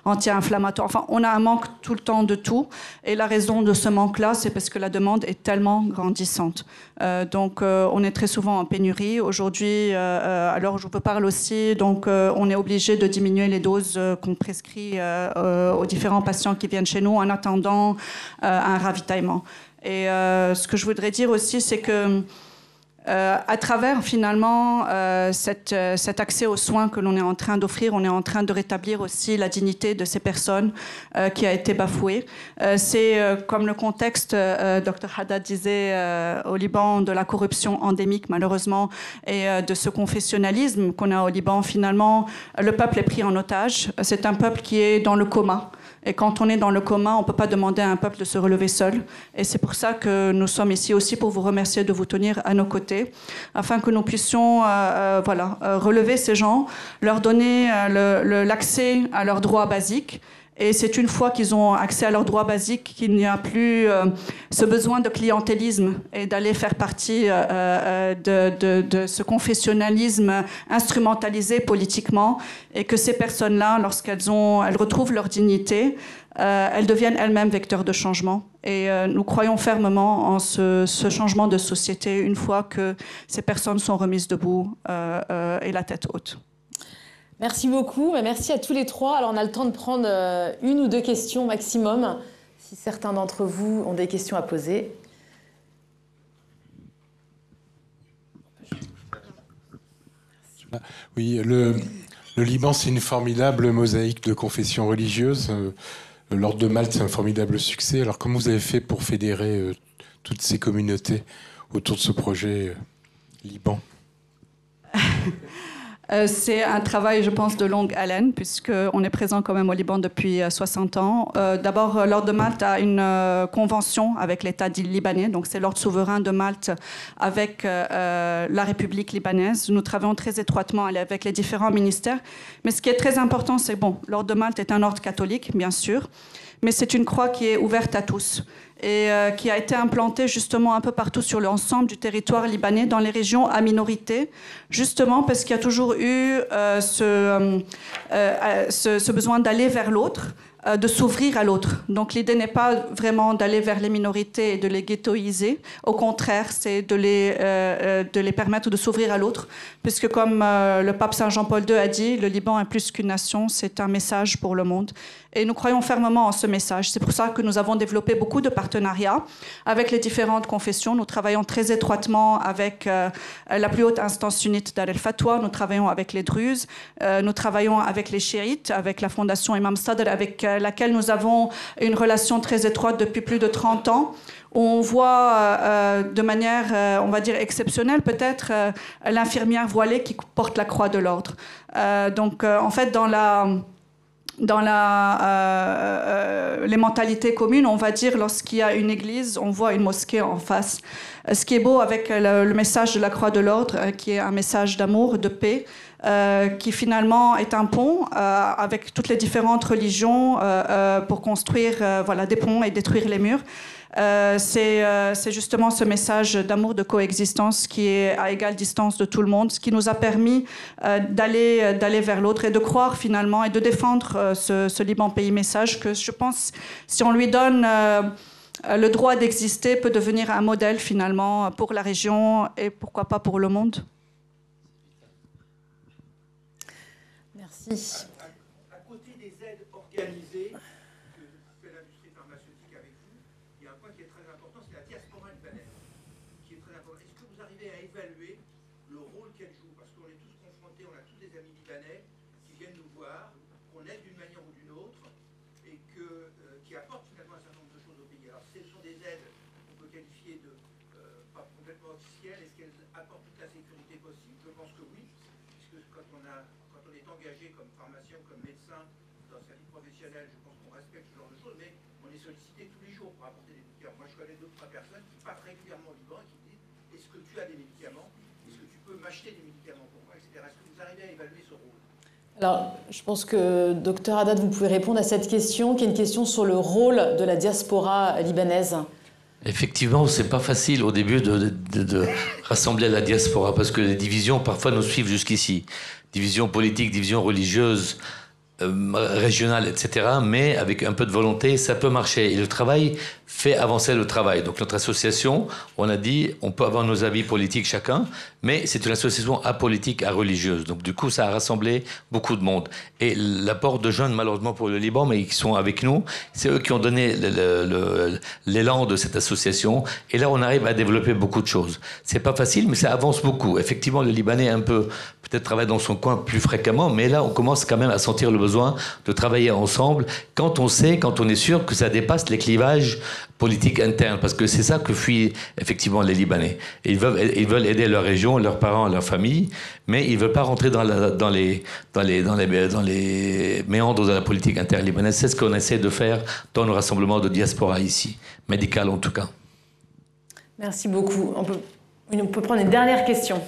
anti-inflammatoires. Enfin, on a un manque tout le temps de tout. Et la raison de ce manque-là, c'est parce que la demande est tellement grandissante. On est très souvent en pénurie. Aujourd'hui, à l'heure où je vous parle aussi, on est obligé de diminuer les doses qu'on prescrit aux différents patients qui viennent chez nous en attendant un ravitaillement. Et ce que je voudrais dire aussi, c'est que à travers finalement cet accès aux soins que l'on est en train d'offrir, on est en train de rétablir aussi la dignité de ces personnes qui a été bafouée. C'est comme le contexte, Dr Haddad disait au Liban, de la corruption endémique malheureusement et de ce confessionnalisme qu'on a au Liban. Finalement, le peuple est pris en otage. C'est un peuple qui est dans le coma. Et quand on est dans le coma, on ne peut pas demander à un peuple de se relever seul. Et c'est pour ça que nous sommes ici aussi pour vous remercier de vous tenir à nos côtés, afin que nous puissions relever ces gens, leur donner l'accès à leurs droits basiques Et c'est une fois qu'ils ont accès à leurs droits basiques qu'il n'y a plus ce besoin de clientélisme et d'aller faire partie de ce confessionnalisme instrumentalisé politiquement, et que ces personnes-là, lorsqu'elles retrouvent leur dignité, elles deviennent elles-mêmes vecteurs de changement. Et nous croyons fermement en ce changement de société une fois que ces personnes sont remises debout et la tête haute. Merci beaucoup, merci à tous les trois. Alors on a le temps de prendre une ou deux questions maximum, si certains d'entre vous ont des questions à poser. Oui, le Liban, c'est une formidable mosaïque de confessions religieuses. L'Ordre de Malte, c'est un formidable succès. Alors comment vous avez fait pour fédérer toutes ces communautés autour de ce projet Liban? C'est un travail, je pense, de longue haleine, puisqu'on est présent quand même au Liban depuis 60 ans. D'abord, l'Ordre de Malte a une convention avec l'État libanais, donc c'est l'Ordre souverain de Malte avec la République libanaise. Nous travaillons très étroitement avec les différents ministères. Mais ce qui est très important, c'est l'Ordre de Malte est un ordre catholique, bien sûr, mais c'est une croix qui est ouverte à tous et qui a été implantée justement un peu partout sur l'ensemble du territoire libanais, dans les régions à minorité, justement parce qu'il y a toujours eu ce besoin d'aller vers l'autre, de s'ouvrir à l'autre. Donc l'idée n'est pas vraiment d'aller vers les minorités et de les ghettoiser. Au contraire, c'est de les permettre de s'ouvrir à l'autre, puisque comme le pape Saint Jean-Paul II a dit, le Liban est plus qu'une nation, c'est un message pour le monde. Et nous croyons fermement en ce message. C'est pour ça que nous avons développé beaucoup de partenariats avec les différentes confessions. Nous travaillons très étroitement avec la plus haute instance sunnite d'Al Fatwa, nous travaillons avec les Druzes, nous travaillons avec les chiites, avec la fondation Imam Sadr, avec laquelle nous avons une relation très étroite depuis plus de 30 ans. On voit de manière, on va dire, exceptionnelle peut-être, l'infirmière voilée qui porte la croix de l'ordre. Donc, en fait, dans les mentalités communes, on va dire, lorsqu'il y a une église, on voit une mosquée en face. Ce qui est beau avec le message de la croix de l'ordre, qui est un message d'amour, de paix, qui finalement est un pont avec toutes les différentes religions pour construire des ponts et détruire les murs. C'est justement ce message d'amour, de coexistence qui est à égale distance de tout le monde, ce qui nous a permis d'aller vers l'autre et de croire finalement et de défendre ce Liban pays message que je pense, si on lui donne le droit d'exister, peut devenir un modèle finalement pour la région et pourquoi pas pour le monde. Merci. À côté des aides organisées que fait l'industrie pharmaceutique avec vous, il y a un point qui est très important, c'est la diaspora libanaise, qui est très important. Est-ce que vous arrivez à évaluer le rôle qu'elle joue? Parce qu'on est tous confrontés, on a tous des amis libanais qui viennent nous voir, qu'on aide d'une manière ou d'une autre, et qui apportent finalement un certain nombre de choses au pays. Alors, ce sont des aides qu'on peut qualifier de pas complètement officielles. Est-ce qu'elles apportent toute la sécurité possible? Je pense que oui, puisque quand on est engagé comme pharmacien ou comme médecin dans sa vie professionnelle, je pense qu'on respecte ce genre de choses, mais on est sollicité tous les jours pour apporter des médicaments. Moi, je connais 2 ou 3 personnes qui partent régulièrement au Liban et qui me disent « Est-ce que tu as des médicaments? Est-ce que tu peux m'acheter des médicaments pour moi ?» etc. Est-ce que vous arrivez à évaluer ce rôle? Alors, je pense que, Dr Haddad, vous pouvez répondre à cette question, qui est une question sur le rôle de la diaspora libanaise. Effectivement, c'est pas facile au début de rassembler la diaspora, parce que les divisions parfois nous suivent jusqu'ici. Divisions politiques, divisions religieuses, régionales, etc. Mais avec un peu de volonté, ça peut marcher. Et le travail fait avancer le travail. Donc notre association, on a dit, on peut avoir nos avis politiques chacun, mais c'est une association apolitique, religieuse. Donc du coup, ça a rassemblé beaucoup de monde. Et l'apport de jeunes, malheureusement pour le Liban, mais qui sont avec nous, c'est eux qui ont donné l'élan de cette association. Et là, on arrive à développer beaucoup de choses. C'est pas facile, mais ça avance beaucoup. Effectivement, le Libanais un peu peut-être travaille dans son coin plus fréquemment, mais là, on commence quand même à sentir le besoin de travailler ensemble quand on est sûr que ça dépasse les clivages politiques internes, parce que c'est ça que fuient effectivement les Libanais. Ils veulent aider leur région, leurs parents, leur famille, mais ils ne veulent pas rentrer dans les méandres de la politique interne libanaise. C'est ce qu'on essaie de faire dans nos rassemblements de diaspora ici, médical en tout cas. Merci beaucoup. On peut prendre une dernière question.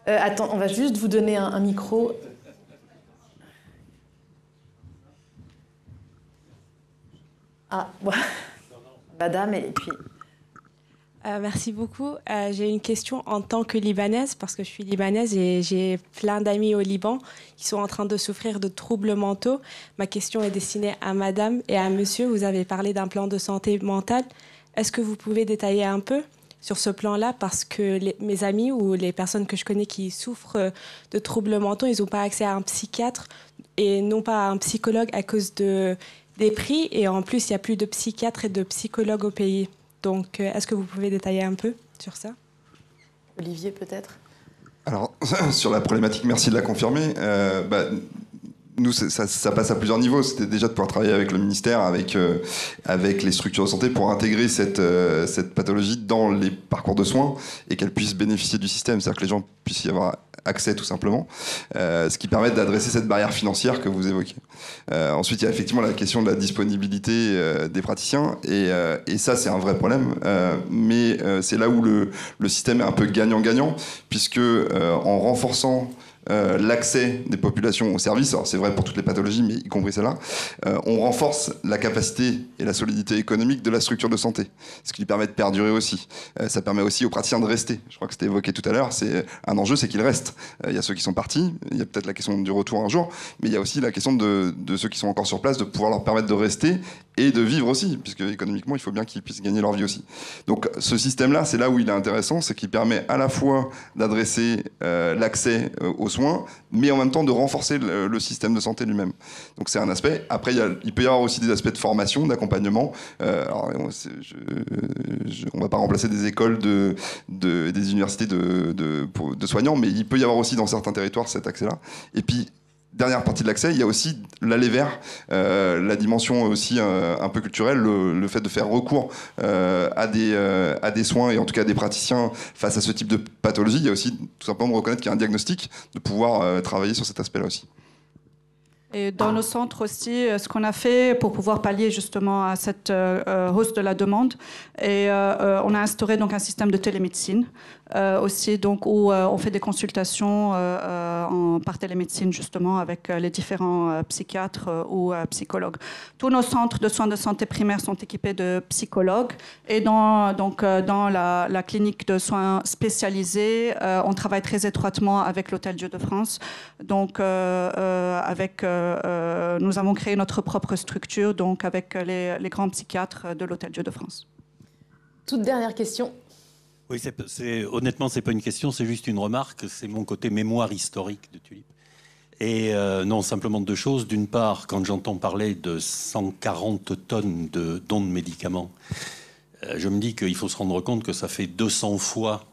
Attends, on va juste vous donner un micro. Ah, madame, et puis... Merci beaucoup. J'ai une question en tant que Libanaise, parce que je suis Libanaise et j'ai plein d'amis au Liban qui sont en train de souffrir de troubles mentaux. Ma question est destinée à madame et à monsieur. Vous avez parlé d'un plan de santé mentale. Est-ce que vous pouvez détailler un peu sur ce plan-là, parce que mes amis ou les personnes que je connais qui souffrent de troubles mentaux, ils n'ont pas accès à un psychiatre et non pas à un psychologue à cause des prix. Et en plus, il n'y a plus de psychiatres et de psychologues au pays. Donc, est-ce que vous pouvez détailler un peu sur ça? Olivier, peut-être? Alors, sur la problématique, merci de la confirmer. Nous, ça passe à plusieurs niveaux. C'était déjà de pouvoir travailler avec le ministère, avec les structures de santé pour intégrer cette pathologie dans les parcours de soins et qu'elle puisse bénéficier du système, c'est-à-dire que les gens puissent y avoir accès tout simplement, ce qui permet d'adresser cette barrière financière que vous évoquez. Ensuite, il y a effectivement la question de la disponibilité des praticiens et ça, c'est un vrai problème, mais c'est là où le système est un peu gagnant-gagnant, puisque en renforçant l'accès des populations aux services, alors c'est vrai pour toutes les pathologies, mais y compris celle-là, on renforce la capacité et la solidité économique de la structure de santé, ce qui lui permet de perdurer aussi. Ça permet aussi aux praticiens de rester. Je crois que c'était évoqué tout à l'heure, c'est un enjeu, c'est qu'ils restent. Il y a ceux qui sont partis, il y a peut-être la question du retour un jour, mais il y a aussi la question de ceux qui sont encore sur place, de pouvoir leur permettre de rester et de vivre aussi, puisque économiquement, il faut bien qu'ils puissent gagner leur vie aussi. Donc ce système-là, c'est là où il est intéressant, c'est qu'il permet à la fois d'adresser l'accès aux soins, mais en même temps de renforcer le système de santé lui-même. Donc c'est un aspect. Après, il peut y avoir aussi des aspects de formation, d'accompagnement. Alors, on ne va pas remplacer des écoles, des universités de soignants, mais il peut y avoir aussi dans certains territoires cet accès-là. Et puis, dernière partie de l'accès, il y a aussi l'aller vers la dimension aussi un peu culturelle, le fait de faire recours à des soins et en tout cas à des praticiens face à ce type de pathologie. Il y a aussi tout simplement de reconnaître qu'il y a un diagnostic, de pouvoir travailler sur cet aspect-là aussi. Et dans nos centres aussi, ce qu'on a fait pour pouvoir pallier justement à cette hausse de la demande, et on a instauré donc un système de télémédecine aussi, donc où on fait des consultations par télémédecine justement avec les différents psychiatres ou psychologues. Tous nos centres de soins de santé primaires sont équipés de psychologues et dans la clinique de soins spécialisés, on travaille très étroitement avec l'Hôtel-Dieu de France, donc nous avons créé notre propre structure, donc avec les grands psychiatres de l'Hôtel-Dieu de France. Toute dernière question. Oui, honnêtement, ce n'est pas une question, c'est juste une remarque. C'est mon côté mémoire historique de Tulip. Et non, simplement deux choses. D'une part, quand j'entends parler de 140 tonnes de dons de médicaments, je me dis qu'il faut se rendre compte que ça fait 200 fois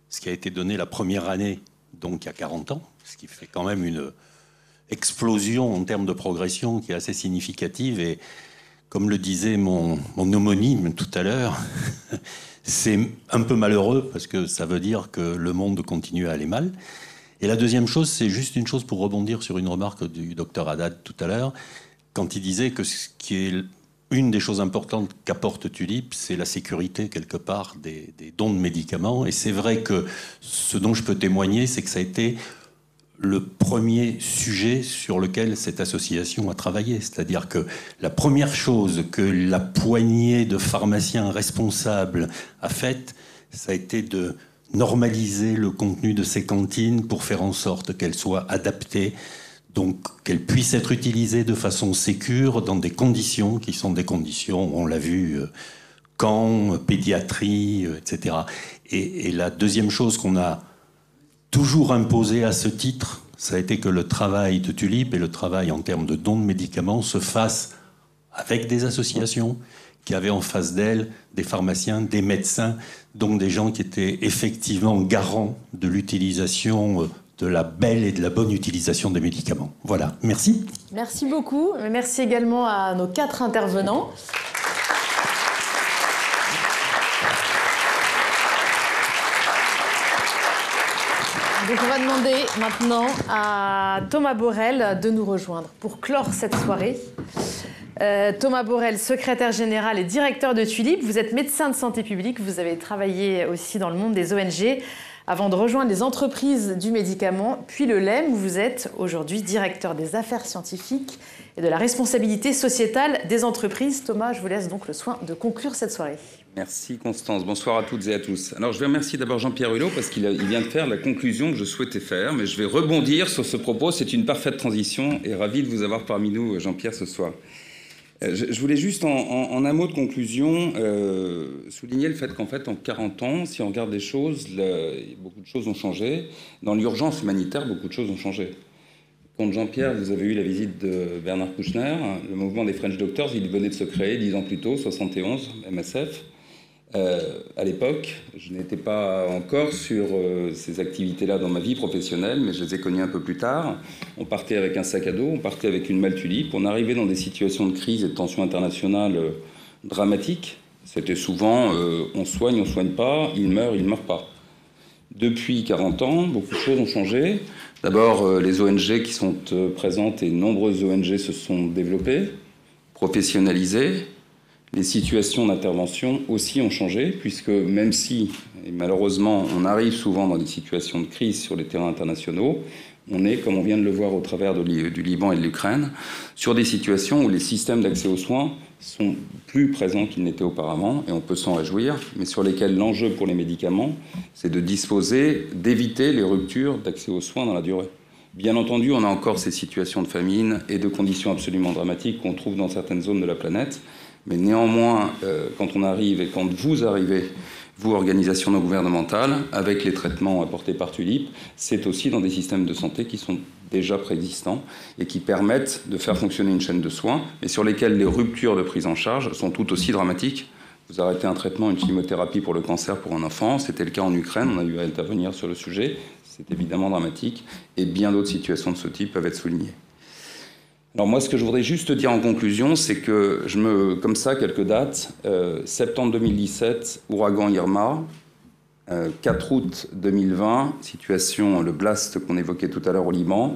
ce qui a été donné la première année, donc il y a 40 ans, ce qui fait quand même une explosion en termes de progression qui est assez significative. Et comme le disait mon homonyme tout à l'heure, c'est un peu malheureux parce que ça veut dire que le monde continue à aller mal. Et la deuxième chose, c'est juste une chose pour rebondir sur une remarque du docteur Haddad tout à l'heure, quand il disait que ce qui est une des choses importantes qu'apporte Tulip, c'est la sécurité quelque part des dons de médicaments. Et c'est vrai que ce dont je peux témoigner, c'est que ça a été le premier sujet sur lequel cette association a travaillé. C'est-à-dire que la première chose que la poignée de pharmaciens responsables a faite, ça a été de normaliser le contenu de ces cantines pour faire en sorte qu'elles soient adaptées, donc qu'elles puissent être utilisées de façon sécure dans des conditions qui sont des conditions, on l'a vu, camp, pédiatrie, etc. Et la deuxième chose qu'on a toujours imposé à ce titre, ça a été que le travail de Tulip et le travail en termes de dons de médicaments se fasse avec des associations qui avaient en face d'elles des pharmaciens, des médecins, donc des gens qui étaient effectivement garants de l'utilisation, de la belle et de la bonne utilisation des médicaments. Voilà, merci. Merci beaucoup. Merci également à nos 4 intervenants. Donc on va demander maintenant à Thomas Borel de nous rejoindre pour clore cette soirée. Thomas Borel, secrétaire général et directeur de Tulip. Vous êtes médecin de santé publique, vous avez travaillé aussi dans le monde des ONG. avant de rejoindre les entreprises du médicament, puis le LEM, où vous êtes aujourd'hui directeur des affaires scientifiques et de la responsabilité sociétale des entreprises. Thomas, je vous laisse donc le soin de conclure cette soirée. Merci Constance, bonsoir à toutes et à tous. Alors je vais remercier d'abord Jean-Pierre Hulot parce qu'il vient de faire la conclusion que je souhaitais faire, mais je vais rebondir sur ce propos, c'est une parfaite transition et ravi de vous avoir parmi nous Jean-Pierre ce soir. Je voulais juste en un mot de conclusion souligner le fait qu'en fait en 40 ans, si on regarde les choses, beaucoup de choses ont changé. Dans l'urgence humanitaire, beaucoup de choses ont changé. Quand Jean-Pierre, vous avez eu la visite de Bernard Kouchner, le mouvement des French Doctors, il venait de se créer 10 ans plus tôt, 71, MSF. À l'époque, je n'étais pas encore sur ces activités-là dans ma vie professionnelle, mais je les ai connues un peu plus tard. On partait avec un sac à dos, on partait avec une malle tulipe, on arrivait dans des situations de crise et de tension internationale dramatiques. C'était souvent on soigne pas, il meurt pas. Depuis 40 ans, beaucoup de choses ont changé. D'abord, les ONG qui sont présentes, et nombreuses ONG se sont développées, professionnalisées. Les situations d'intervention aussi ont changé, puisque même si, et malheureusement, on arrive souvent dans des situations de crise sur les terrains internationaux, on est, comme on vient de le voir au travers du Liban et de l'Ukraine, sur des situations où les systèmes d'accès aux soins sont plus présents qu'ils n'étaient auparavant, et on peut s'en réjouir, mais sur lesquels l'enjeu pour les médicaments, c'est de disposer, d'éviter les ruptures d'accès aux soins dans la durée. Bien entendu, on a encore ces situations de famine et de conditions absolument dramatiques qu'on trouve dans certaines zones de la planète, mais néanmoins, quand on arrive et quand vous arrivez, vous, organisation non gouvernementale, avec les traitements apportés par Tulip, c'est aussi dans des systèmes de santé qui sont déjà préexistants et qui permettent de faire fonctionner une chaîne de soins, mais sur lesquels les ruptures de prise en charge sont tout aussi dramatiques. Vous arrêtez un traitement, une chimiothérapie pour le cancer pour un enfant, c'était le cas en Ukraine, on a eu à intervenir sur le sujet, c'est évidemment dramatique, et bien d'autres situations de ce type peuvent être soulignées. Alors moi, ce que je voudrais juste dire en conclusion, c'est que comme ça, quelques dates. Septembre 2017, ouragan Irma. 4 août 2020, situation, le blast qu'on évoquait tout à l'heure au Liban.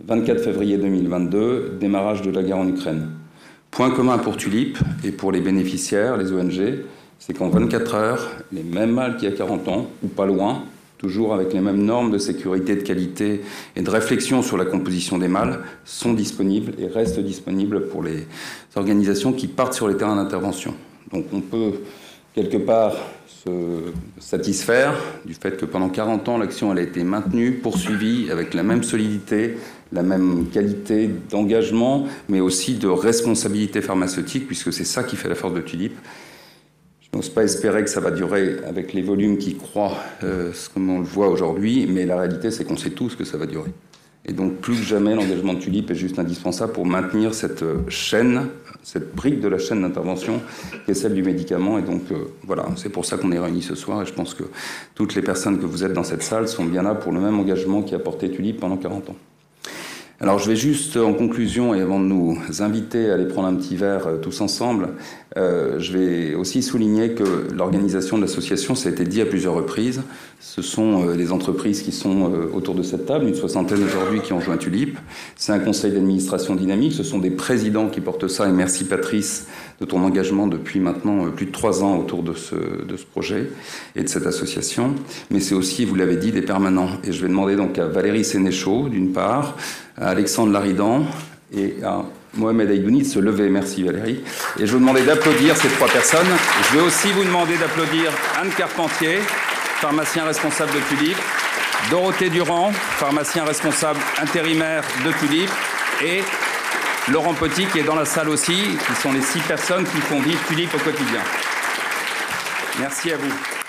24 février 2022, démarrage de la guerre en Ukraine. Point commun pour Tulip et pour les bénéficiaires, les ONG, c'est qu'en 24 heures, les mêmes mâles qu'il y a 40 ans, ou pas loin, toujours avec les mêmes normes de sécurité, de qualité et de réflexion sur la composition des mâles, sont disponibles et restent disponibles pour les organisations qui partent sur les terrains d'intervention. Donc on peut quelque part se satisfaire du fait que pendant 40 ans, l'action elle a été maintenue, poursuivie avec la même solidité, la même qualité d'engagement, mais aussi de responsabilité pharmaceutique, puisque c'est ça qui fait la force de Tulip. Je n'ose pas espérer que ça va durer avec les volumes qui croient, comme on le voit aujourd'hui, mais la réalité, c'est qu'on sait tous que ça va durer. Et donc, plus que jamais, l'engagement de Tulip est juste indispensable pour maintenir cette chaîne, cette brique de la chaîne d'intervention, qui est celle du médicament. Et donc, voilà, c'est pour ça qu'on est réunis ce soir. Et je pense que toutes les personnes que vous êtes dans cette salle sont bien là pour le même engagement qui a porté Tulip pendant 40 ans. Alors je vais juste, en conclusion, et avant de nous inviter à aller prendre un petit verre tous ensemble, je vais aussi souligner que l'organisation de l'association, ça a été dit à plusieurs reprises, ce sont les entreprises qui sont autour de cette table, une soixantaine aujourd'hui qui ont joint Tulip. C'est un conseil d'administration dynamique, ce sont des présidents qui portent ça, et merci Patrice de ton engagement depuis maintenant plus de 3 ans autour de ce projet et de cette association. Mais c'est aussi, vous l'avez dit, des permanents. Et je vais demander donc à Valérie Sénéchaud, d'une part, à Alexandre Laridan et à Mohamed Aïdouni de se lever. Merci Valérie. Et je vais vous demander d'applaudir ces 3 personnes. Je vais aussi vous demander d'applaudir Anne Carpentier, pharmacien responsable de Tulip, Dorothée Durand, pharmacien responsable intérimaire de Tulip, et Laurent Petit qui est dans la salle aussi, qui sont les 6 personnes qui font vivre Tulip au quotidien. Merci à vous.